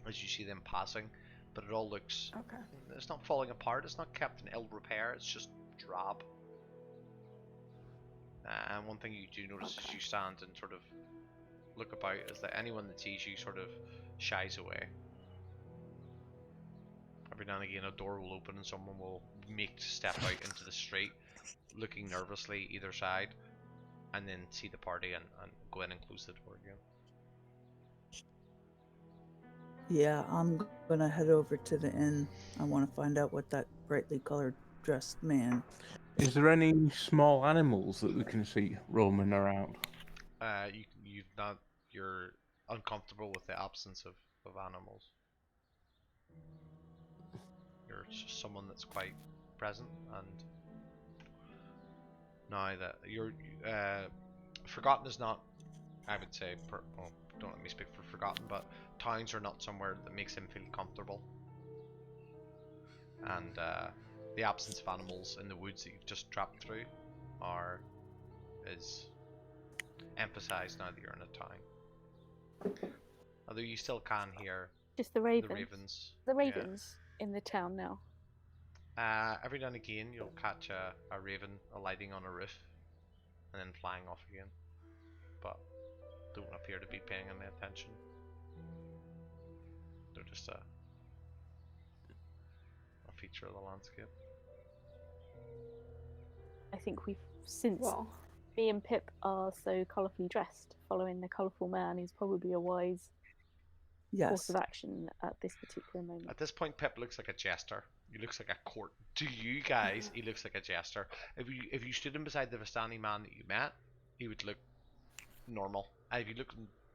as you see them passing. But it all looks, Okay. it's not falling apart. It's not kept in ill repair. It's just drab. And one thing you do notice as you stand and sort of look about is that anyone that sees you sort of shies away. Every now and again, a door will open and someone will make to step out into the street, looking nervously either side, and then see the party and go in and close the door again. Yeah, I'm gonna head over to the inn. I want to find out what that brightly colored dressed man. Is there any small animals that we can see roaming around? You've not, you're uncomfortable with the absence of animals. You're just someone that's quite present, and now that you're forgotten is not, I would say, well, don't let me speak for forgotten, but towns are not somewhere that makes him feel comfortable, and the absence of animals in the woods that you've just trapped through are is emphasized now that you're in a town. Although you still can hear Just the the ravens. ravens. The ravens in the town now. Every now and again, you'll catch a raven alighting on a roof and then flying off again, but don't appear to be paying any attention. They're just a feature of the landscape. I think we've since Well, me and Pip are so colourfully dressed, following the colourful man is probably a wise course Yes. of action at this particular moment. At this point, Pip looks like a jester. He looks like a court. To you guys, he looks like a jester. If you stood him beside the Vistani man that you met, he would look normal. And if you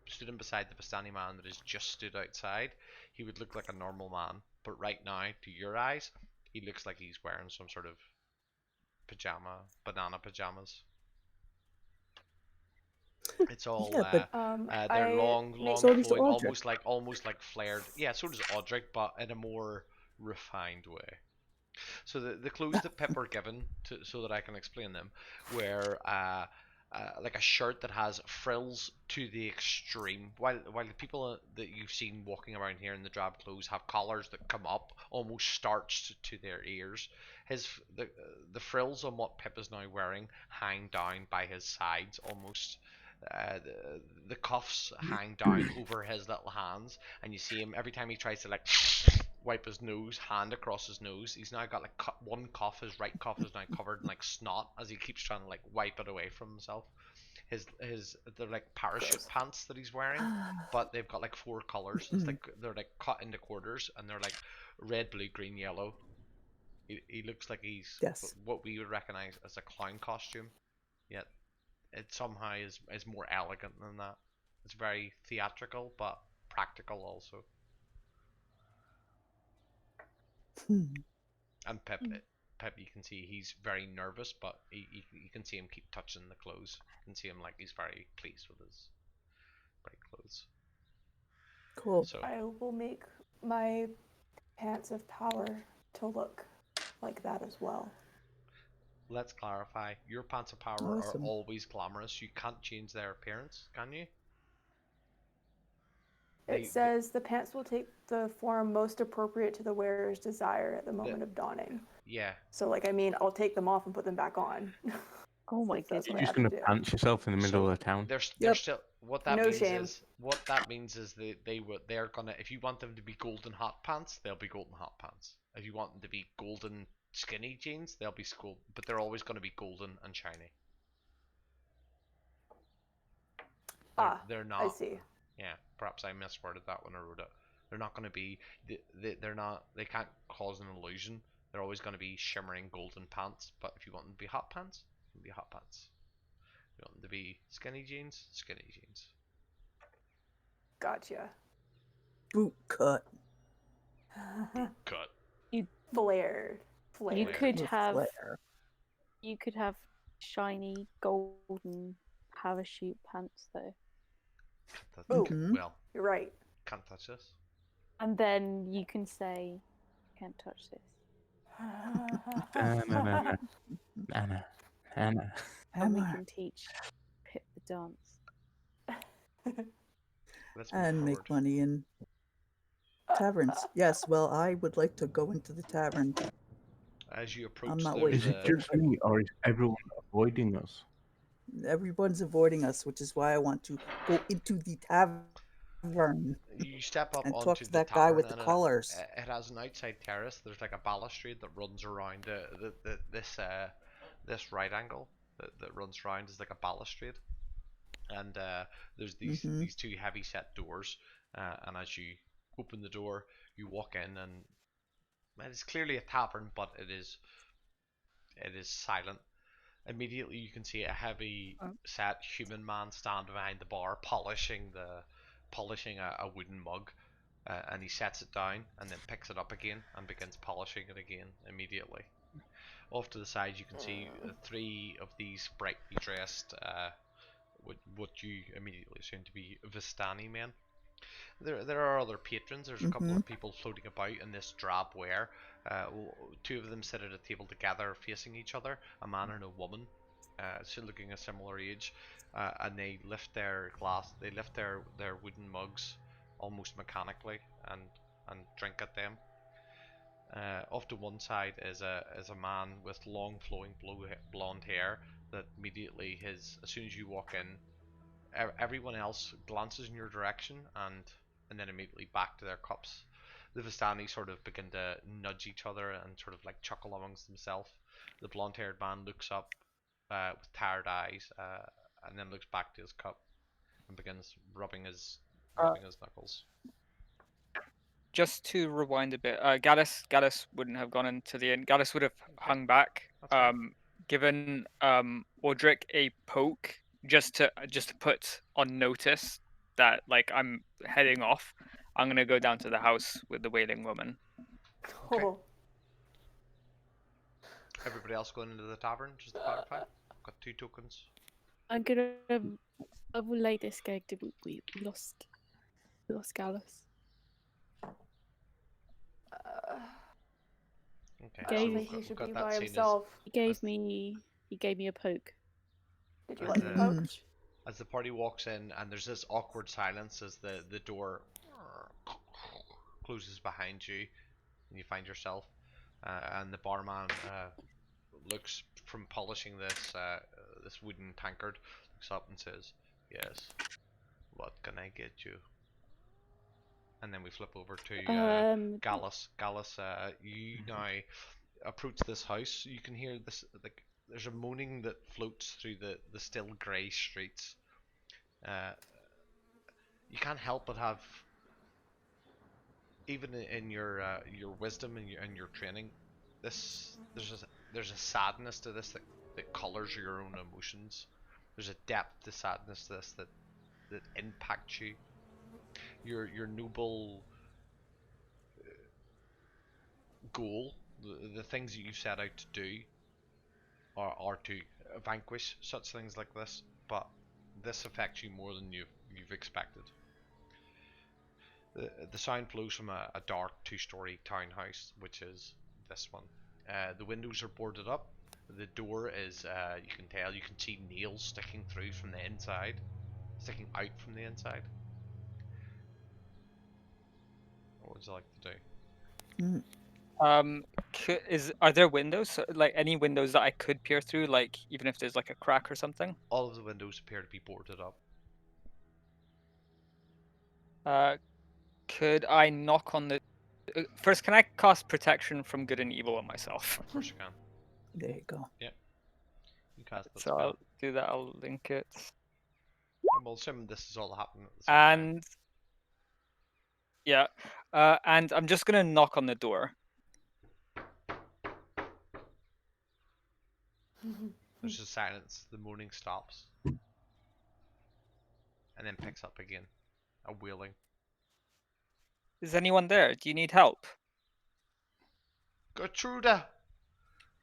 stood him beside the Vistani man that has just stood outside, he would look like a normal man. But right now, to your eyes, he looks like he's wearing some sort of banana pajamas. It's all Yeah, but they're I long make So does flowing, Audrey. almost like flared. Yeah, so does Audric, but in a more refined way. So the clues that Pip were given to so that I can explain them were like a shirt that has frills to the extreme. While the people that you've seen walking around here in the drab clothes have collars that come up almost starched to their ears. His the frills on what Pip is now wearing hang down by his sides almost. The cuffs hang down over his little hands, and you see him every time he tries to like wipe his nose, hand across his nose. He's now got like one cuff. His right cuff is now covered in like snot as he keeps trying to like wipe it away from himself. His they're like parachute Gross. pants that he's wearing, but they've got like four colors. It's like they're like cut into quarters, and they're like red, blue, green, yellow. He looks like he's Yes. what we would recognize as a clown costume, yet it somehow is more elegant than that. It's very theatrical, but practical also. And Pep, you can see he's very nervous, but you can see him keep touching the clothes. You can see him like he's very pleased with his bright clothes. Cool. So I will make my pants of power to look like that as well. let's clarify: your pants of power are Awesome. always glamorous. You can't change their appearance, can you? It says the pants will take the form most appropriate to the wearer's desire at the moment of donning. Yeah. So, like, I mean, I'll take them off and put them back on. Oh my If that's goodness. what I You're just have going to to do. pants yourself in the middle So of the town? they're still what that No means shame. is they're gonna, if you want them to be golden hot pants, they'll be golden hot pants. If you want them to be golden skinny jeans, they'll be school, but they're always going to be golden and shiny. They're I not. see. Yeah, perhaps I misworded that when I wrote it. They're not going to be. They're not. They can't cause an illusion. They're always going to be shimmering golden pants. But if you want them to be hot pants, Can be hot pants. You want them to be skinny jeans? Skinny jeans. Gotcha. Boot cut. Cut. Flared. You Flared. could With have flair. shiny golden parachute pants though, Ooh. Mhm. Well, You're right. can't touch this. and then you can say, "Can't touch this." Anna, Anna, Anna. And we Hammer. can teach Pip the dance. Let's move And forward. make money in taverns. Yes, well, I would like to go into the tavern. As you approach, I'm not there's Is waiting it for just me, or is everyone avoiding us? everyone's avoiding us, which is why I want to go into the tavern you step up and talk onto to the that guy tavern, with the and collars. it has an outside terrace. There's like a balustrade that runs around this right angle that runs around is like a balustrade, and there's Mhm. these two heavy set doors, and as you open the door, you walk in, and it's clearly a tavern, but it is silent. Immediately, you can see a heavy set human man stand behind the bar, polishing a wooden mug, and he sets it down and then picks it up again and begins polishing it again immediately. Off to the side, you can see three of these brightly dressed, what you immediately assume to be Vistani men. There are other patrons. There's a couple of people floating about in this drab wear. Two of them sit at a table together, facing each other. A man and a woman, still looking a similar age, and they lift their their wooden mugs almost mechanically and drink at them. Off to one side is a man with long flowing blonde hair that immediately as soon as you walk in, everyone else glances in your direction and then immediately back to their cups. The Vistani sort of begin to nudge each other and sort of like chuckle amongst themselves. The blonde-haired man looks up with tired eyes and then looks back to his cup and begins rubbing his knuckles. Just to rewind a bit, Gaddis wouldn't have gone into the inn. Gaddis would have hung back, That's fine. given Audric a poke just to put on notice that like I'm heading off. I'm gonna go down to the house with the wailing woman. Okay. Oh. Everybody else going into the tavern, just to clarify. Got 2 tokens. I'm gonna I will lay this gag to we lost Gallus. Okay, I don't Gave- think he we've should got be that by scene himself. He gave me a poke. Did you as like the the- poke? as the party walks in, and there's this awkward silence as the door closes behind you, and you find yourself, and the barman looks from polishing this wooden tankard, looks up and says, "Yes, what can I get you?" And then we flip over to Gallus. Gallus, you now approach this house. You can hear this like there's a moaning that floats through the still grey streets. Uh, you can't help but have, even in your wisdom and your training, there's a sadness to this that colors your own emotions. There's a depth to sadness to this that impacts you. Your noble goal, the things that you set out to do, are to vanquish such things like this, but this affects you more than you've expected. The sound flows from a dark 2-story townhouse, which is this one. The windows are boarded up. The door is, you can see nails sticking through from the inside, sticking out from the inside. What would you like to do? Are there windows, like any windows that I could peer through, like even if there's like a crack or something? All of the windows appear to be boarded up. Could I knock on the first? Can I cast protection from good and evil on myself? Of course you can. There you go. Yeah. You cast that So spell. I'll do that. I'll link it. I'm assuming this is all happening at the same time. And yeah, and I'm just gonna knock on the door. There's just silence. The moaning stops. And then picks up again. A wailing. Is anyone there? Do you need help? Gertruda!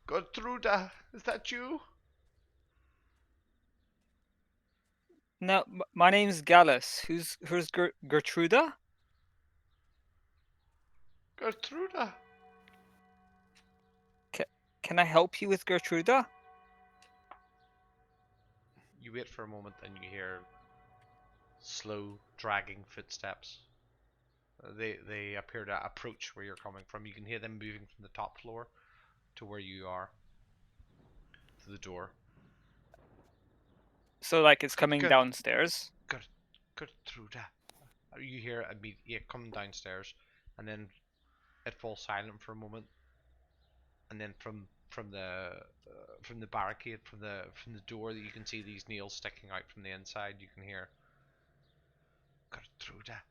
Gertruda! Is that you? No, my name's Gallus. Who's Gertruda? Gertruda! Can I help you with Gertruda? You wait for a moment and you hear slow, dragging footsteps. They appear to approach where you're coming from. You can hear them moving from the top floor to where you are. To the door. So like it's coming Good. downstairs. Gertruda. You hear it coming downstairs, and then it falls silent for a moment, and then from the barricade, from the door that you can see these nails sticking out from the inside, you can hear Gertruda.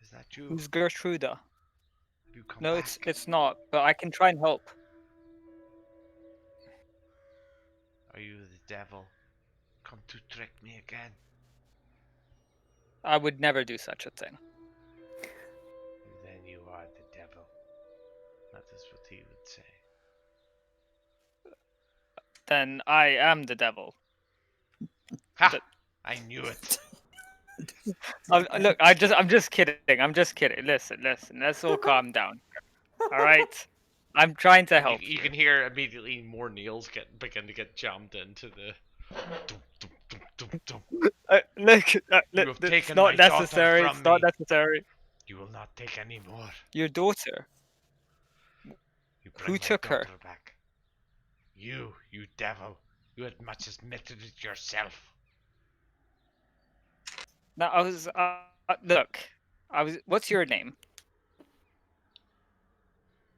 Is that you? Who's Gertruda? Have you come No, back? it's not. But I can try and help. Are you the devil? Come to trick me again? I would never do such a thing. Then you are the devil. That is what he would say. Then I am the devil. Ha! I knew it. Look, I'm just kidding. I'm just kidding. Listen. Let's all calm down. All right. I'm trying to help You can hear immediately more nails begin to get jammed into the. Dum, dum, dum, dum, dum. Look, You have it's taken not my daughter necessary. from It's not me. necessary. You will not take any more. Your daughter. You bring Who my took her? daughter back. You devil. You had much admitted it yourself. No, I was. Look, I was. What's your name?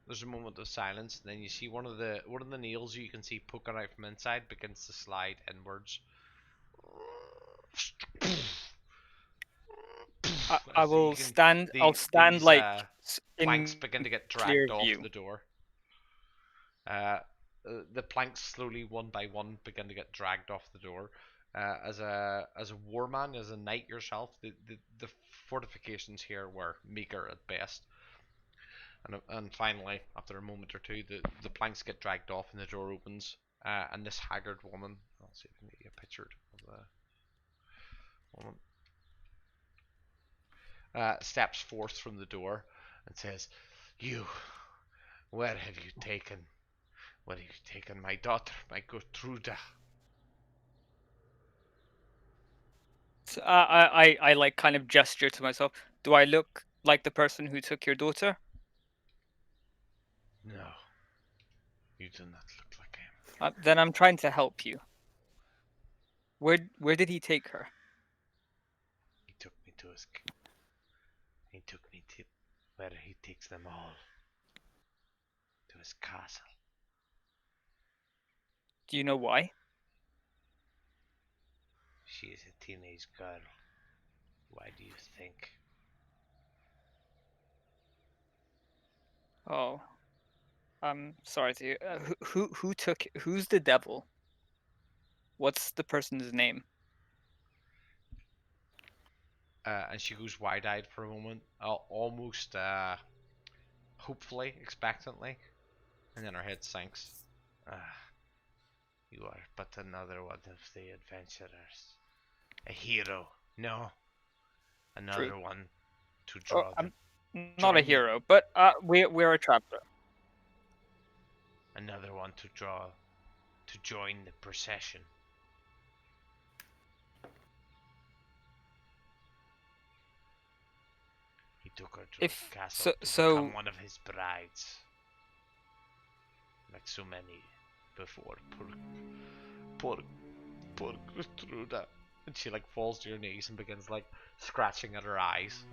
There's a moment of silence, and then you see one of the nails you can see poking out from inside begins to slide inwards. I will stand. I'll stand these, like planks in begin to get clear dragged off view. the door. The planks slowly, one by one, begin to get dragged off the door. As a war man, as a knight yourself, the fortifications here were meager at best. And finally, after a moment or two, the planks get dragged off and the door opens. And this haggard woman, I'll see if I can get you a picture of the woman, steps forth from the door and says, "You, where have you taken my daughter, my Gertruda?" So, I like kind of gesture to myself. Do I look like the person who took your daughter? No, you do not look like him. Then I'm trying to help you. Where did he take her? He took me to where he takes them all, to his castle. Do you know why? She is a teenage girl. Why do you think? Oh, I'm sorry to. Who took? Who's the devil? What's the person's name? And she goes wide-eyed for a moment, almost hopefully, expectantly, and then her head sinks. You are but another one of the adventurers. A hero, no. Another True. one to draw I'm join not a the- hero, but we're a traveler. Another one to join the procession. He took her to his castle to become one of his brides. Like so many before. Poor Gertruda. And she like falls to her knees and begins like scratching at her eyes.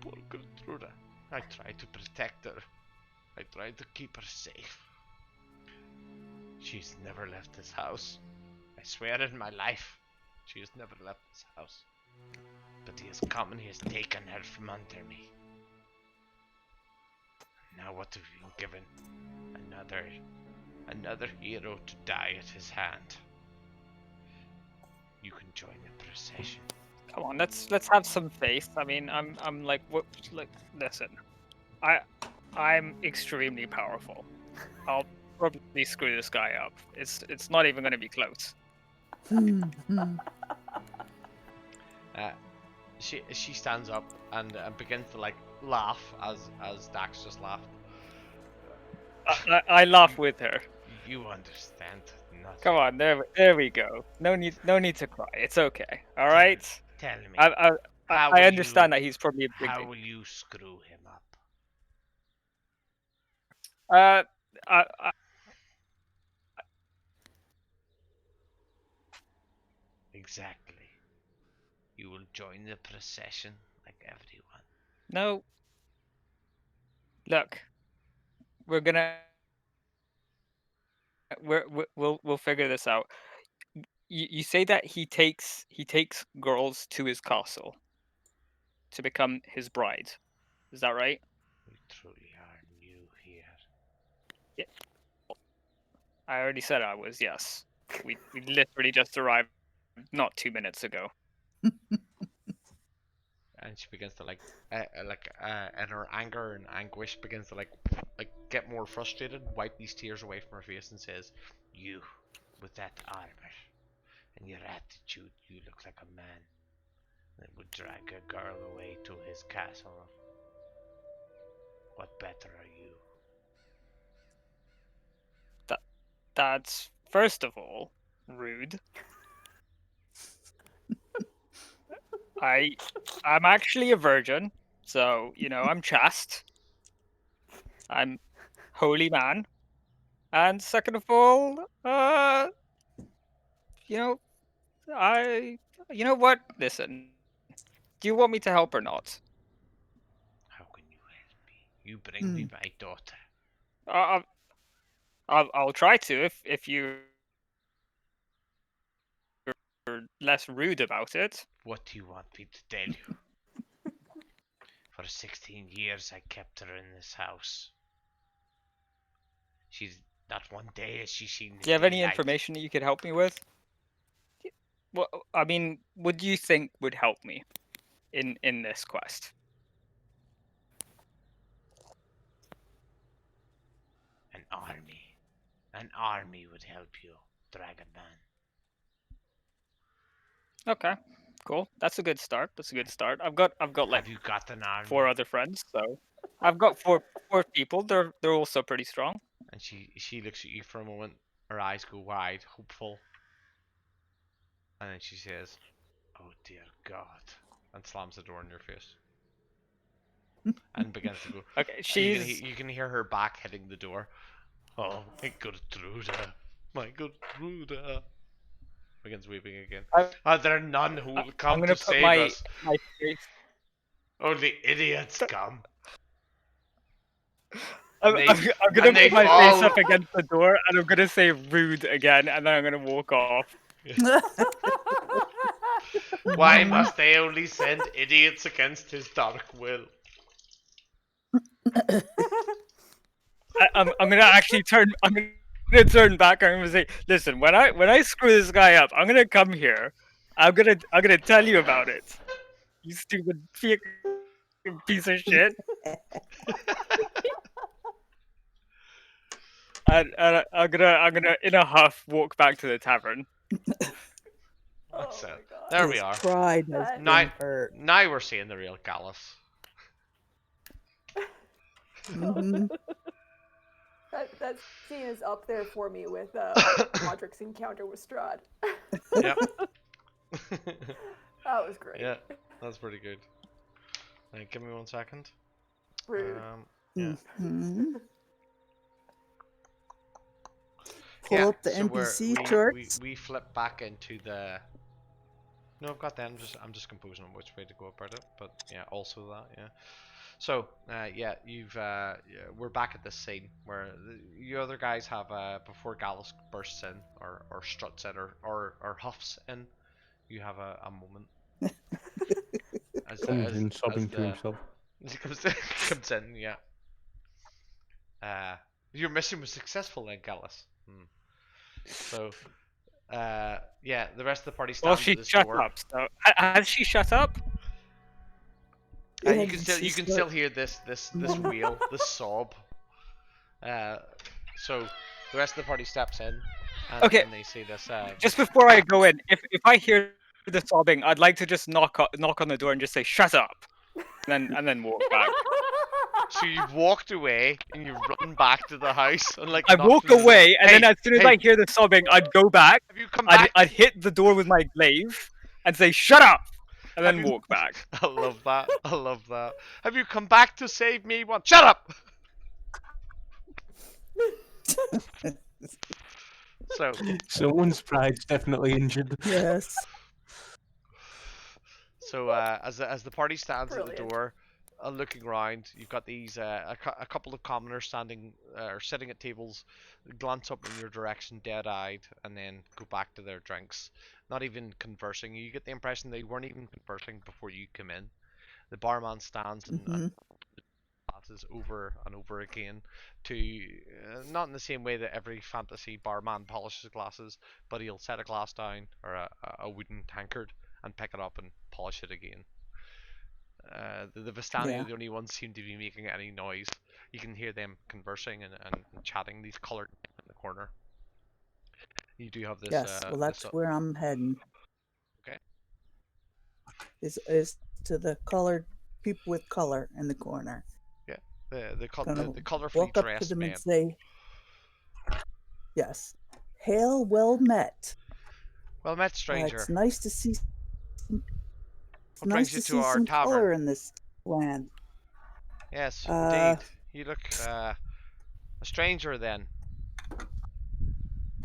Poor Gertruda. I tried to protect her. I tried to keep her safe. She's never left this house. I swear in my life, she has never left this house. But he has come and he has taken her from under me. Now what have you been given? Another hero to die at his hand. You can join the procession. Come on, let's have some faith. I mean, I'm like, what? Like, listen, I'm extremely powerful. I'll probably screw this guy up. It's not even going to be close. Uh, she stands up and begins to like laugh as Dax just laughed. I laugh with her. You understand nothing. Come on, there we go. No need to cry. It's okay. All right. Tell me, I understand that he's probably a big. how will you screw him up? I Exactly. You will join the procession like everyone. no. Look, we're gonna we'll figure this out. You say that he takes girls to his castle to become his bride. Is that right? We truly are new here. Yeah. I already said I was. Yes. We literally just arrived not 2 minutes ago. And she begins to in her anger and anguish, begins to like get more frustrated, wipe these tears away from her face, and says, "You, with that armor and your attitude, you look like a man that would drag a girl away to his castle. What better are you?" That's first of all rude. I'm actually a virgin, so I'm chaste. I'm holy man. And second of all, you know, I you know what? Listen. Do you want me to help or not? How can you help me? You bring me my daughter. Uh, I'll try to if you're less rude about it. What do you want me to tell you? For 16 years I kept her in this house. She's not one day has she seen Do you have the any light. information that you could help me with? Well, I mean, what do you think would help me in this quest? An army. An army would help you, Dragon Man. Okay, cool. That's a good start. I've got like Have you got an army? 4 other friends, so I've got four people. They're also pretty strong. And she looks at you for a moment. Her eyes go wide, hopeful. And then she says, "Oh dear God," and slams the door in your face. And begins to go. Okay, You can hear her back hitting the door. "Oh my good Truda, my good Truda." Begins weeping again. Are there none who will come to save us? My face. Only idiots come. I'm gonna put my face up against the door, and I'm gonna say rude again, and then I'm gonna walk off. Why must they only send idiots against his dark will? I'm gonna actually turn. I'm gonna turn back. I'm gonna say, listen, when I screw this guy up, I'm gonna come here. I'm gonna tell you about it. You stupid piece of shit. And I'm gonna in a huff walk back to the tavern. So, there we are. Pride has Now, been hurt. now we're seeing the real Gallus. Mhm. That scene is up there for me with Roderick's encounter with Strahd. Yep. That was great. Yeah, that's pretty good. Give me 1 second. Rude. Yeah. Mhm. Pull up the NPC charts. We flip back into the. No, I've got that. I'm just composing on which way to go about it. But yeah, also that. Yeah. So yeah, we're back at this scene where you other guys have before Gallus bursts in or struts in or huffs in, you have a moment. Comes in sobbing to himself. He comes in, yeah. Your mission was successful then, Gallus. So, yeah, the rest of the party Well, stands she at this shut door. up. So has she shut up? You Yeah, can did still she start start- hear this wail, this sob. So the rest of the party steps in, Okay. and they see this. Just before I go in, if I hear the sobbing, I'd like to just knock on the door and just say "shut up," and then walk back. So you've walked away and you run back to the house and like I knocked walk on the door. away, and Hey, then as soon as hey, I hear the sobbing, I'd go back. have you come back? I'd hit the door with my glaive and say "shut up," and Have then you- walk back. I love that. I love that. Have you come back to save me? One. Shut up. So Someone's pride's definitely injured. Yes. So as the party stands at Brilliant. the door, looking around, you've got these a couple of commoners standing or sitting at tables, glance up in your direction, dead-eyed, and then go back to their drinks. Not even conversing. You get the impression they weren't even conversing before you come in. The barman stands and Hmm. glasses over and over again to not in the same way that every fantasy barman polishes glasses, but he'll set a glass down or a wooden tankard and pick it up and polish it again. The Vistani Yeah. are the only ones seem to be making any noise. You can hear them conversing and chatting. These coloured in the corner. You do have this. Yes. Well, that's where I'm heading. Okay. Is to the colored people with color in the corner. Yeah. The Gonna colourfully walk up to dressed them men. and say, "Yes, hail, well met. Well met, stranger. It's nice to see. What brings you to our some tavern? color in this land." Yes, Uh, indeed. You look a stranger then.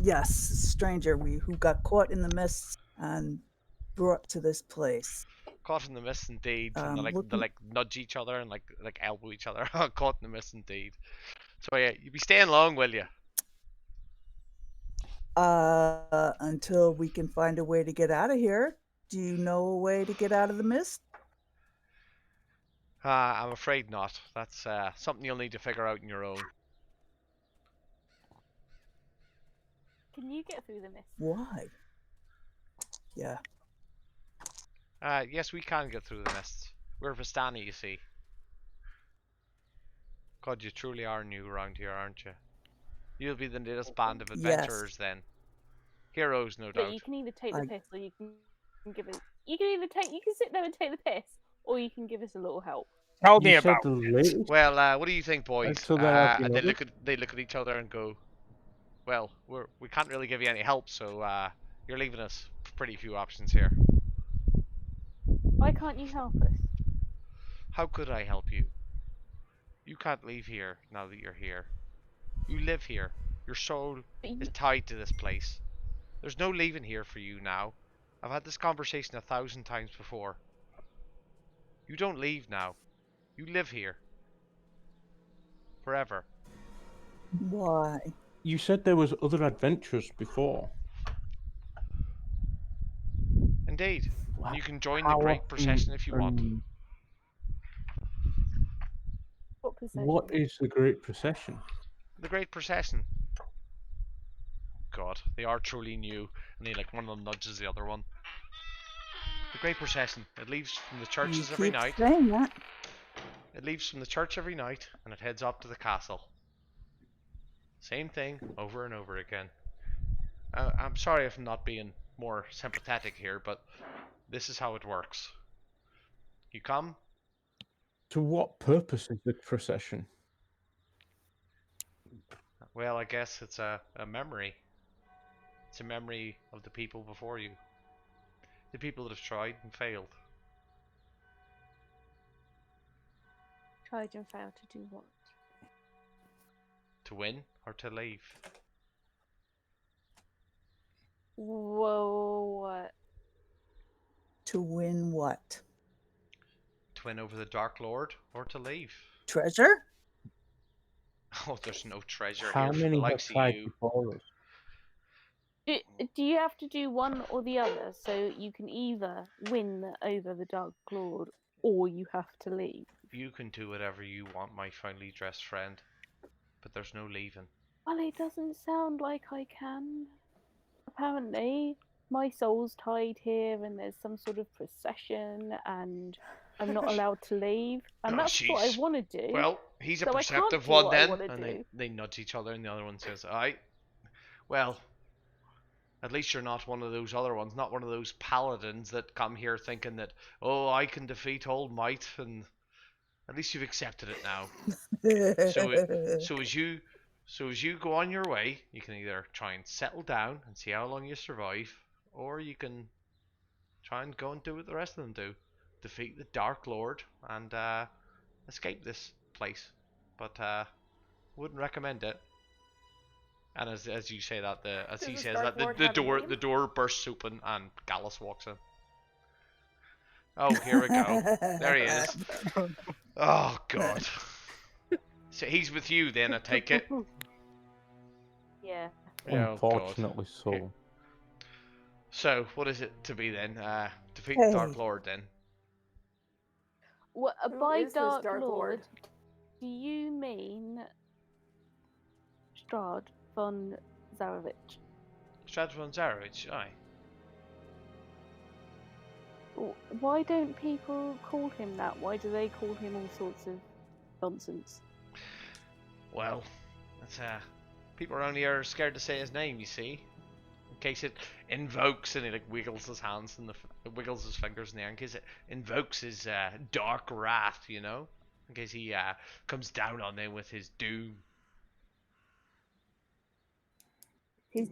Yes, stranger who got caught in the mist and brought to this place. Caught in the mist indeed, and they Looking, like nudge each other and like elbow each other. Caught in the mist indeed. So yeah, you be staying long, will you? until we can find a way to get out of here. Do you know a way to get out of the mist? I'm afraid not. That's something you'll need to figure out on your own. Can you get through the mist? Why? Yeah. Yes, we can get through the mists. We're Vistani, you see. God, you truly are new around here, aren't you? You'll be the latest band of adventurers then. Heroes, no But doubt. you can either take the I- piss or you can give it. You can either take. You can sit there and take the piss, or you can give us a little help. Tell me You said about the it. latest. Well, what do you think, boys? So there have been And they others? look at each other and go, "Well, we can't really give you any help, so you're leaving us pretty few options here. Why can't you help us? How could I help you? You can't leave here now that you're here. You live here. Your soul But you, is tied to this place. There's no leaving here for you now. I've had this conversation 1,000 times before. You don't leave now. You live here. Forever." Why? You said there was other adventures before. Indeed. And you can join the How great often procession if you want. and what procession? What is the Great Procession? The great procession. God, they are truly new, and they like one of them nudges the other one. The great procession. It leaves from the You churches every keep night. saying that. It leaves from the church every night, and it heads up to the castle. Same thing over and over again. I'm sorry if I'm not being more sympathetic here, but this is how it works. You come. To what purpose is the procession? Well, I guess it's a memory. It's a memory of the people before you. The people that have tried and failed. Tried and failed to do what? To win or to leave. Whoa! What? To win what? To win over the Dark Lord or to leave. Treasure? Oh, there's no treasure How here for the many have likes of tried you. before us? Do you have to do one or the other? So you can either win over the Dark Lord, or you have to leave. You can do whatever you want, my finely dressed friend. But there's no leaving. Well, it doesn't sound like I can. Apparently, my soul's tied here, and there's some sort of procession, and I'm not allowed to leave. And Oh, that's what I jeez. want to do. Well, he's a So I can't perceptive do one what I then. want to And do. they nudge each other, and the other one says, "Aye, well, at least you're not one of those other ones, not one of those paladins that come here thinking that, oh, I can defeat All Might, and at least you've accepted it now. So, so as you, so as you go on your way, you can either try and settle down and see how long you survive, or you can try and go and do what the rest of them do, defeat the Dark Lord and escape this place. But wouldn't recommend it." And as you say that, as Does he this says Dark that, Lord the have a door name? bursts open and Gallus walks in. Oh, here we go. There he is. Oh God. So he's with you then, I take it. Yeah. Oh God. Unfortunately so. So what is it to be then? Defeat the Dark Hey. Lord then. What, Who by is this Dark Dark Lord, Lord? do you mean Strahd von Zarovich? Strahd von Zarovich, aye. Why don't people call him that? Why do they call him all sorts of nonsense? Well, that's people around here are scared to say his name, you see. In case it invokes, and he like wiggles his hands and wiggles his fingers in the air, in case it invokes his dark wrath, you know, in case he comes down on them with his doom. He's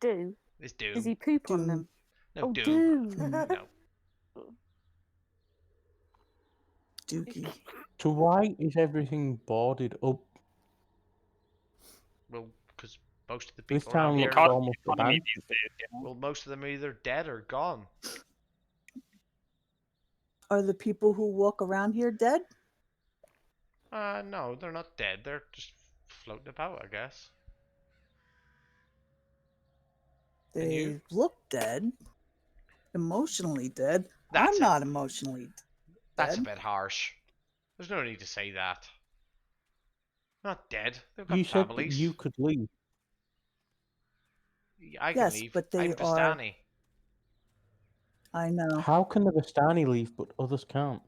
do. His doom. Does he poop on Doom. them? No, Oh, doom. doom. No. Dookie. So why is everything boarded up? Well, because most of the This people around town looks here, almost Economy abandoned. these days, you know? well, most of them are either dead or gone. Are the people who walk around here dead? No, they're not dead. They're just floating about, I guess. And you? They look dead. Emotionally dead. That's I'm not emotionally That's a dead. bit harsh. There's no need to say that. Not dead. They've got You said that families. you could leave. I can Yes, leave. but they I'm are. Vistani. I know. How can the Vistani leave but others can't?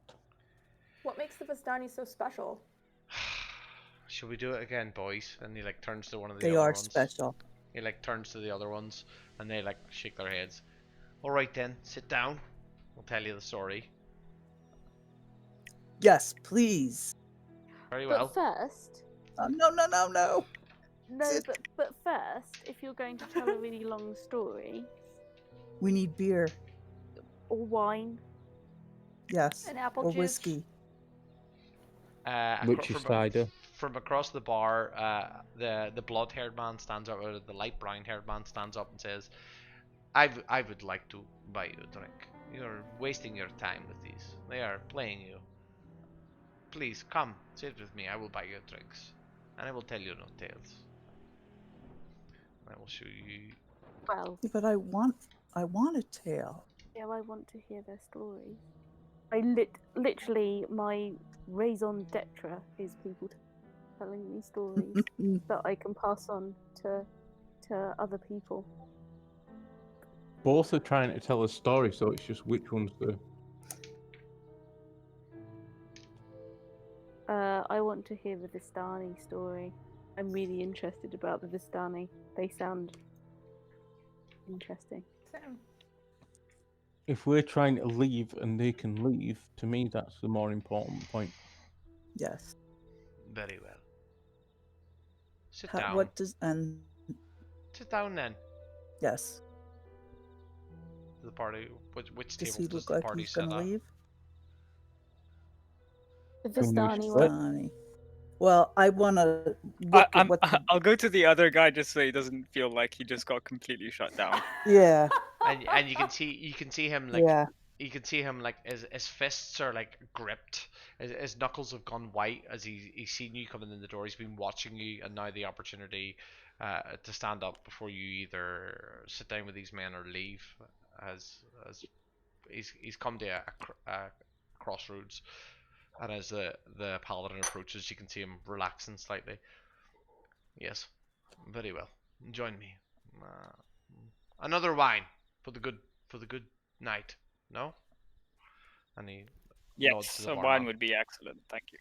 What makes the Vistani so special? Shall we do it again, boys? And he like turns to one of the They other are ones. special. He like turns to the other ones, and they like shake their heads. All right then, sit down. I'll tell you the story. Yes, please. Very well. But first, No. no, Sit. but first, if you're going to tell a really long story We need beer. or wine, Yes. An apple Or juice. whiskey. Which is cider. From across the bar, the blood-haired man stands up, or the light brown-haired man stands up and says, I would like to buy you a drink. You're wasting your time with these. They are playing you. Please come, sit with me. I will buy you drinks, and I will tell you no tales. I will show you. well, Yeah, but I want a tale. yeah, I want to hear their stories. Literally, my raison d'etre is people telling me stories that I can pass on to other people. Both are trying to tell a story, so it's just which one's the... I want to hear the Vistani story. I'm really interested about the Vistani. They sound interesting. Same. If we're trying to leave and they can leave, to me that's the more important point. Yes. Very well. Sit down. What does and Sit down then. yes. The party. Which Does table he does look the like party he's set gonna up? leave? The Can we Vistani split? one. Vistani. Well, I want to look at what. I'll go to the other guy just so he doesn't feel like he just got completely shut down. Yeah. And you can see him like Yeah. you can see him like his fists are like gripped. His knuckles have gone white as he's seen you coming in the door. He's been watching you, and now the opportunity to stand up before you either sit down with these men or leave as he's come to a crossroads. And as the paladin approaches, you can see him relaxing slightly. Yes. Very well. Join me. Uh, Another wine for the good night. No? And he nods to Yes, the a wine barman. would be excellent. Thank you.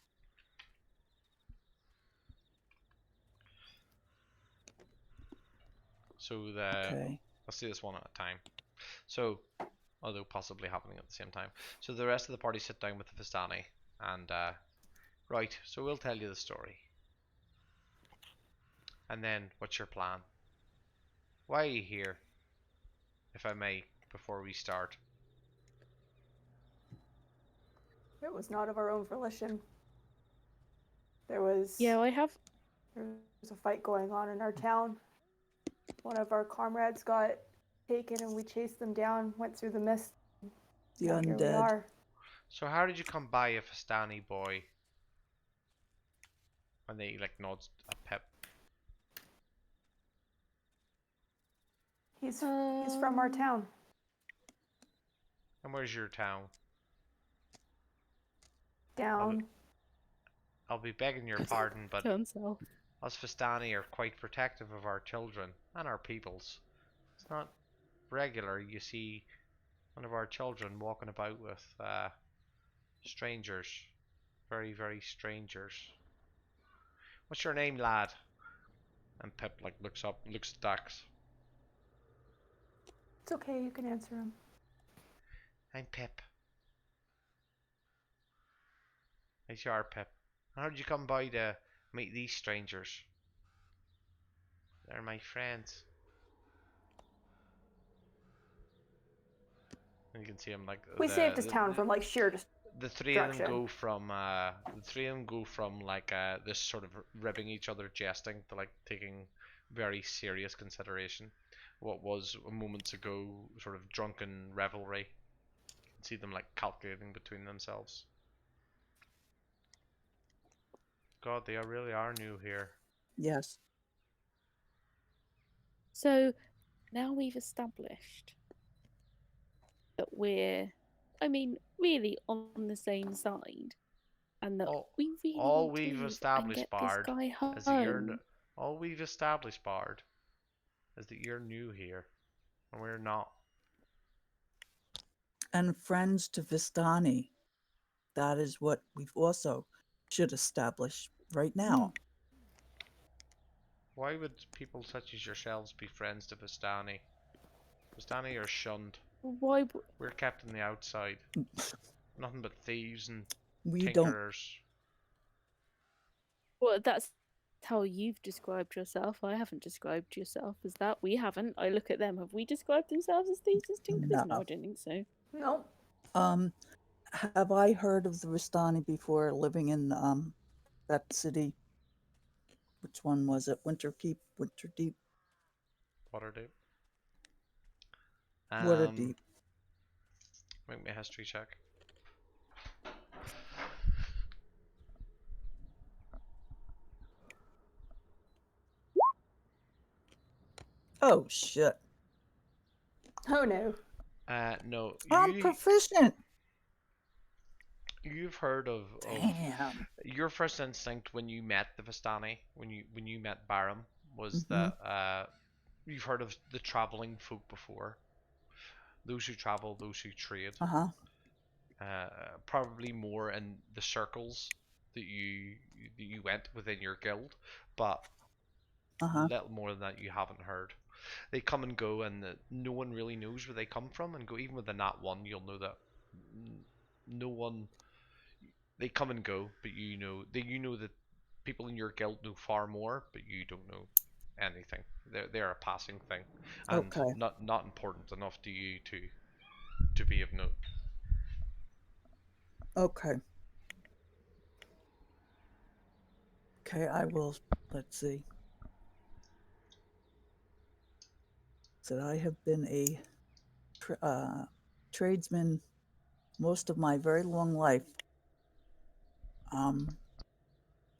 So Okay. let's do this one at a time. So, although possibly happening at the same time. So the rest of the party sit down with the Vistani, and right. So we'll tell you the story, and then what's your plan? Why are you here, if I may, before we start? It was not of our own volition. There was Yeah, I have. there was a fight going on in our town. One of our comrades got taken, and we chased them down. Went through the mist. The Now here we undead. are. So how did you come by a Vistani boy? And they like nods at Pep. He's from our town. And where's your town? Down. I'll be begging your pardon, but Down south. us Vistani are quite protective of our children and our peoples. It's not regular you see one of our children walking about with strangers. Very, very strangers. What's your name, lad? And Pep like looks up, looks at Dax. It's okay. You can answer him. I'm Pep. Nice you are, Pep. How did you come by to meet these strangers? They're my friends. And you can see them like We saved his town from like sheer the three of them destruction. go from like this sort of ribbing each other, jesting, to like taking very serious consideration what was moments ago sort of drunken revelry. You can see them like calculating between themselves. God, they really are new here. Yes. So now we've established that I mean, really on the same side, and that we really All want to we've leave and established, get this Bard, guy is that home. all we've established, Bard, is that you're new here, and we're not. And friends to Vistani. That is what we've also should establish right now. Why would people such as yourselves be friends to Vistani? Vistani are shunned. Why? We're kept on the outside. Nothing but thieves and We don't. tinkerers. Well, that's how you've described yourself. I haven't described yourself as that. We haven't. I look at them. Have we described themselves as thieves, as tinkers? No. No, I don't think so. No. Have I heard of the Vistani before living in that city? Which one was it? Winterdeep? Waterdeep. Waterdeep. Make me a history check. Oh shit. Oh no. No. I'm proficient. You've heard of Damn. your first instinct when you met the Vistani, when you met Barum, was that you've heard of the traveling folk before. Those who travel, those who trade. Uh-huh. Probably more in the circles that you went within your guild, but little more than that you haven't heard. They come and go, and no one really knows where they come from. And go even with the Nat 1, you'll know that no one. They come and go, but you know that people in your guild know far more, but you don't know anything. They're a passing thing, and Okay. not important enough to you to be of note. Okay. Okay, I will. Let's see. So I have been a tradesman most of my very long life.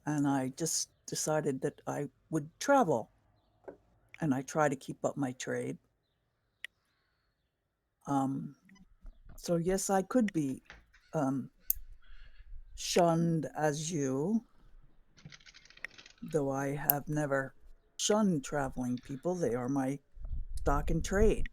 And I just decided that I would travel, and I try to keep up my trade. So yes, I could be shunned as you, though I have never shun traveling people. They are my stock and trade.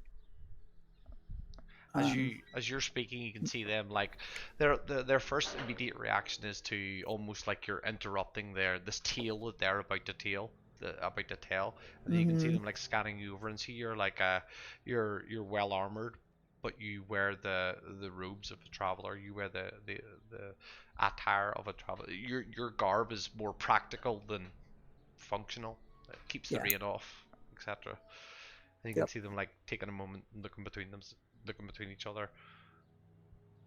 As you're speaking, you can see them like their first immediate reaction is to almost like you're interrupting this tale that they're about to tell, and then you can see Mm-hmm. them like scanning you over and see you're like you're well armored, but you wear the robes of a traveler. You wear the attire of a traveler. Your garb is more practical than functional. It keeps the Yeah. rain off, etc. And you can Yep. see them like taking a moment, and looking between each other,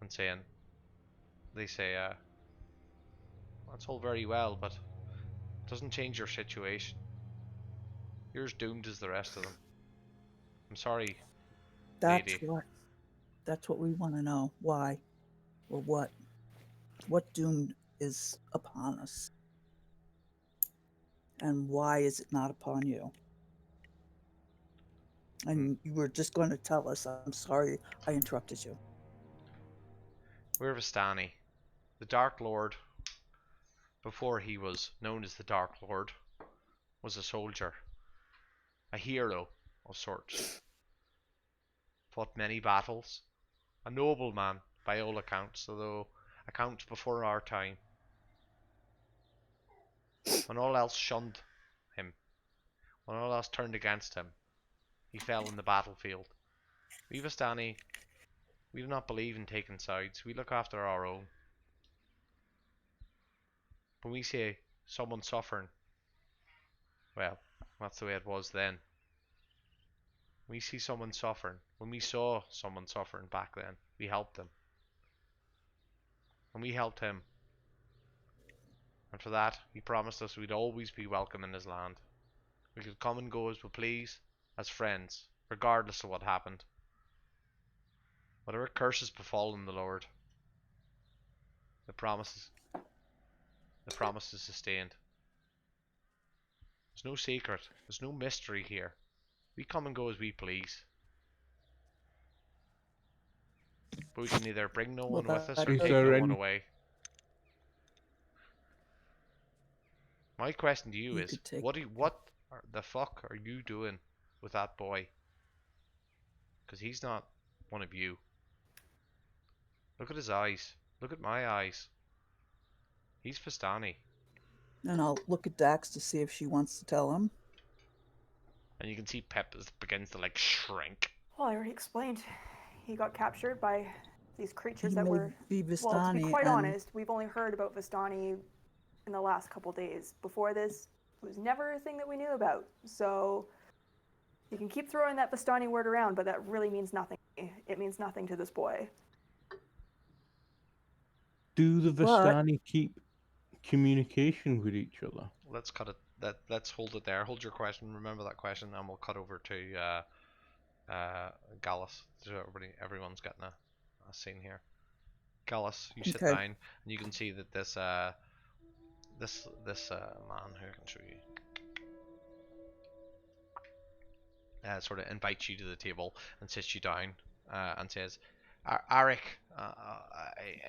and saying, they say, "That's all very well, but it doesn't change your situation. You're as doomed as the rest of them. I'm sorry, That's lady." what. That's what we want to know. Why or what? What doom is upon us, and why is it not upon you? And you were just going to tell us. I'm sorry, I interrupted you. We're Vistani. The Dark Lord, before he was known as the Dark Lord, was a soldier, a hero of sorts. Fought many battles, a noble man by all accounts, although accounts before our time. When all else shunned him, when all else turned against him, he fell in the battlefield. We Vistani, we do not believe in taking sides. We look after our own. When we see someone suffering, well, that's the way it was then. We see someone suffering. When we saw someone suffering back then, we helped them. And we helped him. And for that, he promised us we'd always be welcome in his land. We could come and go as we please, as friends, regardless of what happened. Whatever curses befallen the Lord, the promise is sustained. There's no secret. There's no mystery here. We come and go as we please. But we can either bring no Well, one with us that or Is take does. no there one any? away. My question to you You is, could take. what the fuck are you doing with that boy? Because he's not one of you. Look at his eyes. Look at my eyes. He's Vistani. And I'll look at Dax to see if she wants to tell him. And you can see Pep begins to like shrink. Well, I already explained. He got captured by these creatures He that may were. be Well, to be Vistani, quite and honest, we've only heard about Vistani in the last couple days. Before this, it was never a thing that we knew about. So you can keep throwing that Vistani word around, but that really means nothing. It means nothing to this boy. Do the but Vistani keep communication with each other? Let's cut it. Let's hold it there. Hold your question. Remember that question, and we'll cut over to Gallus. So everyone's getting a scene here. Gallus, you sit okay. down, and you can see that this man who I can show you sort of invites you to the table and sits you down and says, "Arik,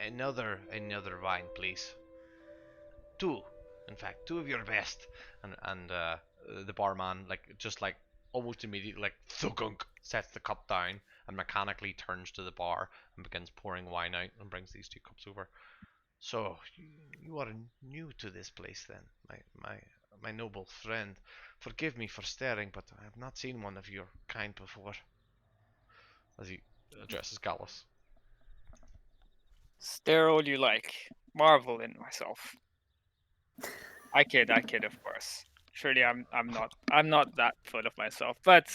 another wine, please. Two, in fact, two of your best." And the barman like almost immediately like thugunk sets the cup down and mechanically turns to the bar and begins pouring wine out and brings these two cups over. "So you are new to this place then, my noble friend. Forgive me for staring, but I have not seen one of your kind before." As he addresses Gallus. Stare all you like. Marvel in myself. I kid, of course. Surely I'm not that full of myself, but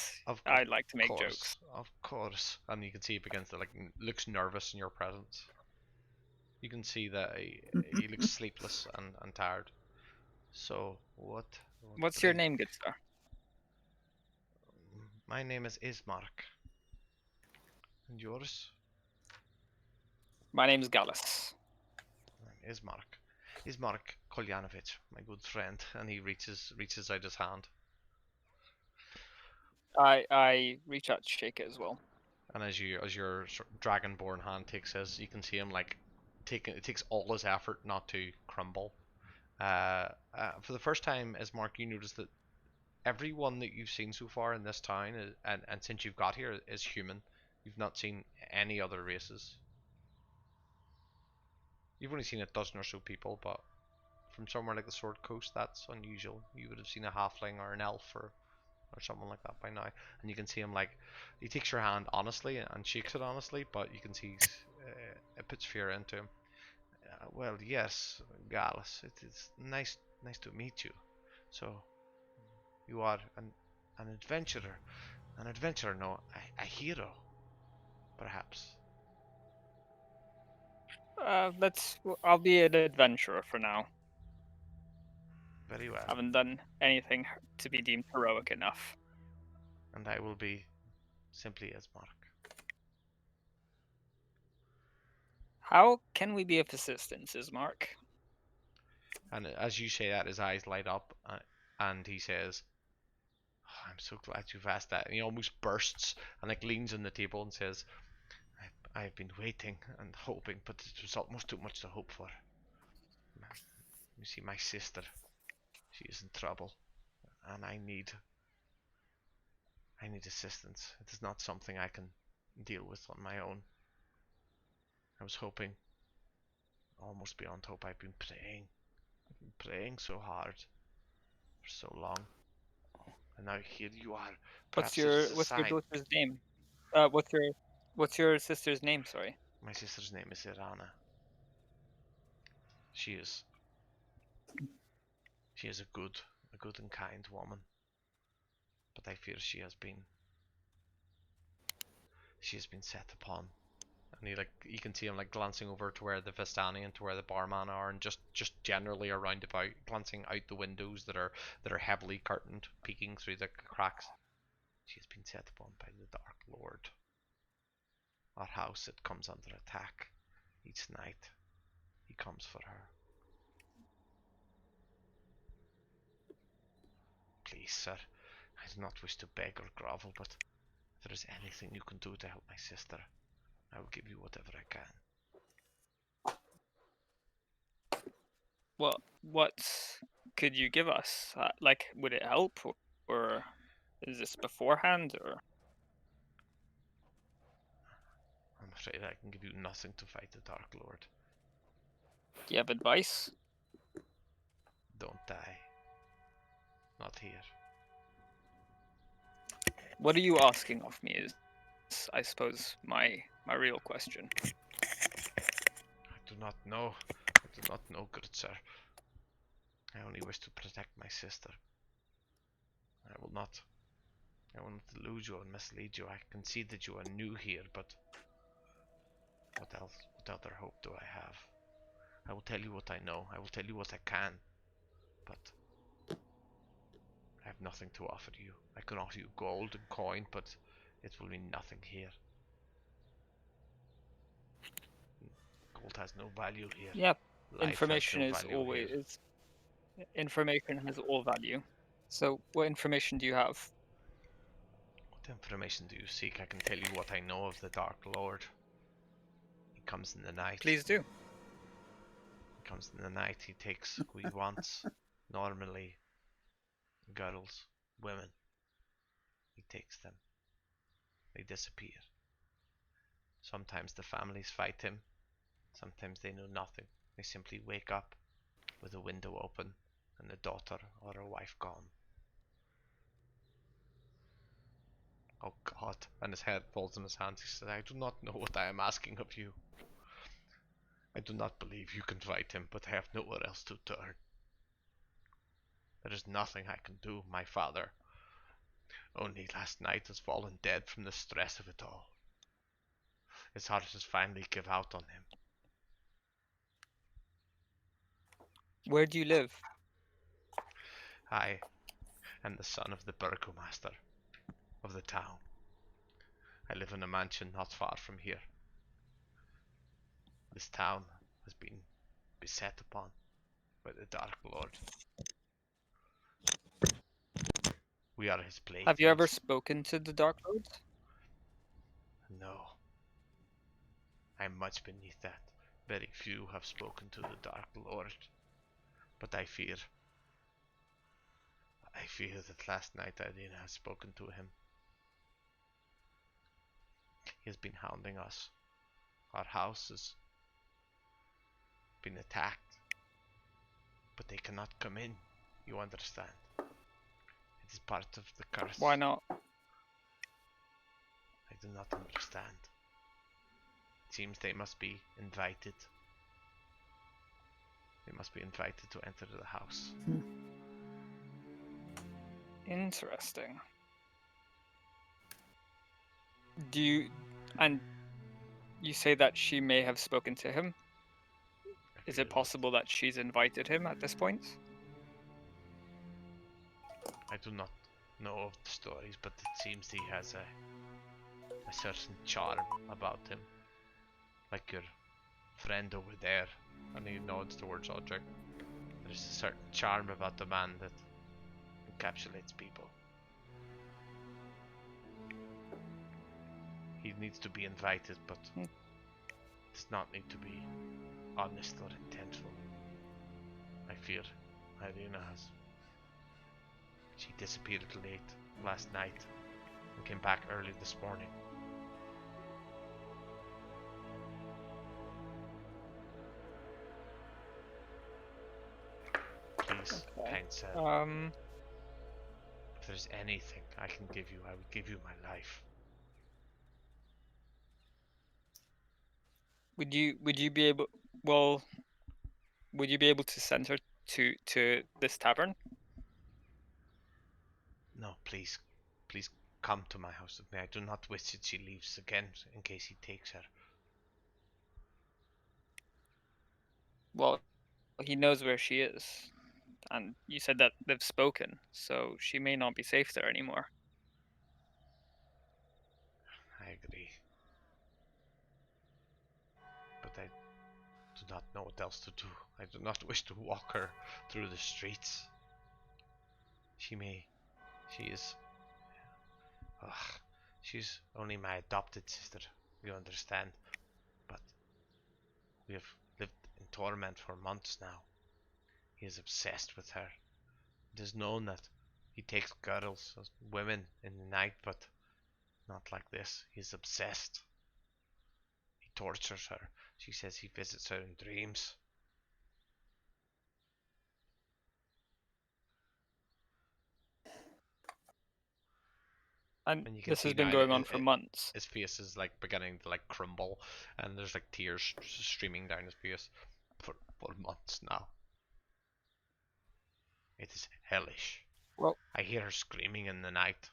I like to make jokes. Of course. And you can see he begins to looks nervous in your presence. You can see that he looks sleepless and tired. "So What's your brings name, good sir? My name is Ismark. And yours?" My name's Gallus. Ismark. Ismark Kolyanovich, my good friend. And he reaches out his hand. I reach out to shake it as well. And as your dragonborn hand takes his, you can see him like it takes all his effort not to crumble. For the first time, as Mark, you notice that everyone that you've seen so far in this town and since you've got here is human. You've not seen any other races. You've only seen a dozen or so people, but from somewhere like the Sword Coast, that's unusual. You would have seen a halfling or an elf or someone like that by now. And you can see him like, he takes your hand honestly and shakes it honestly, but you can see it puts fear into him. Well, yes, Gallus, it is nice to meet you. So, you are an adventurer, no, a hero, perhaps. I'll be an adventurer for now. Very well. Haven't done anything to be deemed heroic enough. And I will be simply as Mark. How can we be of assistance, Ismark? And as you say that, his eyes light up, and he says, oh, I'm so glad you've asked that. And he almost bursts and like leans on the table and says, I've been waiting and hoping, but it was almost too much to hope for. You see, my sister, she is in trouble, and I need assistance. It is not something I can deal with on my own. I was hoping, almost beyond hope. I've been praying so hard for so long, and now here you are. What's Perhaps it is a your sign. daughter's name? What's your sister's name? Sorry. My sister's name is Irana. She is a good and kind woman, but I fear she has been set upon. And you can see him like glancing over to where the Vistani and to where the barman are, and just generally around about, glancing out the windows that are heavily curtained, peeking through the cracks. She has been set upon by the Dark Lord. Our house, it comes under attack each night. He comes for her. Please, sir, I do not wish to beg or grovel, but if there is anything you can do to help my sister, I will give you whatever I can. What could you give us? Like, would it help, or is this beforehand, or? I'm afraid I can give you nothing to fight the Dark Lord. Do you have advice? Don't die. Not here. What are you asking of me is, I suppose, my real question. I do not know. Good sir. I only wish to protect my sister. I will not delude you or mislead you. I can see that you are new here, but what else? What other hope do I have? I will tell you what I know. I will tell you what I can, but I have nothing to offer you. I can offer you gold and coin, but it will mean nothing here. Gold has no value here. Yeah, Life has no value here. Information has all value. So, what information do you have? What information do you seek? I can tell you what I know of the Dark Lord. He comes in the night. Please do. He comes in the night. He takes who he wants. Normally, girls, women. He takes them. They disappear. Sometimes the families fight him. Sometimes they know nothing. They simply wake up with a window open and a daughter or a wife gone. Oh God. And his head falls in his hands. He says, I do not know what I am asking of you. I do not believe you can fight him, but I have nowhere else to turn. There is nothing I can do. My father only last night has fallen dead from the stress of it all. His heart has finally give out on him. Where do you live? I am the son of the burgomaster of the town. I live in a mansion not far from here. This town has been beset upon by the Dark Lord. We are his playthings. Have you ever spoken to the Dark Lord? No. I am much beneath that. Very few have spoken to the Dark Lord. But I fear I feel that last night Irina has spoken to him. He has been hounding us. Our house has been attacked. But they cannot come in. You understand? It is part of the curse. Why not? I do not understand. It seems they must be invited. They must be invited to enter the house. Interesting. Do you... And you say that she may have spoken to him? Is it possible that she's invited him at this point? I do not know of the stories, but it seems he has a certain charm about him. Like your friend over there. And he nods towards Audric. There's a certain charm about the man that encapsulates people. He needs to be invited, but does not need to be honest or intentful. I fear Irina has. She disappeared late last night and came back early this morning. Please, kind sir, if there's anything I can give you, I would give you my life. Would you be able... Well, would you be able to send her to this tavern? No, please, please come to my house with me. I do not wish that she leaves again in case he takes her. Well, he knows where she is. And you said that they've spoken, so she may not be safe there anymore. I agree. But I do not know what else to do. I do not wish to walk her through the streets. She is... Ugh, she's only my adopted sister, you understand. But we have lived in torment for months now. He is obsessed with her. It is known that he takes girls, women in the night, but not like this. He is obsessed. He tortures her. She says he visits her in dreams. And you can this see has been now going on for months. his face is like beginning to like crumble, and there's like tears streaming down his face for months now. It is hellish. Well, I hear her screaming in the night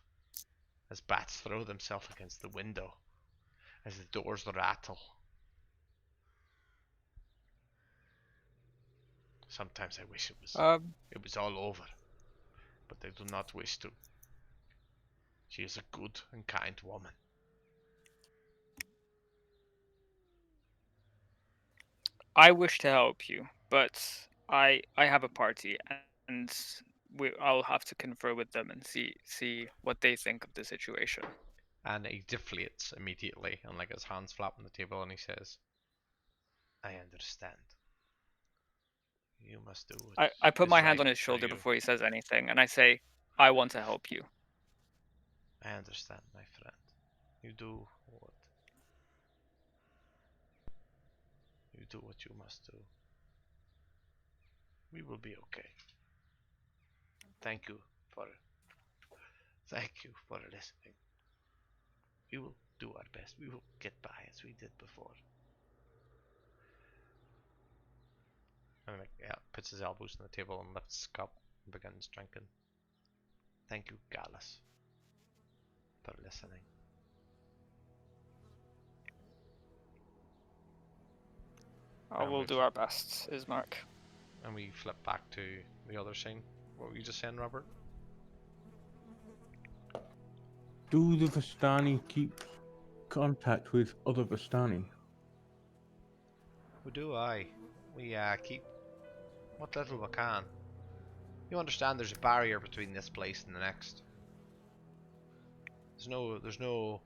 as bats throw themselves against the window, as the doors rattle. Sometimes I wish it was all over, but I do not wish to. She is a good and kind woman. I wish to help you, but I have a party, and I'll have to confer with them and see what they think of the situation. And he deflates immediately, and like his hands flap on the table, and he says, "I understand. You must do what I put is my hand right on his for shoulder you." before he says anything, and I say, I want to help you. I understand, my friend. You do what you must do. We will be okay. Thank you for listening. We will do our best. We will get by as we did before. And like, yeah, puts his elbows on the table and lifts his cup and begins drinking. Thank you, Gallus, for listening. We'll do our best, Ismark. And we flip back to the other scene. What were you just saying, Robert? Do the Vistani keep contact with other Vistani? Who do I? We keep what little we can. You understand there's a barrier between this place and the next. There's no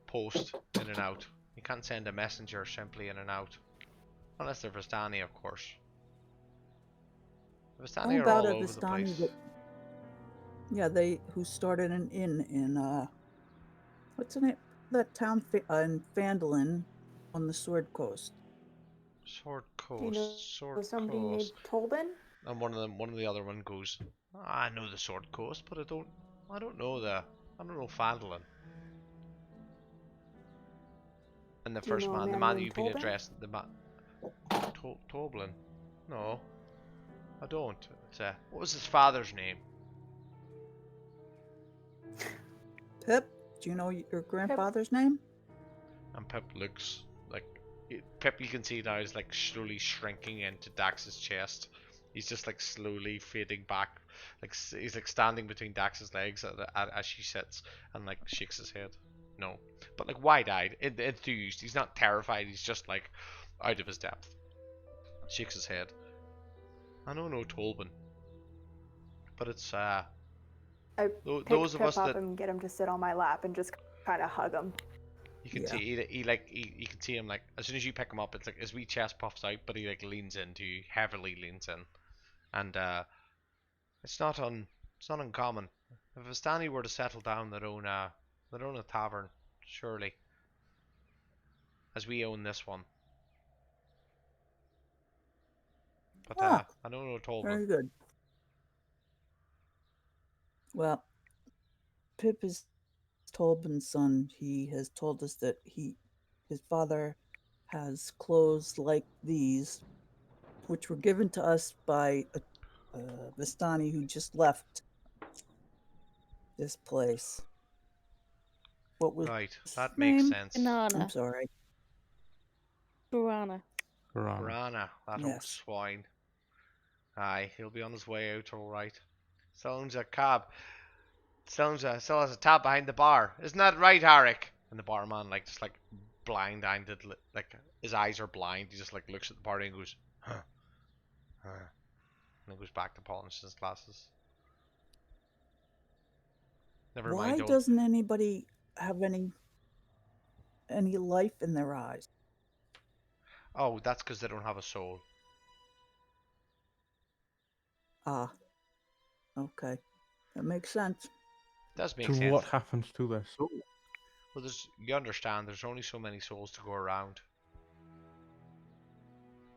post in and out. You can't send a messenger simply in and out. Unless they're Vistani, of course. The Vistani are all over the place. Yeah, they who started an inn in what's the name? That town in Phandalin on the Sword Coast. Sword Do you know Sword somebody named Coast. Tolbin? And one of the other one goes, I know the Sword Coast, but I don't know Fandolin. And the Do you first know a man, the man man named you've been Tolbin? addressing, the man, Toblin. No, I don't. It's what was his father's name? Pip, do you know your grandfather's name? And Pip looks like Pip. You can see now is like slowly shrinking into Dax's chest. He's just like slowly fading back, like he's like standing between Dax's legs as she sits and like shakes his head. No, but like wide-eyed, enthused. He's not terrified. He's just like out of his depth. Shakes his head. I don't know Tolbin, but it's I pick those of Pip us up that and get him to sit on my lap and just kind of hug him. you can Yeah. see you can see him like as soon as you pick him up, it's like his wee chest puffs out, but he like leans into you, heavily leans in, and it's not uncommon. If Vistani were to settle down their own a tavern, surely, as we own this one. But Ah, I don't know Tolbin. very good. Well, Pip is Tolbin's son. He has told us that his father has clothes like these, which were given to us by a Vistani who just left this place. What was Right, his that makes name? sense. I'm Banana. sorry. Piranha. Quran. Brana, that old Yes. swine. Aye, he'll be on his way out all right. Sounds a cab. Still has a tab behind the bar. Isn't that right, Arik? And the barman, like, just like blind-eyed, like his eyes are blind. He just like looks at the party and goes, huh, huh, and then goes back to polishing his glasses. Never mind, Why don't. doesn't anybody have any life in their eyes? Oh, that's because they don't have a soul. Ah, okay. That makes sense. Does make So sense. what happens to their soul? Well, you understand. There's only so many souls to go around.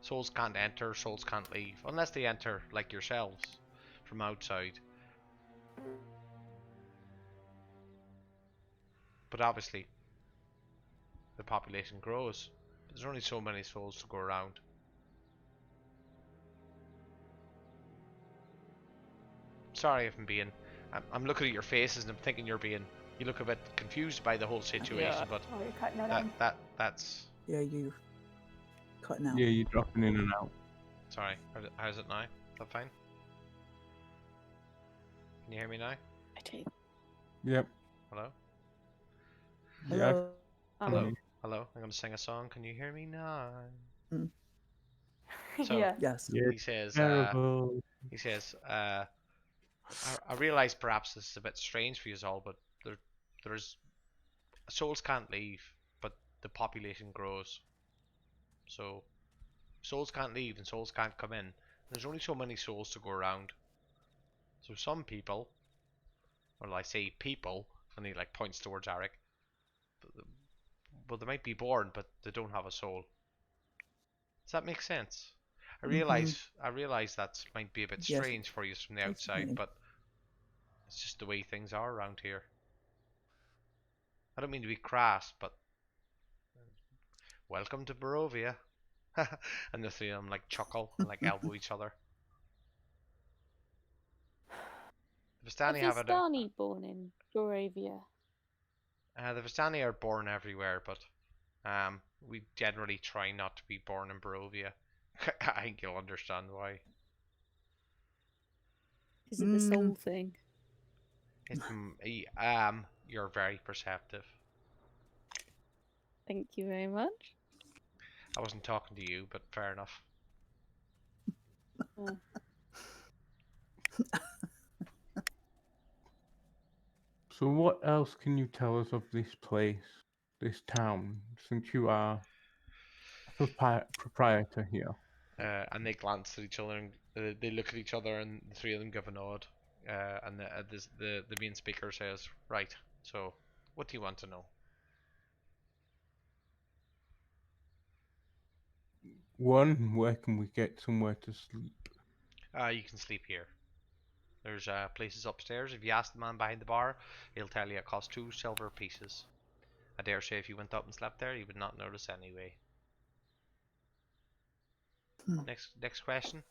Souls can't enter. Souls can't leave unless they enter like yourselves from outside. But obviously, the population grows. There's only so many souls to go around. Sorry if I'm being. I'm looking at your faces and I'm thinking you look a bit confused by the whole situation, but Oh, you're cutting it on. that's. Yeah, you're cutting out. Yeah, you're dropping in and out. Sorry, how's it now? Is that fine? Can you hear me now? I take. Yep. Hello? Yeah. Hello. Hello? Mhm. Hello? I'm gonna sing a song. Can you hear me now? Mm, So Yeah. yes. Yeah. he says, Terrible. he says, I realize perhaps this is a bit strange for you all, but there's souls can't leave, but the population grows. So souls can't leave and souls can't come in. There's only so many souls to go around. So some people, well, I say people, and he like points towards Arik. Well, they might be born, but they don't have a soul. Does that make sense? Mm-hmm. I realize that might be a bit Yes. strange for you from the outside, Fascinating. but it's just the way things are around here. I don't mean to be crass, but welcome to Barovia. And the three of them like chuckle and like elbow each other. The A Vistani have it. Vistani born in Doravia. The Vistani are born everywhere, but we generally try not to be born in Barovia. I think you'll understand why. Is it the Mm, soul thing? You're very perceptive. Thank you very much. I wasn't talking to you, but fair enough. Oh. So what else can you tell us of this place, this town, since you are the proprietor here? And they glance at each other and they look at each other, and the three of them give a nod. and the main speaker says, "Right. So, what do you want to know?" One, where can we get somewhere to sleep? You can sleep here. There's places upstairs. If you ask the man behind the bar, he'll tell you it costs 2 silver pieces. I dare say if you went up and slept there, you would not notice anyway. Hmm. Next question.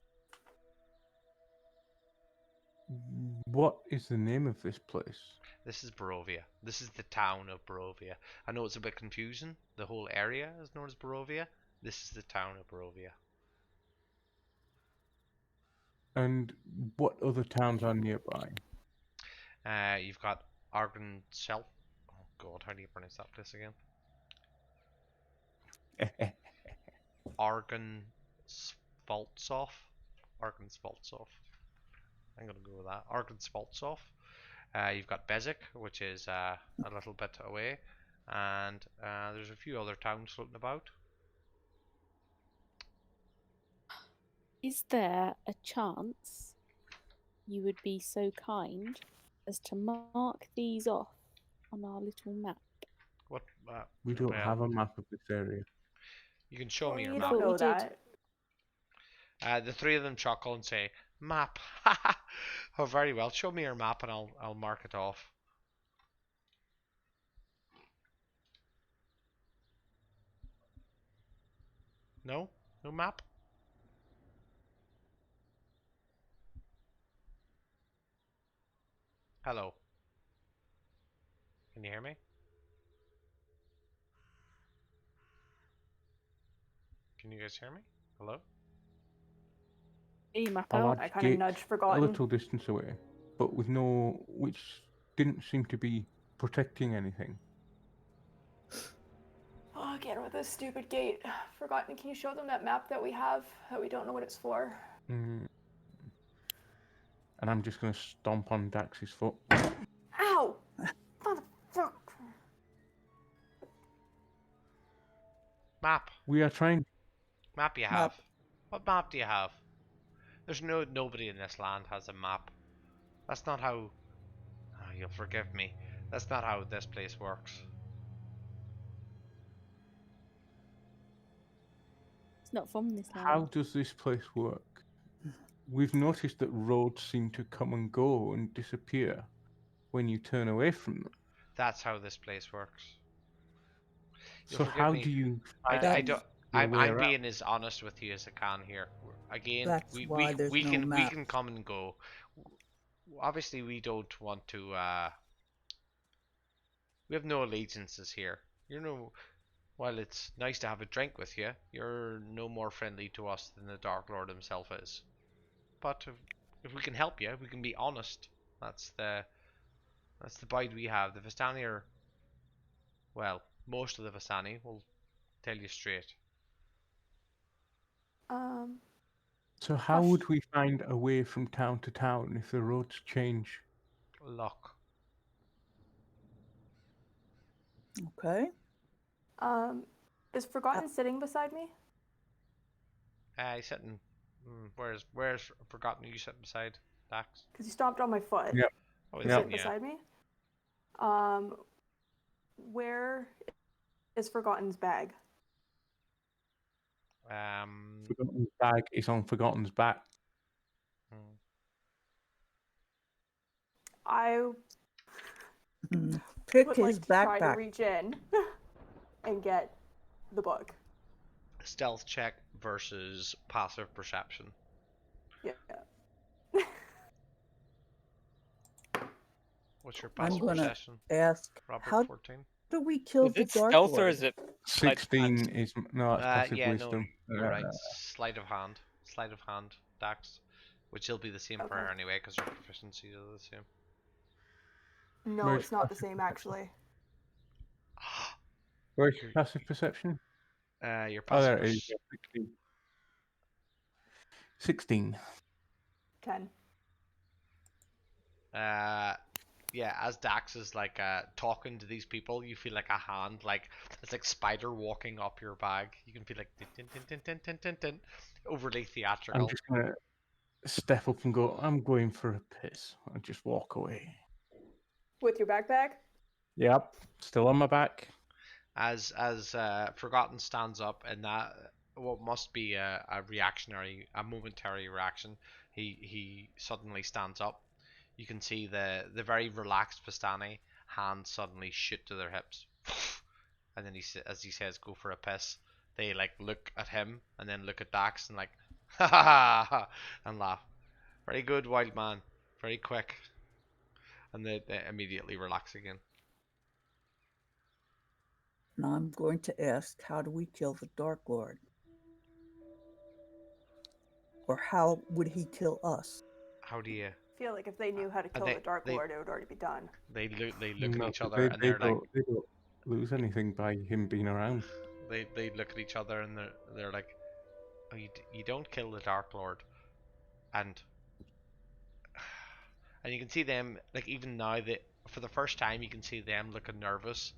What is the name of this place? This is Barovia. This is the town of Barovia. I know it's a bit confusing. The whole area is known as Barovia. This is the town of Barovia. And what other towns are nearby? You've got Argon Self. Oh God, how do you pronounce that place again? Argon Svaltsov. Argon Svaltsov. I'm gonna go with that. Argon Svaltsov. You've got Bezic, which is a little bit away, and there's a few other towns floating about. Is there a chance you would be so kind as to mark these off on our little map? What? We don't Well, have a map of this area. you can show Well, me your you map. don't Thought we know did. that. The three of them chuckle and say, "Map." Oh, very well. Show me your map, and I'll mark it off. No, no map. Hello. Can you hear me? Can you guys hear me? Hello. Get your map A out. large I kind of gate nudged a Forgotten. little distance away, but with no, which didn't seem to be protecting anything. Oh, again with this stupid gate. Forgotten, can you show them that map that we have that we don't know what it's for? Mm. And I'm just going to stomp on Dax's foot. Ow! Motherfucker! Map. We are trying. Map you have. Map. What map do you have? There's nobody in this land has a map. That's not how. Oh, you'll forgive me. That's not how this place works. It's not from this How land. does this place work? We've noticed that roads seem to come and go and disappear when you turn away from them. That's how this place works. You'll So forgive how me. do you I find don't. your way I'm around? being as honest with you as I can here. Again, That's why there's no we map. can come and go. Obviously, we don't want to. We have no allegiances here. You know, while it's nice to have a drink with you, you're no more friendly to us than the Dark Lord himself is. But if we can help you, we can be honest. That's the bide we have. The Vistani are, well, most of the Vistani will tell you straight. So how would we find a way from town to town if the roads change? Luck. Okay. Is Forgotten sitting beside me? He's sitting. Where's Forgotten you sitting beside Dax? Because he stomped on my foot. Yeah. Oh, He's he's sitting yeah. beside me. Where is Forgotten's bag? Forgotten's bag is on Forgotten's back. I Pick would his like to try to backpack. reach in and get the book. Stealth check versus passive perception. Yeah. What's your I'm passive gonna perception? ask, Robert, how 14. do we kill Is the it Dark stealth or Lord? is it sleight of 16 hand? is no, that's passive Yeah, wisdom. no, you're right. Sleight of hand. Sleight of hand, Dax. Which will be the same for her anyway, because her proficiencies are the same. No, Where's it's not the passive same perception? actually. Where's passive perception? Your Oh, passive there it is. 16. 16. 10. Yeah, as Dax is like talking to these people, you feel like a hand, like it's like spider walking up your bag. You can feel like tin tin tin tin tin tin tin, overly I'm theatrical. just gonna step up and go, I'm going for a piss, and just walk away. With your backpack? Yep, still on my back. As Forgotten stands up, and that what must be a momentary reaction. He suddenly stands up. You can see the very relaxed Vistani hands suddenly shoot to their hips, and then as he says, "Go for a piss." They like look at him and then look at Dax and like, ha ha ha, ha and laugh. Very good, wild man. Very quick, and they immediately relax again. Now I'm going to ask, how do we kill the Dark Lord? Or how would he kill us? How do you? I feel like if they knew how to kill They the Dark they Lord, it would already be done. they look at No, each other and they're like, they don't lose anything by him being around. they look at each other and they're like, oh, you don't kill the Dark Lord, and and you can see them like even now that for the first time you can see them looking nervous,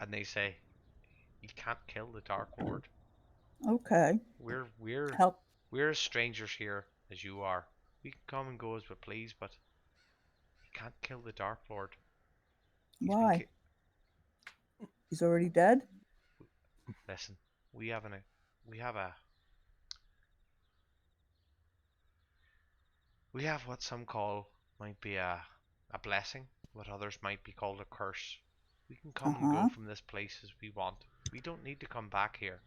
and they say, you can't kill the Dark Lord. Okay. We're Help. we're as strangers here as you are. We can come and go as we please, but you can't kill the Dark Lord. He's been Why? He's already dead? Listen, we have we have a we have what some call might be a blessing, what others might be called a curse. We can come and go Uh-huh. from this place as we want. We don't need to come back here.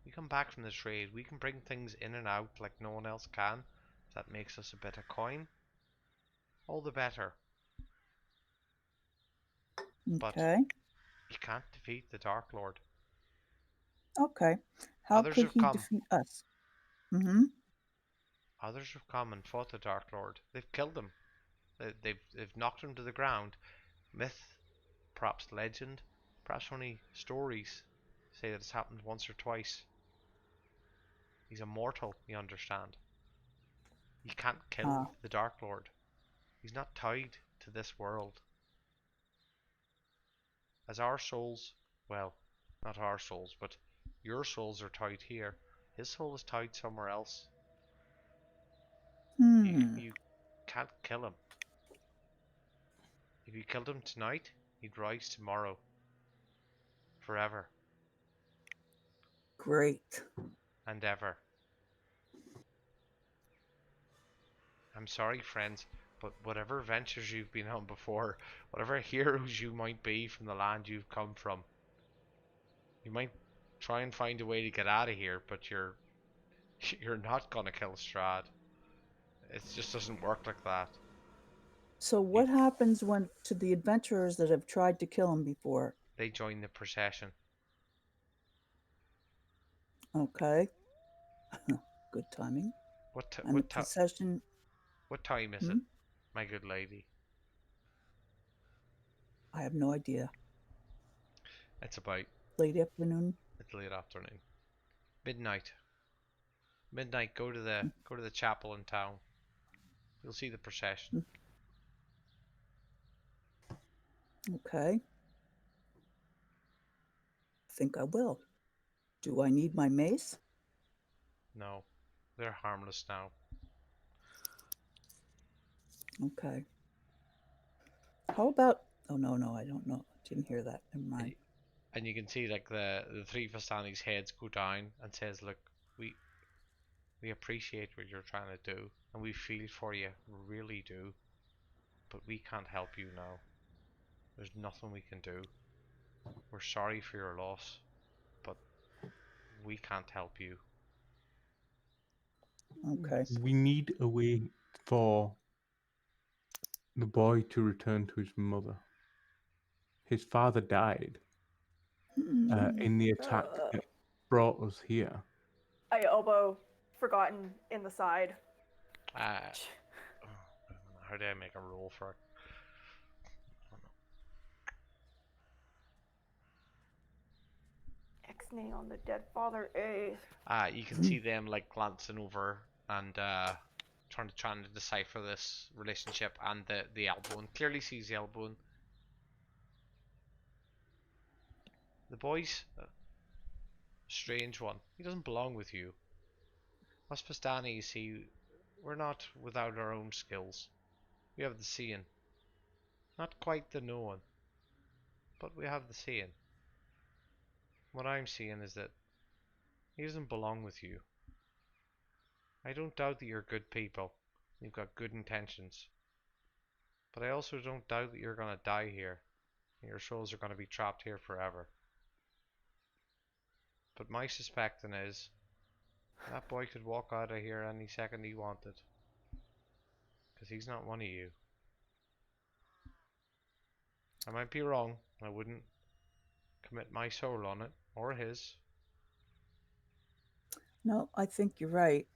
We come back from the trade. We can bring things in and out like no one else can. If that makes us a bit of coin, all the better. But Okay. you can't defeat the Dark Lord. Okay. How Others could have he come. defeat us? Mm-hmm. Others have come and fought the Dark Lord. They've killed him. They've knocked him to the ground. Myth, perhaps legend, perhaps only stories say that it's happened once or twice. He's immortal, you understand. You can't kill Ah. the Dark Lord. He's not tied to this world. As our souls, well, not our souls, but your souls are tied here. His soul is tied somewhere else. You can't kill him. If you killed him tonight, he'd rise tomorrow. Forever Great. and ever. I'm sorry, friends, but whatever ventures you've been on before, whatever heroes you might be from the land you've come from, you might try and find a way to get out of here, but you're not gonna kill Strahd. It just doesn't work like that. So You, what happens when to the adventurers that have tried to kill him before? they join the procession. Okay. Good timing. What t- And the what t- procession. what time is it, Hmm? my good lady? I have no idea. It's about Late afternoon. it's late afternoon, midnight. Midnight. Go to the chapel in town. You'll see the procession. Okay. I think I will. Do I need my mace? No, they're harmless now. Okay. How about? Oh no, I don't know. Didn't hear that. Never mind. And you can see like the three Vistani's heads go down and says, "Look, we we appreciate what you're trying to do, and we feel for you, we really do. But we can't help you now. There's nothing we can do. We're sorry for your loss, but we can't help you." Okay. We need a way for the boy to return to his mother. His father died in the attack that brought us here. I elbow Forgotten in the side. Uh, how do I make a roll for it? Ixnay on the dead father. You can see them like glancing over and trying to decipher this relationship, and the elbowing clearly sees the elbowing. The boy's a strange one. He doesn't belong with you. Us Pastani see we're not without our own skills. We have the seeing. Not quite the knowing, but we have the seeing. What I'm seeing is that he doesn't belong with you. I don't doubt that you're good people. You've got good intentions. But I also don't doubt that you're going to die here. And your souls are going to be trapped here forever. But my suspecting is that boy could walk out of here any second he wanted. Because he's not one of you. I might be wrong. I wouldn't commit my soul on it. Or his. No, I think you're right.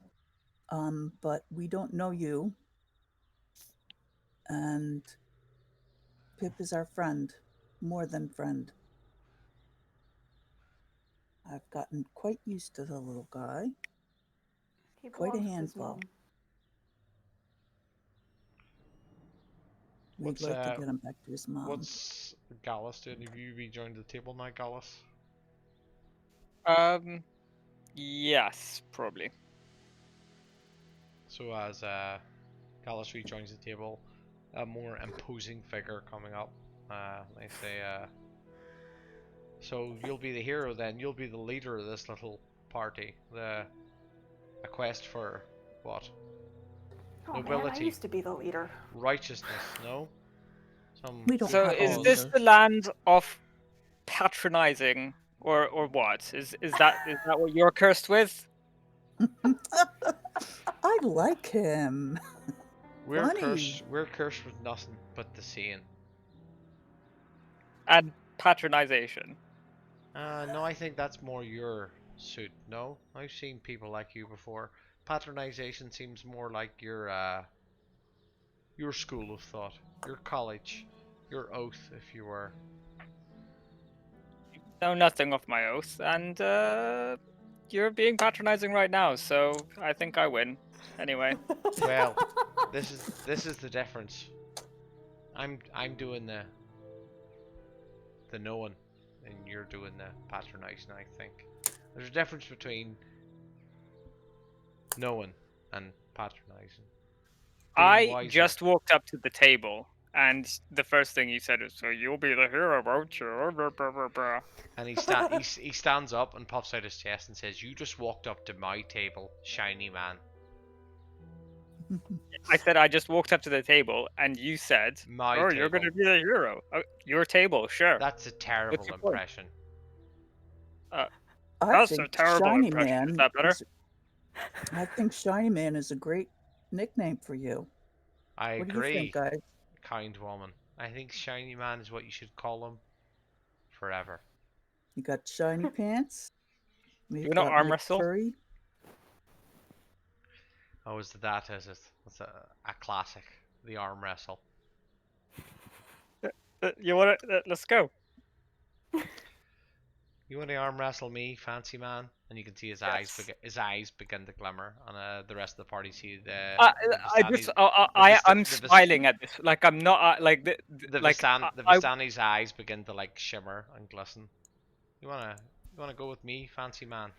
But we don't know you. And Pip is our friend. More than friend. I've gotten quite used to the little guy. He Quite a belongs with his handful. mom. We'd What's, like to get him back to his mom. What's Gallus doing? Have you rejoined the table now, Gallus? Yes, probably. So as Gallus rejoins the table, a more imposing figure coming up. They say, so you'll be the hero then. You'll be the leader of this little party. A quest for what? Oh man, I Nobility. used to be the leader. Righteousness, no? We don't So have is all this those. the land of patronizing, or what? Is that what you're cursed with? I like him. We're Funny. cursed with nothing but the seeing. And patronization. No, I think that's more your suit. No, I've seen people like you before. Patronization seems more like your school of thought, your college, your oath, if you were. Know nothing of my oath, and you're being patronizing right now, so I think I win. Anyway. Well, this is the difference. I'm doing the knowing, and you're doing the patronizing. I think there's a difference between knowing and patronizing. I just walked up to the table, and the first thing you said is, "So you'll be the hero, won't you?" And he stands up and puffs out his chest and says, "You just walked up to my table, shiny man." I said I just walked up to the table, and you said, My "Oh, table. you're going to be the hero." Oh, your table, sure. That's a terrible What's your point? impression. I That's a think terrible Shiny impression. Man. Is that better? I think Shiny Man is a great nickname for you. I What do agree, you think, guys? kind woman. I think shiny man is what you should call him forever. You got shiny pants. We've You want to got arm wrestle? McFurry. Oh, is that is it? That's a classic, the arm wrestle. You want to? Let's go. You want to arm wrestle me, fancy man? And you can see his eyes begin to glimmer, and the rest of the party see I'm smiling at this, like I'm not like the Vistani's eyes begin to like shimmer and glisten. You wanna go with me, fancy man?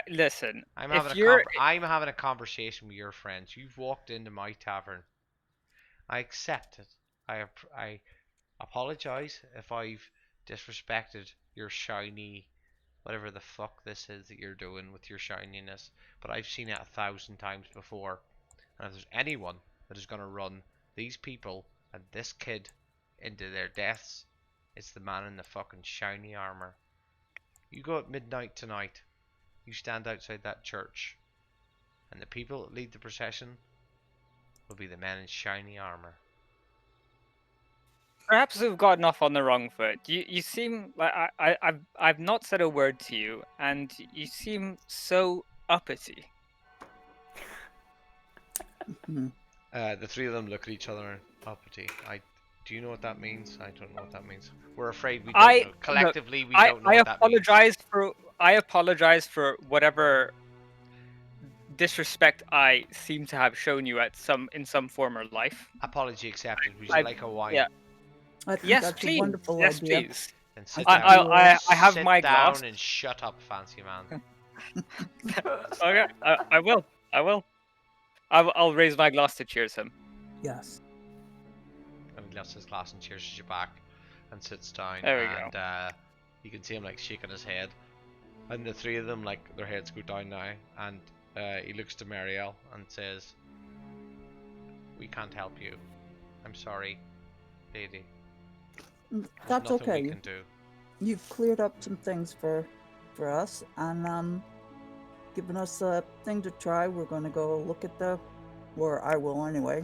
Listen. I'm having a conversation with your friends. You've walked into my tavern. I accept it. I apologize if I've disrespected your shiny, whatever the fuck this is that you're doing with your shininess. But I've seen it 1,000 times before. And if there's anyone that is going to run these people and this kid into their deaths, it's the man in the fucking shiny armor. You go at midnight tonight. You stand outside that church. And the people that lead the procession will be the men in shiny armor. Perhaps we've gotten off on the wrong foot. You seem like I've not said a word to you, and you seem so uppity. The three of them look at each other and uppity. Do you know what that means? I don't know what that means. We're afraid we don't know. Collectively, we don't know what that means. I apologize for whatever disrespect I seem to have shown you in some former life. Apology accepted. Would you like a wine? Yeah. I think Yes, that's please. a wonderful yes, idea. please. Then sit I have sit my down glass. and shut up, fancy man. Okay, I will. I will. I'll raise my glass to cheers him. Yes. And he lifts his glass and cheers you back and sits down. There we and go. You can see him like shaking his head. And the three of them, like their heads go down now. And he looks to Marielle and says, "We can't help you. I'm sorry, lady. There's That's nothing okay. we can do." You've cleared up some things for us, and given us a thing to try. We're going to go look at or I will anyway,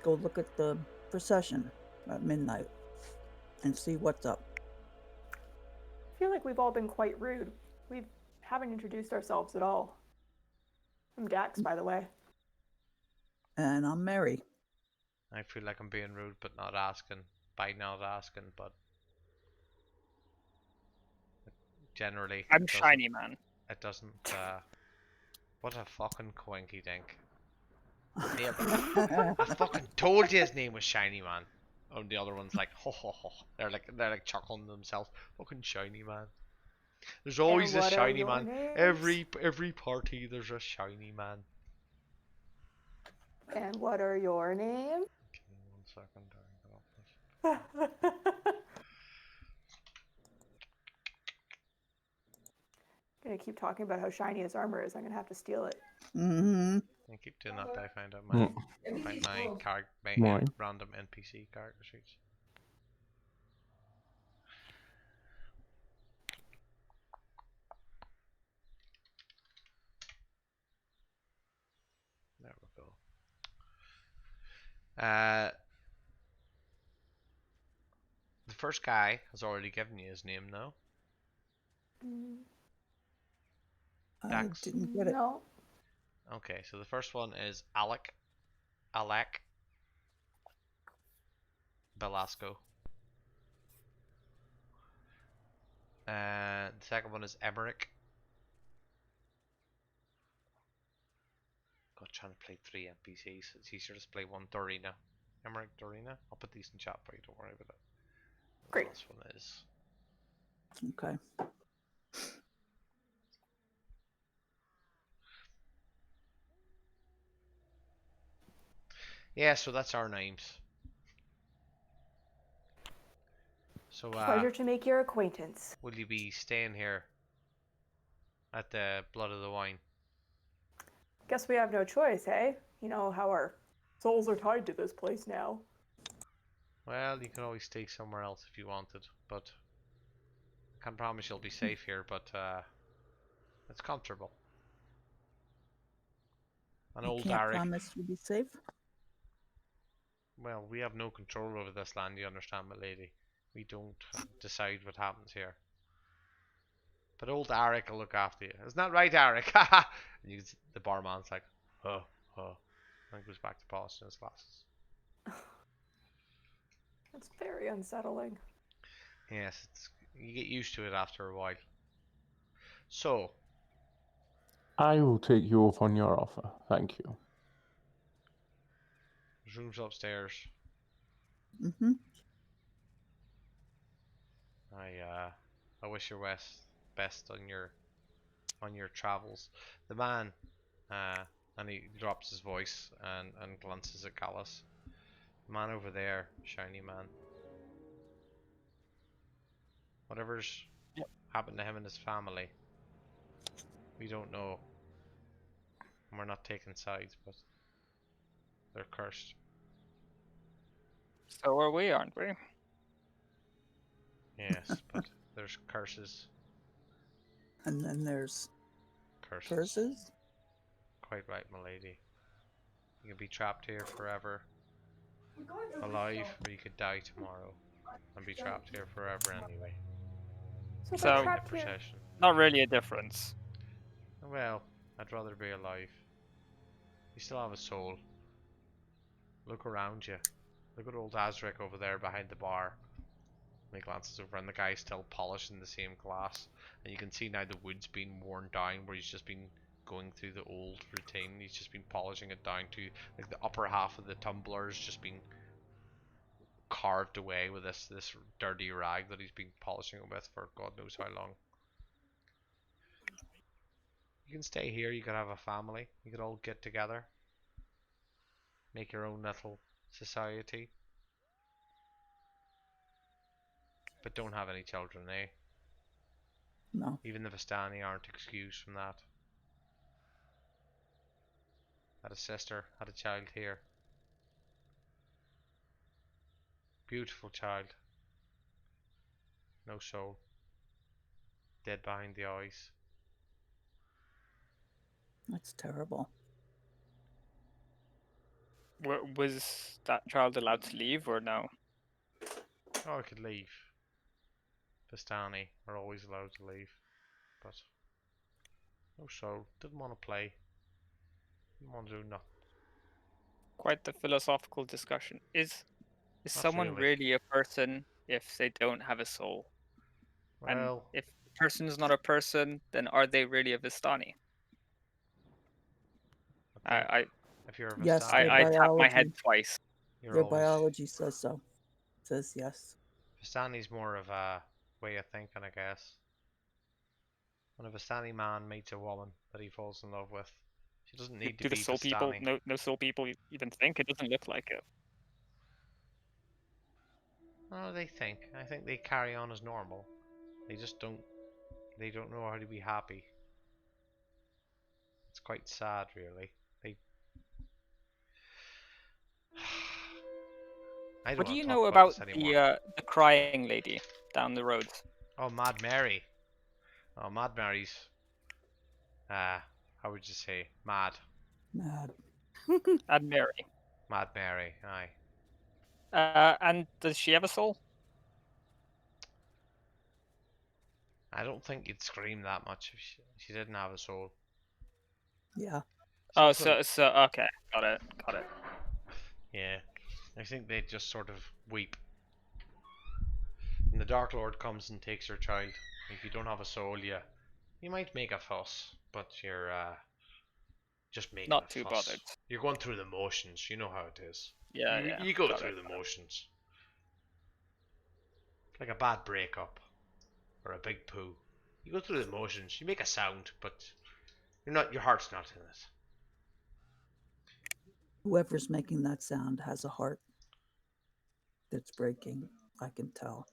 go look at the procession at midnight and see what's up. I feel like we've all been quite rude. We haven't introduced ourselves at all. I'm Dax, by the way. And I'm Mary. I feel like I'm being rude, but not asking. By not asking, but generally. I'm Shiny Man. It doesn't. What a fucking coinky dink. I fucking told you his name was Shiny Man. Oh, the other one's like, ho ho ho. They're like chuckling to themselves. Fucking Shiny Man. There's always a Shiny Man. Names? Every party there's a Shiny Man. And what are your names? Give me 1 second. I got this. Gonna keep talking about how shiny his armor is. I'm gonna have to steal it. Mm-hmm. I keep doing that. I find out my Why? random NPC character sheets. There we go. The first guy has already given you his name now. I Dax? didn't get it. No. Okay, so the first one is Alec Velasco. The second one is Emmerich. God, trying to play 3 NPCs. It's easier to play one. Dorina. Emmerich, Dorina. I'll put these in chat for you. Don't worry about it. Great. This one is. Okay. Yeah, so that's our names. So, Pleasure to make your acquaintance. will you be staying here at the Blood of the Wine? Guess we have no choice, eh? You know how our souls are tied to this place now. Well, you can always stay somewhere else if you wanted, but I can't promise you'll be safe here, but it's comfortable. An You old can't Arik. promise you'll be safe. Well, we have no control over this land, you understand, my lady. We don't decide what happens here. But old Arik will look after you. Isn't that right, Arik? And you can see the barman's like, huh, and goes back to polishing his glasses. It's very unsettling. Yes, you get used to it after a while. So, I will take you up on your offer. Thank you. there's rooms upstairs. Mm-hmm. I wish you best on your travels. The man, and he drops his voice and glances at Callus. The man over there, Shiny Man. Whatever's happened to him and his family, we don't know. And we're not taking sides, but they're cursed. So are we, aren't we? Yes, but there's curses. And then there's curses. Quite right, my lady. You can be trapped here forever, alive, or you could die tomorrow and be trapped here forever anyway. So So- we're During the trapped here. procession. Not really a difference. Well, I'd rather be alive. You still have a soul. Look around you. Look at old Azric over there behind the bar. And he glances over and the guy's still polishing the same glass. And you can see now the wood's been worn down where he's just been going through the old routine. He's just been polishing it down to like the upper half of the tumbler's just been carved away with this dirty rag that he's been polishing it with for God knows how long. You can stay here. You could have a family. You could all get together. Make your own little society. But don't have any children, eh? No. Even the Vistani aren't excused from that. Had a sister, had a child here. Beautiful child. No soul. Dead behind the eyes. That's terrible. Was that child allowed to leave or no? Oh, I could leave. Vistani are always allowed to leave. But no soul. Didn't want to play. Didn't want to do nothing. Quite the philosophical discussion. Is Not someone really a person if they don't have a soul? And Well, if a person is not a person, then are they really a Vistani? I think I if you're a Yes, Vistani, their I tapped my head biology. twice. you're Their always biology says so. Says yes. Vistani's more of a way of thinking, I guess. When a Vistani man meets a woman that he falls in love with, she doesn't need to Do the be soul people Vistani. no soul people even think? It doesn't look like it. Oh, they think. I think they carry on as normal. They just don't. They don't know how to be happy. It's quite sad, really. They. I don't What do want you to know talk about about this anymore. the crying lady down the road? Oh, Mad Mary. Oh, Mad Mary's. How would you say? Mad. Mad. And Mary. Mad Mary. Aye. And does she have a soul? I don't think you'd scream that much if she didn't have a soul. Yeah. She Oh, also, so okay, got it. yeah. I think they just sort of weep. And the Dark Lord comes and takes your child. If you don't have a soul, you might make a fuss, but you're just making a Not too fuss. bothered. You're going through the motions. You know how it is. Yeah. You go Got through it. the motions. Like a bad breakup or a big poo. You go through the motions. You make a sound, but your heart's not in it. Whoever's making that sound has a heart that's breaking. I can tell.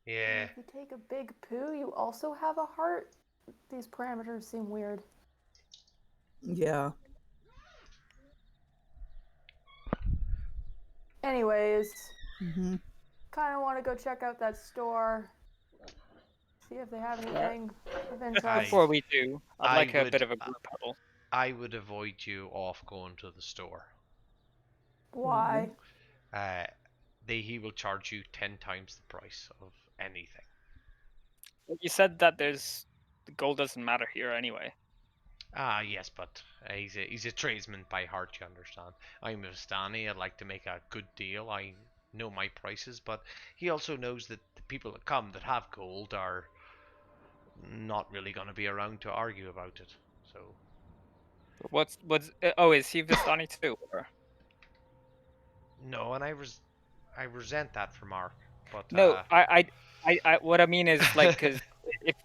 Yeah. If you take a big poo, you also have a heart? These parameters seem weird. Yeah. Anyways, Mm-hmm. kind of want to go check out that store. See if they have anything of interest. Before we do, I'd like a would, bit of a group huddle. I would avoid you off going to the store. Why? He will charge you 10 times the price of anything. You said that the gold doesn't matter here anyway. Ah, yes, but he's a tradesman by heart, you understand. I'm a Vistani, I'd like to make a good deal. I know my prices, but he also knows that the people that come that have gold are not really going to be around to argue about it. So What's oh, is he Vistani too? Or? no, and I resent that from Mark. But No, I what I mean is like because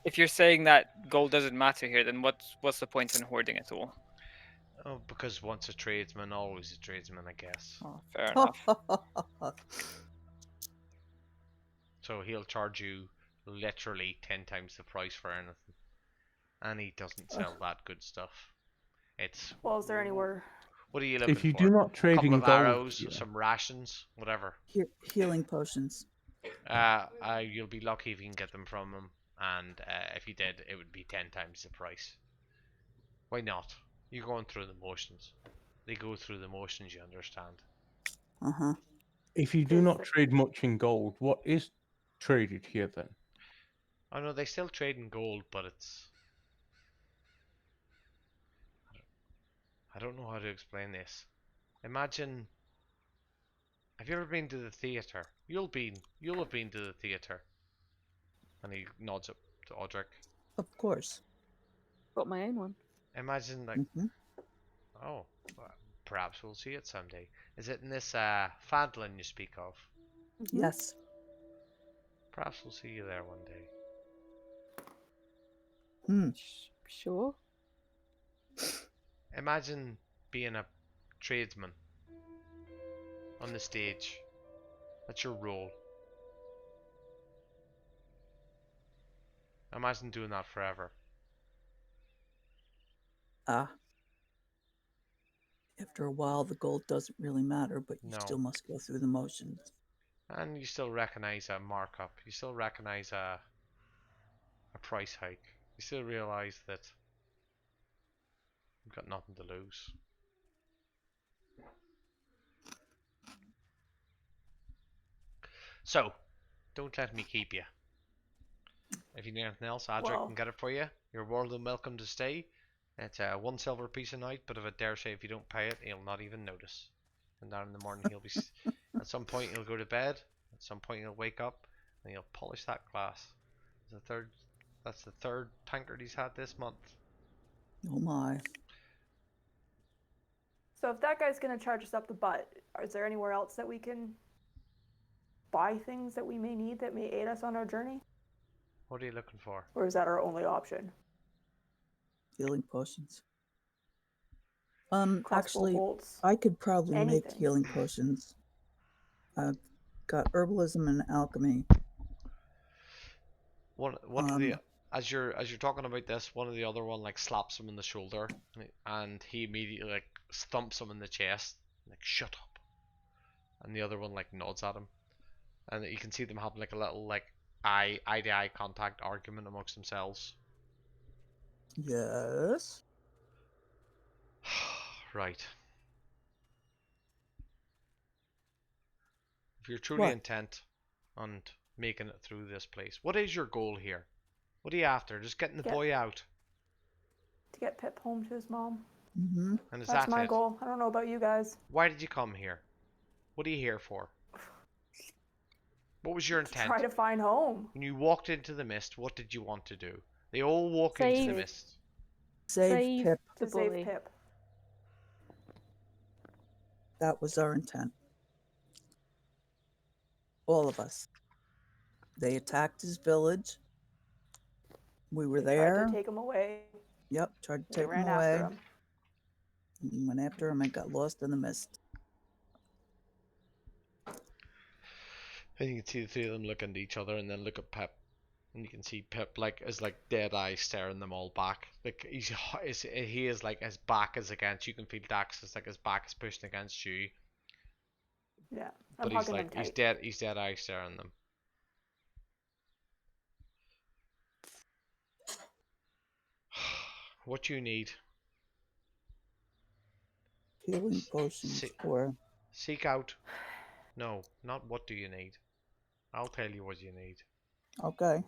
if you're saying that gold doesn't matter here, then what's the point in hoarding it all? oh, because once a tradesman, always a tradesman, I guess. Oh, fair enough. So he'll charge you literally 10 times the price for anything, and he doesn't sell that good stuff. It's Well, is there anywhere? what are you looking If you for? do not trade Couple in of gold, arrows, here, some rations, whatever. Healing potions. You'll be lucky if you can get them from him, and if you did, it would be 10 times the price. Why not? You're going through the motions. They go through the motions, you understand. Uh-huh. if you do not trade much in gold, what is traded here then? Oh no, they still trade in gold, but it's... I don't know how to explain this. Imagine... Have you ever been to the theatre? You'll have been to the theatre. And he nods up to Audric. Of course. Got my own one. Imagine like... Mm-hmm. Oh, well, perhaps we'll see it someday. Is it in this Fadlin you speak of? Mm-hmm. Yes. Perhaps we'll see you there one day. Hmm. Sure. Imagine being a tradesman on the stage. That's your role. Imagine doing that forever. Ah. After a while, the gold doesn't really matter, but you No. still must go through the motions. And you still recognize a markup. You still recognize a price hike. You still realize that you've got nothing to lose. So, don't let me keep you. If you need anything else, Adric can get it for you. You're more than welcome to stay. It's 1 silver piece a night, but if I dare say, if you don't pay it, he'll not even notice. And down in the morning, he'll be. At some point, he'll go to bed. At some point, he'll wake up and he'll polish that glass. That's the third tankard he's had this month. Oh my. So if that guy's gonna charge us up the butt, is there anywhere else that we can buy things that we may need that may aid us on our journey? What are you looking for? Or is that our only option? Healing potions. Crossbow Actually, bolts, I could probably make anything. healing potions. I've got herbalism and alchemy. One of the as you're talking about this, one of the other one like slaps him in the shoulder, and he immediately like thumps him in the chest, like shut up. And the other one like nods at him, and you can see them having like a little like eye to eye contact argument amongst themselves. Yes. Right. If you're truly intent on making it through this place, what is your goal here? What are you after? Just getting the boy out? To get Pip home to his mom. Mm-hmm. And is That's that my it? goal. I don't know about you guys. Why did you come here? What are you here for? What was your intent? Try to find home. When you walked into the mist, what did you want to do? They all walk into the mist. Save Pip. To save Pip. That was our intent. All of us. They attacked his village. We were there. Tried to take him away. Yep, tried to They take ran him away. after him. Went after him and got lost in the mist. And you can see the three of them look into each other and then look at Pip. And you can see Pip like is like dead eyes staring them all back. Like he is like his back is against you. You can feel Dax is like his back is pushed against you. Yeah. But he's like he's dead eyes staring them. What you need? Healing potions for. Seek out. No, not what do you need. I'll tell you what you need. Okay.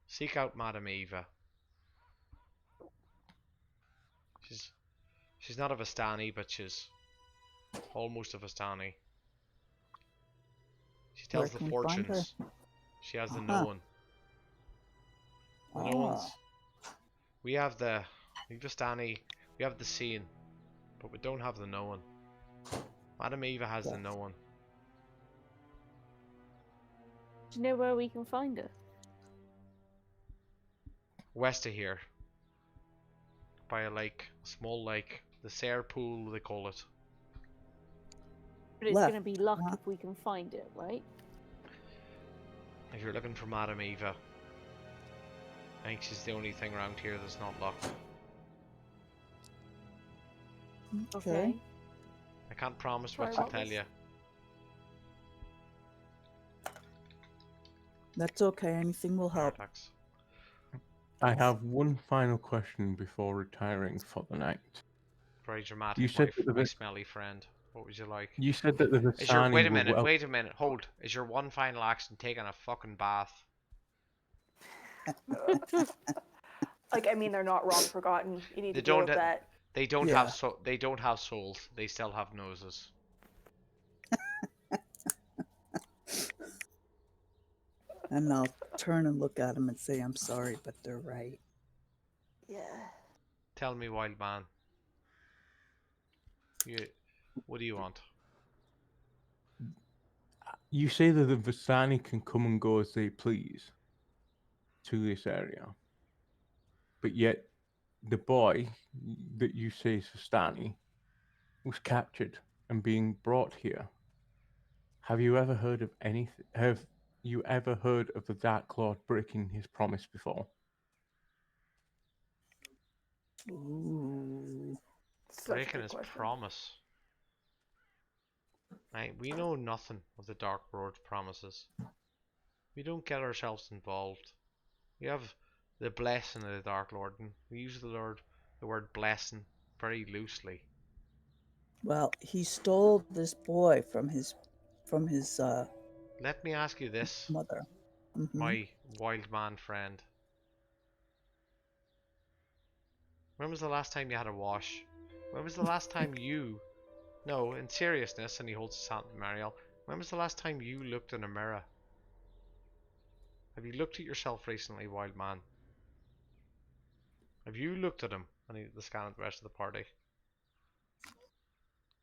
Seek out Madame Eva. She's not a Vistani, but she's almost a Vistani. She tells the fortunes. She has the known. The knowns. We have the Vistani. We have the seen, but we don't have the known. Madame Eva has the known. Do you know where we can find her? West of here. By a lake. A small lake. The Sayre Pool, they call it. But it's going to be luck if we can find it, right? If you're looking for Madame Eva, I think she's the only thing around here that's not locked. Okay. I can't promise what to tell you. That's okay. Anything will help. I have one final question before retiring for the night. Very dramatic. You said my smelly friend. What would you like? You said that the Vistani wait a minute. Hold. Is your one final action taking a fucking bath? Like, I mean, they're not wrong forgotten. You need to deal with that. They don't have they don't have souls. They still have noses. And I'll turn and look at him and say, I'm sorry, but they're right. Yeah. Tell me, wild man. What do you want? You say that the Vistani can come and go as they please to this area. but yet the boy that you say is Vistani was captured and being brought here. Have you ever heard of anything? Have you ever heard of the Dark Lord breaking his promise before? Ooh. Such a Breaking good his question. promise. Right, we know nothing of the Dark Lord's promises. We don't get ourselves involved. We have the blessing of the Dark Lord, and we use the word blessing very loosely. Well, he stole this boy from his Let me ask you this, mother. Mm-hmm. my wild man friend. When was the last time you had a wash? When was the last time you... No, in seriousness, and he holds his hand to Mariel. When was the last time you looked in a mirror? Have you looked at yourself recently, wild man? Have you looked at him? And he the scan at the rest of the party.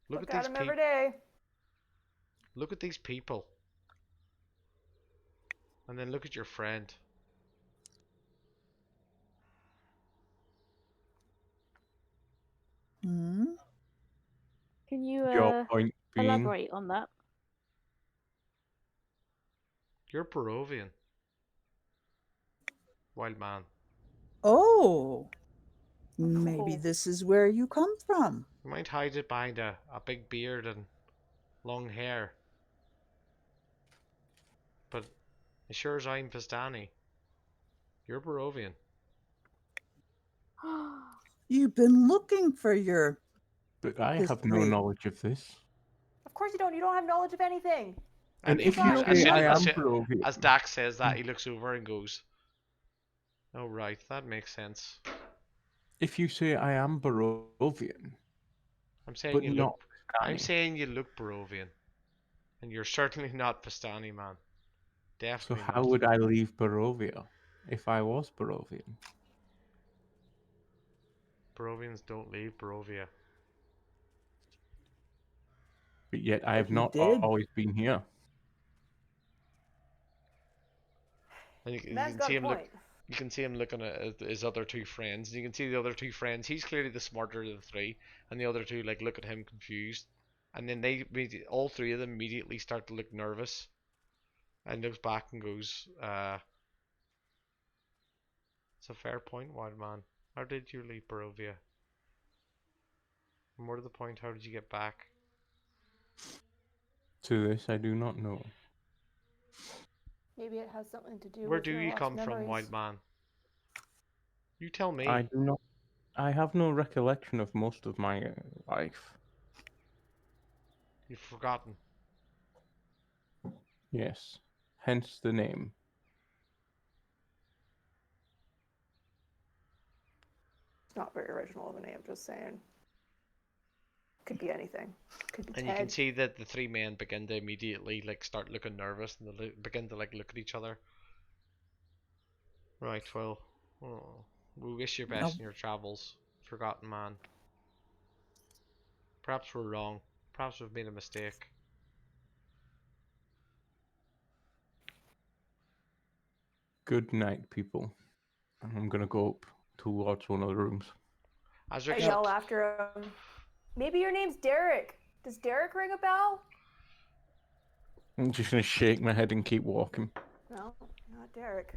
Look Look at at these him every people. day. Look at these people. And then look at your friend. Hmm. Can you Your point being, elaborate on that? You're Barovian. Wild man. Oh, maybe Oh. this is where you come from. You might hide it behind a big beard and long hair. But as sure as I'm Vistani, you're Barovian. You've been looking for your but I this have no great. knowledge of this. Of course you don't. You don't have knowledge of anything. And And You if you forgot say me. I am as Barovian, Dax says that, he looks over and goes, "Oh right, that makes sense." if you say I am Barovian, I'm saying but you not look. I'm Vistani, saying you look Barovian, and you're certainly not Vistani, man. so Definitely how not. would I leave Barovia if I was Barovian? Barovians don't leave Barovia. But yet I But have he not did. always been here. And you Man's can got see a him look. point. You can see him looking at his other two friends. And you can see the other two friends. He's clearly the smarter of the three, and the other two like look at him confused. And then all three of them immediately start to look nervous, and looks back and goes, "It's a fair point, wild man. How did you leave Barovia? And more to the point, how did you get back?" To this, I do not know. Maybe it has something to do Where with do your you lost come from, memories. wild man? You tell I me. do not. I have no recollection of most of my life. You've forgotten. Yes, hence the name. It's not very original of a name, just saying. Could be anything. Could be And you can Ted. see that the three men begin to immediately like start looking nervous, and they begin to like look at each other. Right, well, we wish you best Oh, in your travels, forgotten man. Perhaps we're wrong. Perhaps we've made a mistake. Good night, people. I'm gonna go up towards one of the rooms. As I Rick, yell after him. Maybe your name's Derek. Does Derek ring a bell? I'm just gonna shake my head and keep walking. No, not Derek.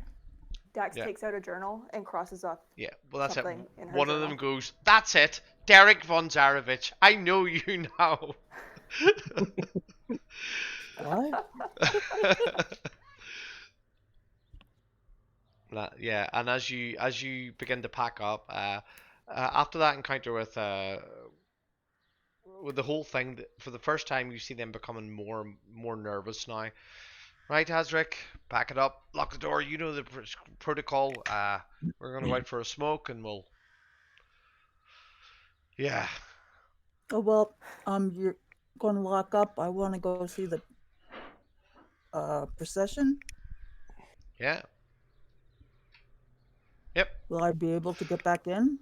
Dax Yeah. takes out a journal and crosses off Yeah, well that's it. something in her One of journal. them goes, "That's it, Derek von Zarevich. I know you now." what? Yeah, and as you begin to pack up, after that encounter with the whole thing, for the first time you see them becoming more nervous now. Right, Hazrick, pack it up, lock the door. You know the protocol. We're gonna go out for a smoke, and we'll. Yeah, Oh well, you're going to lock up. I want to go see the procession. yeah, yep. Will I be able to get back in?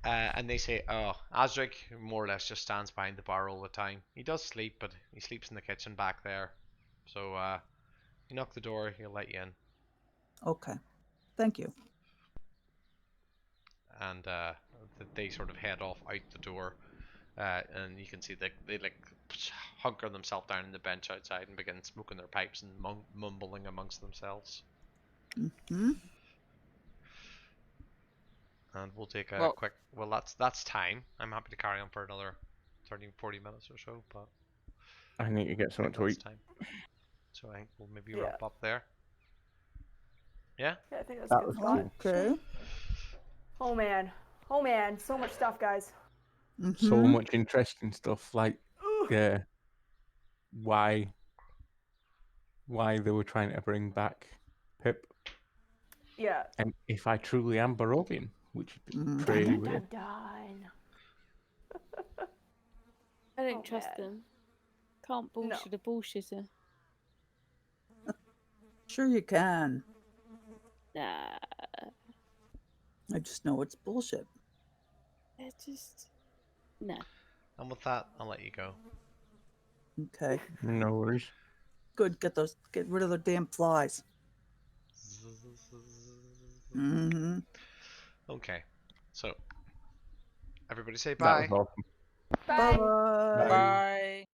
And they say, "Oh, Azric more or less just stands behind the bar all the time. He does sleep, but he sleeps in the kitchen back there. So you knock the door, he'll let you in." Okay, thank you. and they sort of head off out the door. And you can see they like hunker themselves down on the bench outside and begin smoking their pipes and mumbling amongst themselves. Mm-hmm. And we'll take a Well- quick. Well, that's time. I'm happy to carry on for another 30, 40 minutes or so, but I need to get I something think to that's eat. time. So I think we'll maybe Yeah. wrap up there. Yeah. Yeah, I think that's That a good was spot. cool. Okay. Oh man, so much stuff, guys. So Mm-hmm. much interesting stuff, like Ooh. why they were trying to bring back Pip, Yeah. and if I truly am Barovian, which is Mm. pretty Dun, weird. dun, dun. I don't Oh, trust man. them. Can't bullshit a bullshitter. Sure you can. Nah, I just know it's bullshit. they're just nah. And with that, I'll let you go. Okay. No worries. Good. Get rid of the damn flies. Mm-hmm. Okay. So everybody say That bye. was awesome. Bye. Bye. Bye. Bye.